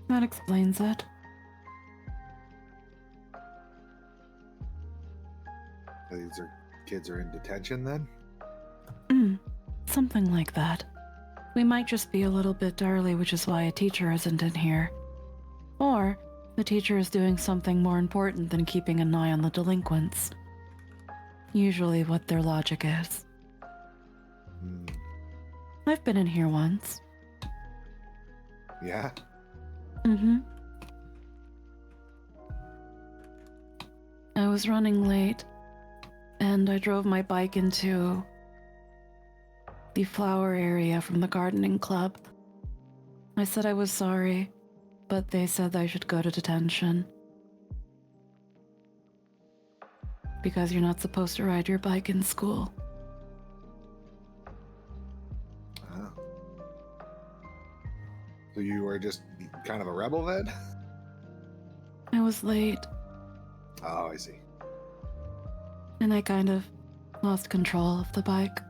That explains it. These kids are in detention then? Something like that. We might just be a little bit early, which is why a teacher isn't in here. Or the teacher is doing something more important than keeping an eye on the delinquents. Usually what their logic is. I've been in here once. Yeah? I was running late, and I drove my bike into the flower area from the gardening club. I said I was sorry, but they said I should go to detention. Because you're not supposed to ride your bike in school. Oh. So you were just kind of a rebel then? I was late, Oh, I see. and I kind of lost control of the bike.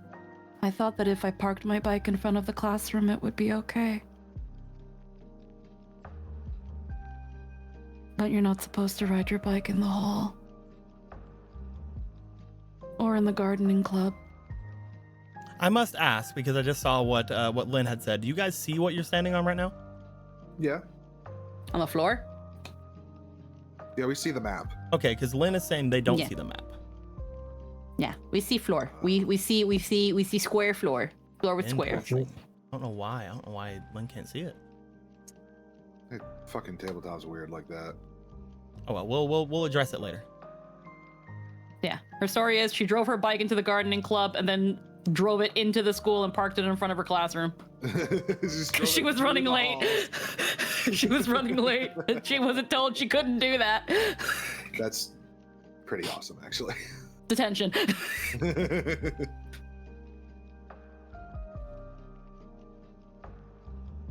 I thought that if I parked my bike in front of the classroom, it would be okay. But you're not supposed to ride your bike in the hall. Or in the gardening club. I must ask, because I just saw what Lynn had said. Do you guys see what you're standing on right now? Yeah. On the floor? Yeah, we see the map. Okay, because Lynn is saying they don't Yeah. see the map. Yeah, we see floor. We see square floor. Floor with square. Interesting. I don't know why Lynn can't see it. Hey, fucking tabletop's weird like that. Oh well, we'll address it later. Yeah. Her story is she drove her bike into the gardening club and then drove it into the school and parked it in front of her classroom. Because she was running late. She was running late and she wasn't told she couldn't do that. That's pretty awesome, actually. Detention.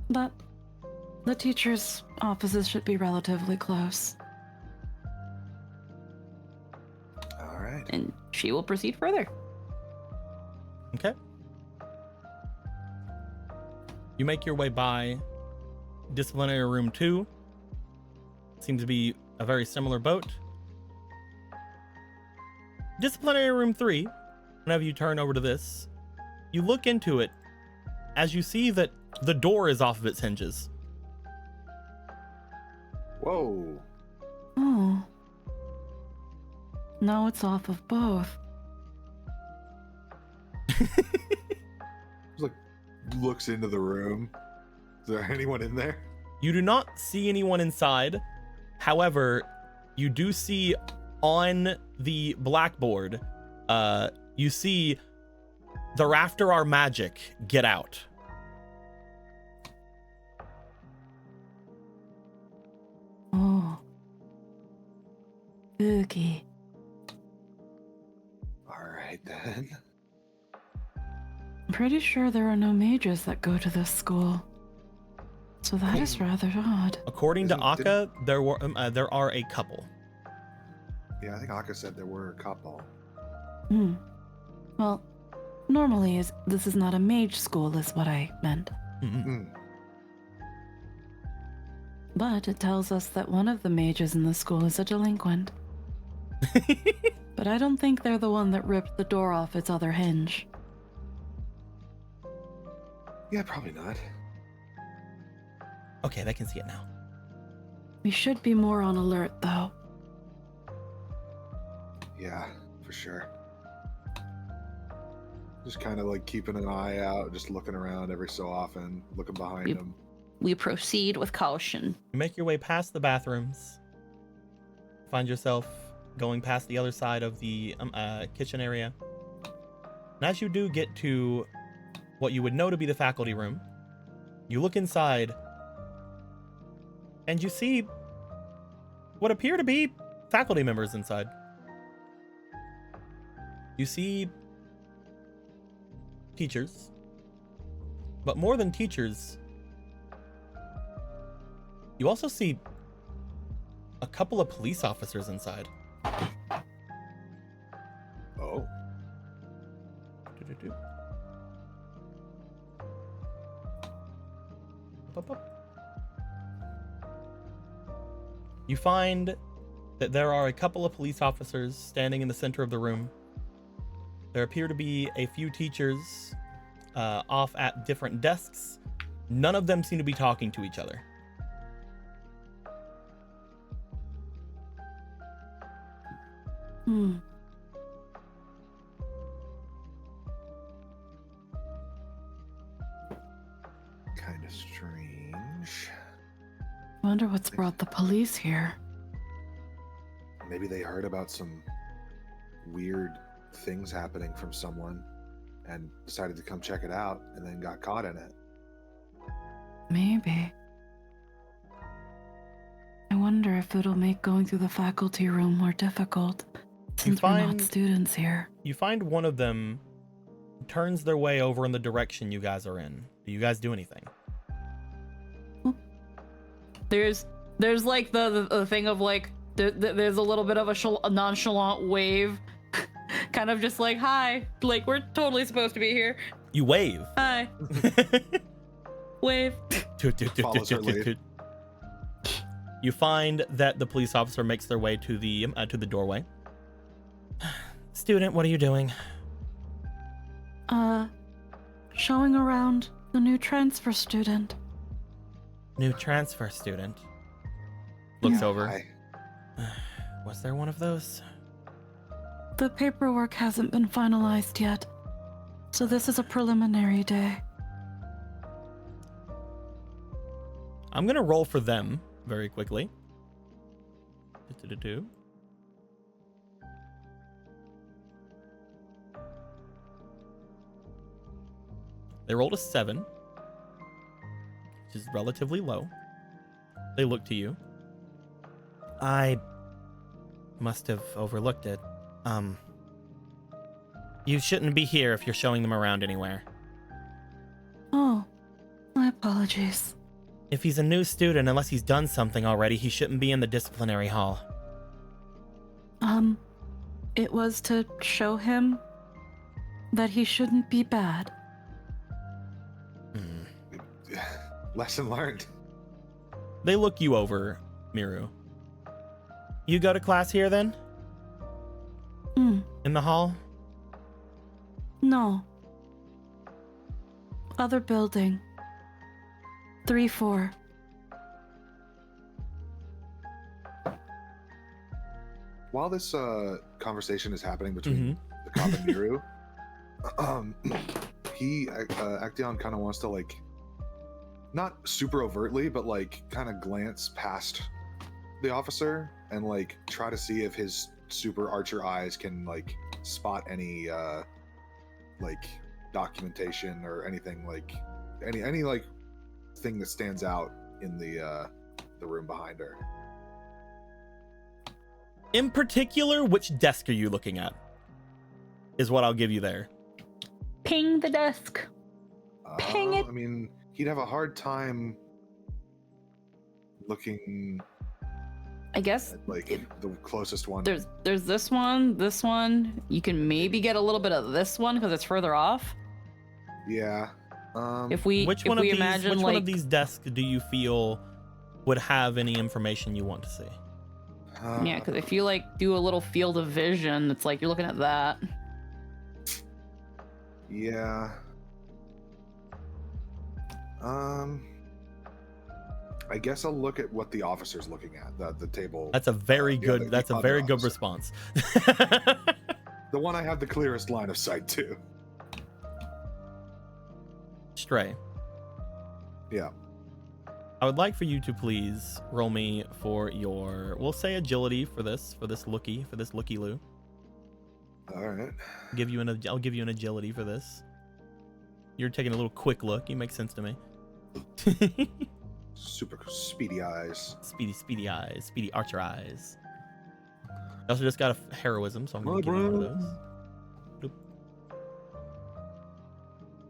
But the teachers' offices should be relatively close. All right. And she will proceed further. Okay. You make your way by disciplinary room 2. Seems to be a very similar boat. Disciplinary room 3, whenever you turn over to this, you look into it as you see that the door is off of its hinges. Whoa. Oh. Now it's off of both. Like, looks into the room. Is there anyone in there? You do not see anyone inside. However, you do see on the blackboard, you see the rafter are magic, get out. Oh. Spooky. All right, then. I'm pretty sure there are no mages that go to this school. So that is rather odd. According to Akka, there are a couple. Yeah, I think Akka said there were a couple. Hmm. Well, normally this is not a mage school is what I meant. Mm. But it tells us that one of the mages in the school is a delinquent. But I don't think they're the one that ripped the door off its other hinge. Yeah, probably not. Okay, they can see it now. We should be more on alert, though. Yeah, for sure. Just kind of like keeping an eye out, just looking around every so often, looking behind Yep. them. We proceed with caution. You make your way past the bathrooms. Find yourself going past the other side of the kitchen area. And as you do get to what you would know to be the faculty room, you look inside and you see what appear to be faculty members inside. You see teachers, but more than teachers, you also see a couple of police officers inside. Oh. Do-do-do. Up. You find that there are a couple of police officers standing in the center of the room. There appear to be a few teachers off at different desks. None of them seem to be talking to each other. Hmm. Kind of strange. Wonder what's brought the police here. Maybe they heard about some weird things happening from someone and decided to come check it out and then got caught in it. Maybe. I wonder if it'll make going through the faculty room more difficult, since we're not students here. You find one of them turns their way over in the direction you guys are in. Do you guys do anything? There's like the thing of like there's a little bit of a nonchalant wave, kind of just like hi, like we're totally supposed to be here. You wave. Hi. Wave. Follows her lead. You find that the police officer makes their way to the doorway. Student, what are you doing? Showing around the new transfer student. New transfer student. Looks Yeah, over. hi. Was there one of those? The paperwork hasn't been finalized yet, so this is a preliminary day. I'm gonna roll for them very quickly. Do-do-do-do. They rolled a 7, which is relatively low. They look to you. I must have overlooked it. You shouldn't be here if you're showing them around anywhere. Oh, my apologies. If he's a new student, unless he's done something already, he shouldn't be in the disciplinary hall. It was to show him that he shouldn't be bad. Lesson learned. They look you over, Miru. You go to class here then? In the hall? No. Other building. 3-4. While this conversation is happening between the cop and Miru, Actaeon kind of wants to, like, not super overtly, but like kind of glance past the officer and like try to see if his super archer eyes can like spot any like documentation or anything, like any like thing that stands out in the room behind her. In particular, which desk are you looking at? Is what I'll give you there. Ping the desk. Ping it. I mean, he'd have a hard time looking. I guess at, like the closest one. There's this one. You can maybe get a little bit of this one because it's further off. Yeah. Which one of these desks do you feel would have any information you want to see? Yeah, because if you like do a little field of vision, it's like you're looking at that. Yeah. I guess I'll look at what the officer's looking at. The table. That's a very good. That's a very good response. The one I have the clearest line of sight to. Stray. Yeah. I would like for you to please roll me for your, we'll say agility for this looky loo. All right. I'll give you an agility for this. You're taking a little quick look. You make sense to me. Super speedy eyes. Speedy eyes. Speedy archer eyes. I also just got a heroism, so I'm going to give you one of those. Boop.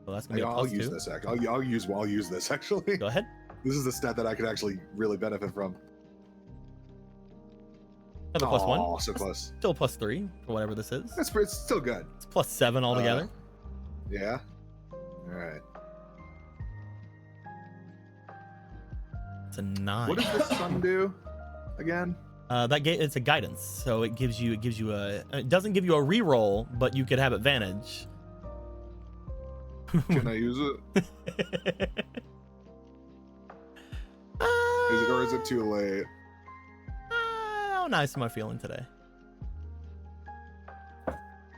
Well, that's going to be a plus 2. Use this, I'll use this, actually. Go ahead. This is the stat that I could actually really benefit from. Another plus 1. Oh, so close. Still plus 3 for whatever this is. It's still good. It's plus 7 altogether. Yeah. All right. It's a 9. What does the sun do again? It's a guidance, so it gives you it doesn't give you a reroll, but you could have advantage. Can I use it? Or is it too late? How nice am I feeling today?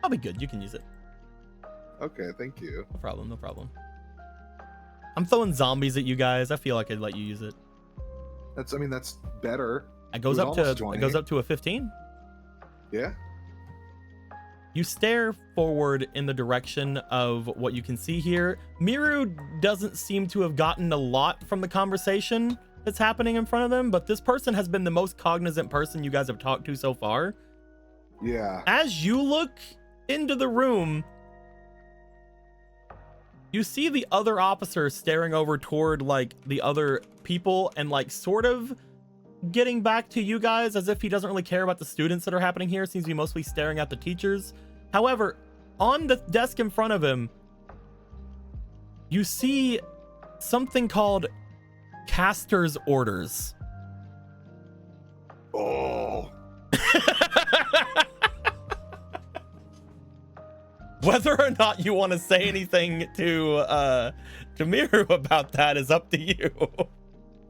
I'll be good. You can use it. Okay, thank you. No problem. I'm throwing zombies at you guys. I feel like I'd let you use it. That's better. It goes up to a 15. Yeah. You stare forward in the direction of what you can see here. Miru doesn't seem to have gotten a lot from the conversation that's happening in front of them, but this person has been the most cognizant person you guys have talked to so far. Yeah. As you look into the room, you see the other officer staring over toward like the other people and like sort of getting back to you guys as if he doesn't really care about the students that are happening here. Seems to be mostly staring at the teachers. However, on the desk in front of him, you see something called Caster's Orders. Oh. Whether or not you want to say anything to Miru about that is up to you.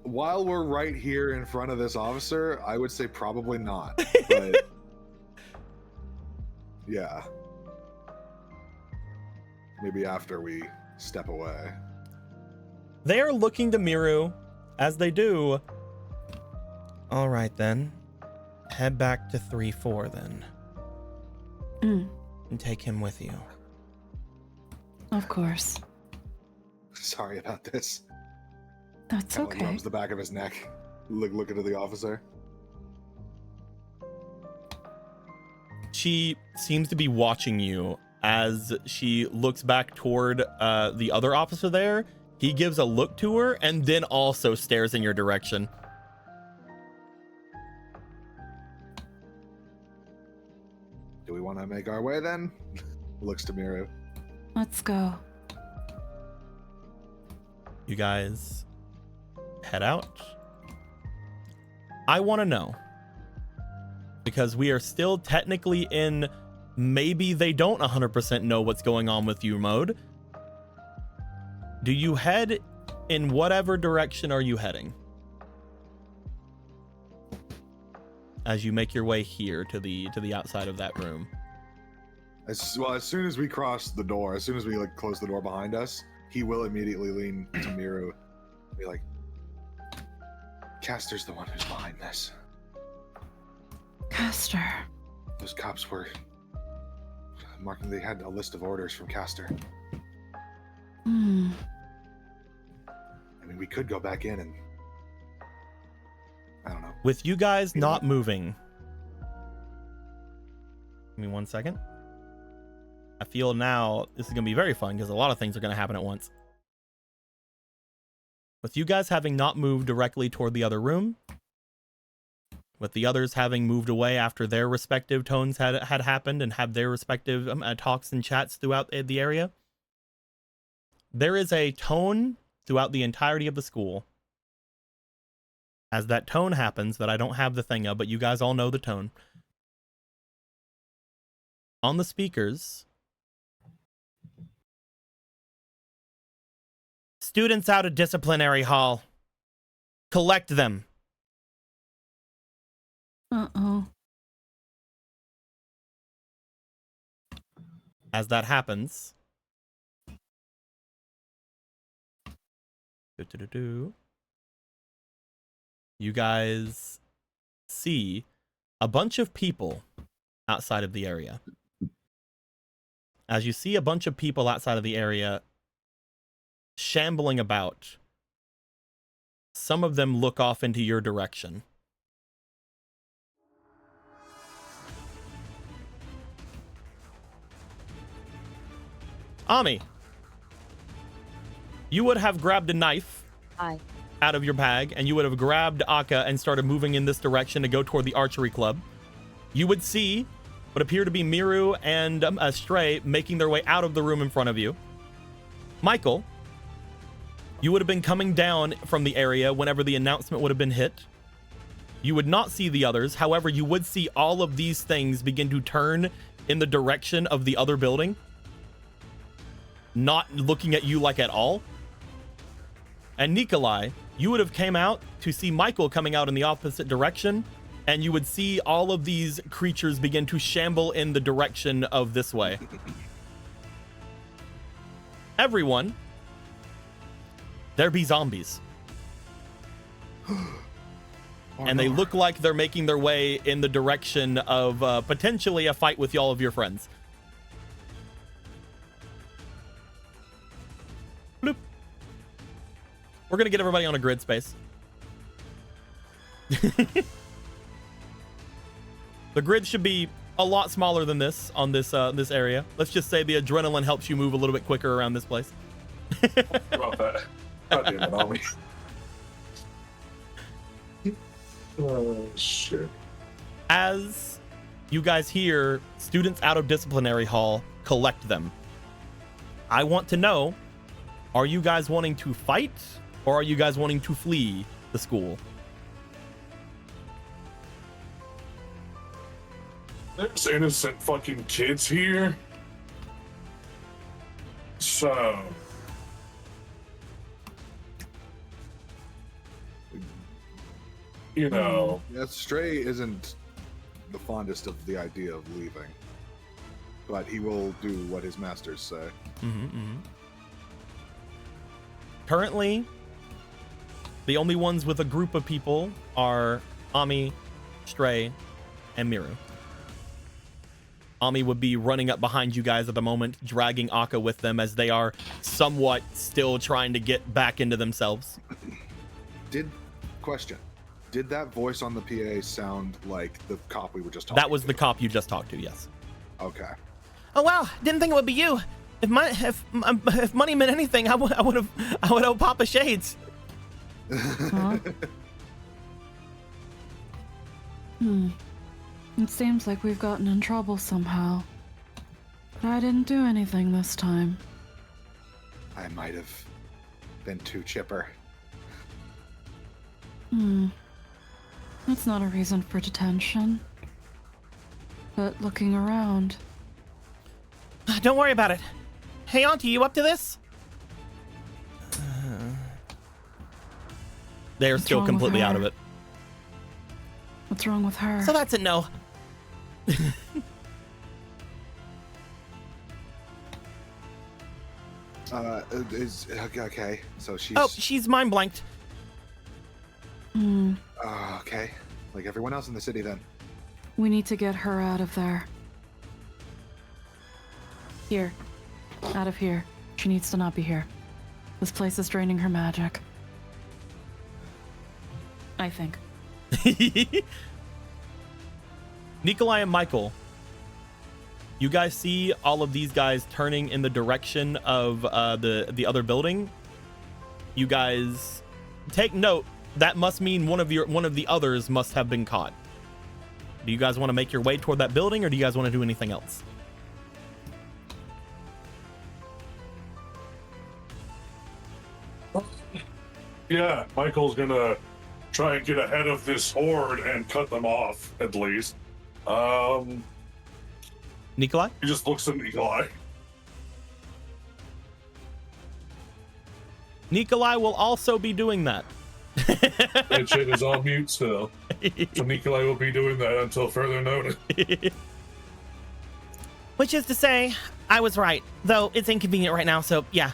While we're right here in front of this officer, I would say probably not. But yeah. Maybe after we step away. They're looking to Miru as they do, all right then, head back to 3-4 then. And take him with you. Of course. Sorry about this. That's Kinda, like, okay. rubs the back of his neck, looking at the officer. She seems to be watching you as she looks back toward the other officer there. He gives a look to her and then also stares in your direction. Do we want to make our way then? Looks to Miru. Let's go. You guys head out. I want to know, because we are still technically in maybe they don't 100% know what's going on with you mode. Do you head in whatever direction are you heading as you make your way here to the outside of that room? As soon as we cross the door, as soon as we like close the door behind us, he will immediately lean to Miru and be like, Castor's the one who's behind this. Castor. Those cops were marking, they had a list of orders from Castor. I mean, we could go back in and I don't know. With you guys not moving. Give me 1 second. I feel now this is going to be very fun because a lot of things are going to happen at once. With you guys having not moved directly toward the other room, with the others having moved away after their respective tones had happened and have their respective talks and chats throughout the area, there is a tone throughout the entirety of the school. As that tone happens, that I don't have the thing of, but you guys all know the tone. On the speakers, students out of disciplinary hall. Collect them. Uh-oh. As that happens, you guys see a bunch of people outside of the area. As you see a bunch of people outside of the area shambling about, some of them look off into your direction. Ami, you would have grabbed a knife out of your bag, and you would have grabbed Akka and started moving in this direction to go toward the archery club. You would see what appear to be Miru and Stray making their way out of the room in front of you. Michael, you would have been coming down from the area whenever the announcement would have been hit. You would not see the others. However, you would see all of these things begin to turn in the direction of the other building, not looking at you like at all. And Nikolai, you would have came out to see Michael coming out in the opposite direction, and you would see all of these creatures begin to shamble in the direction of this way. Everyone, there be zombies. And they look like they're making their way in the direction of potentially a fight with all of your friends. Bloop. We're gonna get everybody on a grid space. The grid should be a lot smaller than this on this this area. Let's just say the adrenaline helps you move a little bit quicker around this place. About that. God damn it, Ollie. Oh, shit. As you guys hear students out of disciplinary hall, collect them. I want to know, are you guys wanting to fight or are you guys wanting to flee the school? There's innocent fucking kids here. So... you know... Yeah, Stray isn't the fondest of the idea of leaving, but he will do what his masters say. Currently, The only ones with a group of people are Ami, Stray, and Miru. Ami would be running up behind you guys at the moment, dragging Akka with them as they are somewhat still trying to get back into themselves. Did that voice on the PA sound like the cop we were just talking to? That was the cop you just talked to, yes. Okay. Oh wow, didn't think it would be you. If money meant anything, I would have Papa Shades. Huh? It seems like we've gotten in trouble somehow. But I didn't do anything this time. I might have been too chipper. That's not a reason for detention. But looking around... Don't worry about it. Hey, Auntie, you up to this? They are still completely out of it. What's wrong with her? So that's a no. Okay. So she's... Oh, she's mind blanked. Okay. Like everyone else in the city then. We need to get her out of there. Here. Out of here. She needs to not be here. This place is draining her magic. I think. Nikolai and Michael, you guys see all of these guys turning in the direction of the other building. You guys take note. That must mean one of the others must have been caught. Do you guys want to make your way toward that building, or do you guys want to do anything else? Yeah, Michael's gonna try and get ahead of this horde and cut them off, at least. Nikolai? He just looks at Nikolai. Nikolai will also be doing that. Nightshade is on mute still. So Nikolai will be doing that until further notice. Which is to say, I was right, though it's inconvenient right now, so yeah.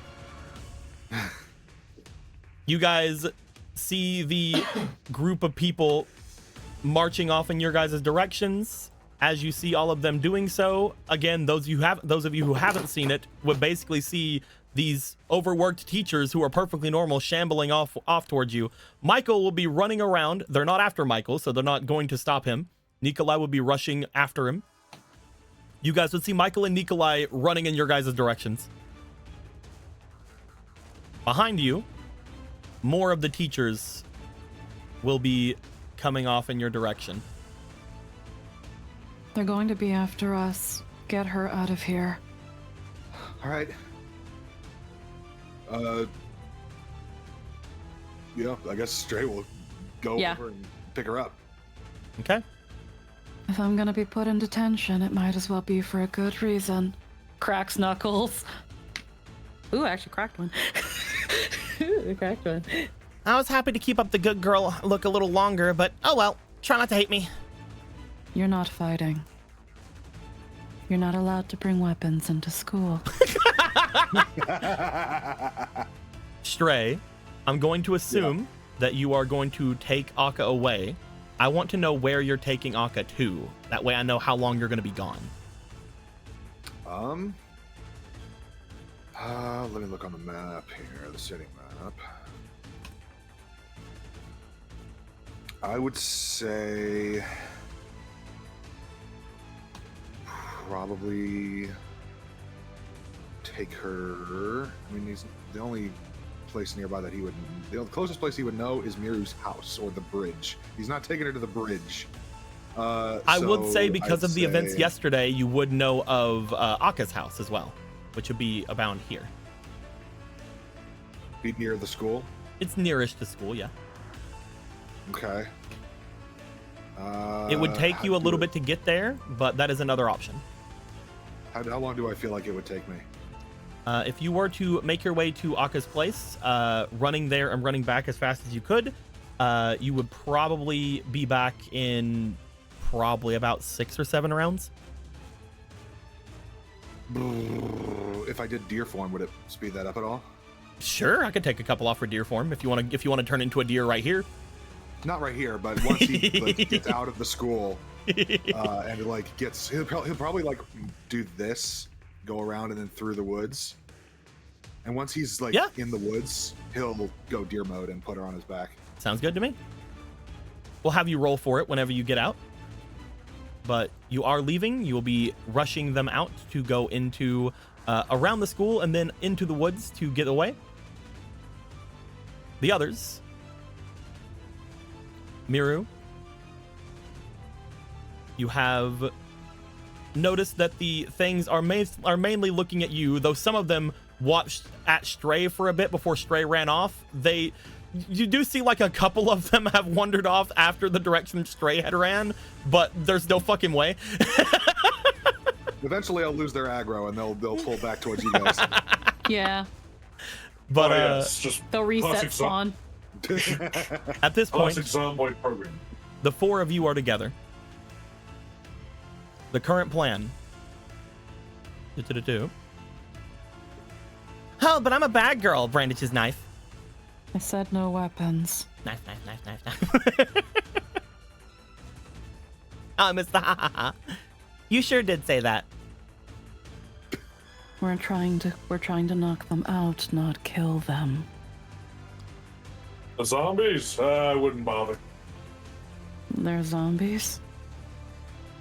You guys see the group of people marching off in your guys' directions. As you see all of them doing so, again, those of you who haven't seen it would basically see these overworked teachers who are perfectly normal shambling off towards you. Michael will be running around. They're not after Michael, so they're not going to stop him. Nikolai will be rushing after him. You guys would see Michael and Nikolai running in your guys' directions. Behind you, more of the teachers will be coming off in your direction. They're going to be after us. Get her out of here. All right. Yeah, I guess Stray will go over and pick her up. Okay. If I'm gonna be put in detention, it might as well be for a good reason. Cracks knuckles. Ooh, I actually cracked one. Ooh, I cracked one. I was happy to keep up the good girl look a little longer, but oh well. Try not to hate me. You're not fighting. You're not allowed to bring weapons into school. Stray, I'm going to assume that you are going to take Akka away. I want to know where you're taking Akka to. That way I know how long you're going to be gone. Let me look on the map here, the city map. I would say probably take her. I mean, he's the only place nearby that he would. The closest place he would know is Miru's house or the bridge. He's not taking her to the bridge. I would say because of the events yesterday, you would know of Akka's house as well, which would be about here. Be near the school? It's nearest to school, yeah. Okay. It would take you a little bit to get there, but that is another option. How long do I feel like it would take me? If you were to make your way to Akka's place, running there and running back as fast as you could, you would probably be back in probably about 6 or 7 rounds. If I did deer form, would it speed that up at all? Sure, I could take a couple off for deer form if you want to turn into a deer right here. Not right here, but once he gets out of the school and like he'll probably like do this, go around and then through the woods. And once he's like in the woods, he'll go deer mode and put her on his back. Sounds good to me. We'll have you roll for it whenever you get out. But you are leaving. You will be rushing them out to go into around the school and then into the woods to get away. The others, Miru, you have noticed that the things are mainly looking at you, though some of them watched at Stray for a bit before Stray ran off. You do see like a couple of them have wandered off after the direction Stray had ran, but there's no fucking way. Eventually I'll lose their aggro and they'll pull back towards you guys. Yeah. But just they'll reset spawn. At this point, program. The four of you are together. The current plan. Oh, but I'm a bad girl, brandishes knife. I said no weapons. Knife. Oh, Mr. Ha ha ha. You sure did say that. We're trying to knock them out, not kill them. The zombies? I wouldn't bother. They're zombies?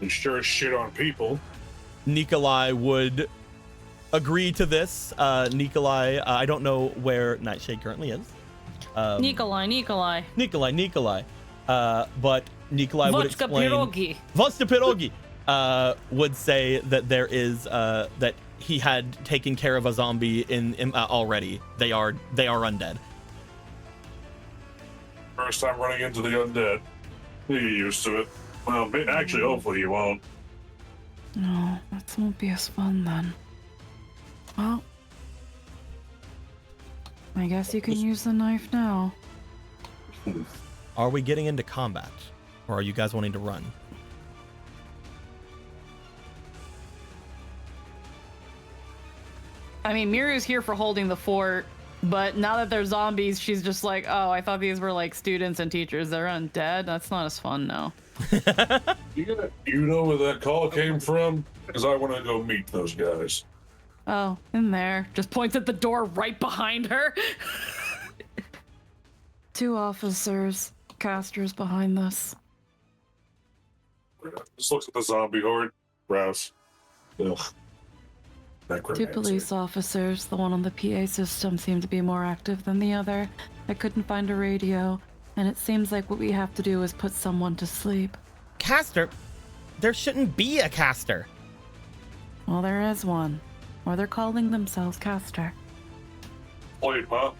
They sure as shit on people. Nikolai would agree to this. Nikolai, I don't know where Nightshade currently is. Nikolai. But Nikolai would explain. Vodka Pirogi. Would say that there is that he had taken care of a zombie in already. They are undead. First time running into the undead. You get used to it. Well, actually, hopefully you won't. No, that won't be as fun then. Well, I guess you can use the knife now. Are we getting into combat, or are you guys wanting to run? I mean, Miru's here for holding the fort, but now that they're zombies, she's just like, oh, I thought these were like students and teachers. They're undead. That's not as fun now. You know where that call came from? Because I want to go meet those guys. Oh, in there. Just points at the door right behind her. 2 officers, casters behind this. Just looks at the zombie horde. Grouse. Ugh. 2 police officers. The one on the PA system seemed to be more active than the other. I couldn't find a radio, and it seems like what we have to do is put someone to sleep. Caster? There shouldn't be a caster. Well, there is one. Or they're calling themselves caster. Play, huh?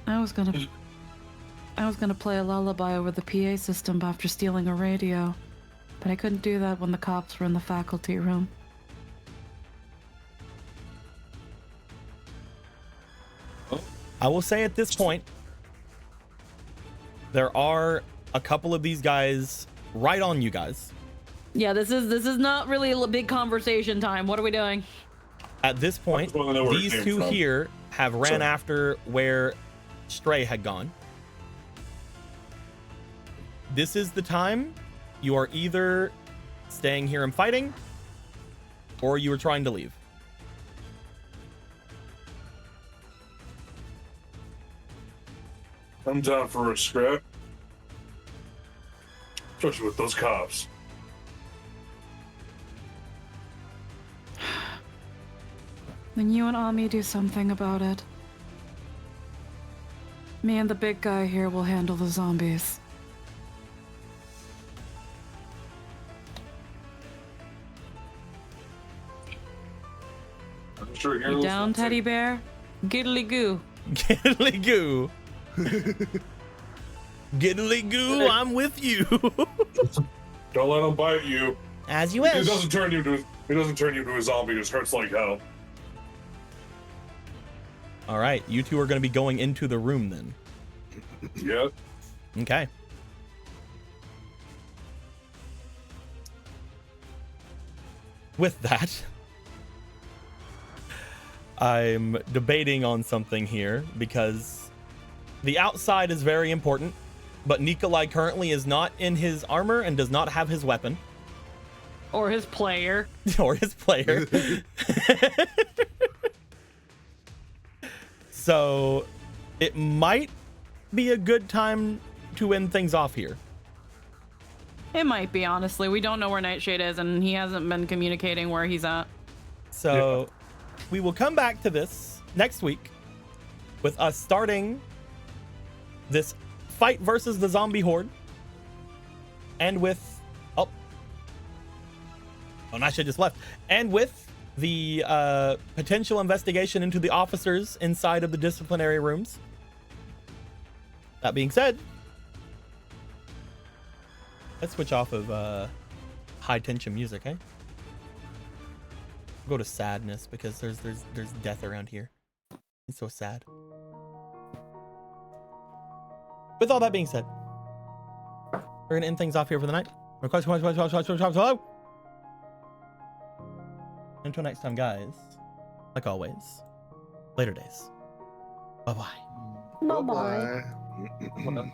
I was gonna play a lullaby over the PA system after stealing a radio, but I couldn't do that when the cops were in the faculty room. I will say at this point, there are a couple of these guys right on you guys. Yeah, this is not really a big conversation time. What are we doing? At this point, these two here have ran after where Stray had gone. This is the time you are either staying here and fighting, or you are trying to leave. I'm down for a scrap. Especially with those cops. Then you and Ami do something about it. Me and the big guy here will handle the zombies. I'm sure You down, teddy bear? Giddly goo. Giddly goo. Giddly goo, I'm with you. Don't let him bite you. As you wish. It doesn't turn you into a zombie. It just hurts like hell. All right, you two are going to be going into the room then. Yeah. Okay. With that, I'm debating on something here because the outside is very important, but Nikolai currently is not in his armor and does not have his weapon. Or his player. Or his player. So it might be a good time to end things off here. It might be, honestly. We don't know where Nightshade is, and he hasn't been communicating where he's at. So we will come back to this next week with us starting this fight versus the zombie horde, and with Nightshade just left, and with the potential investigation into the officers inside of the disciplinary rooms. That being said, let's switch off of high tension music, eh? Go to sadness because there's death around here. It's so sad. With all that being said, we're gonna end things off here for the night. Hello. Until next time, guys. Like always, later days. Bye bye. Bye bye. Bye-bye.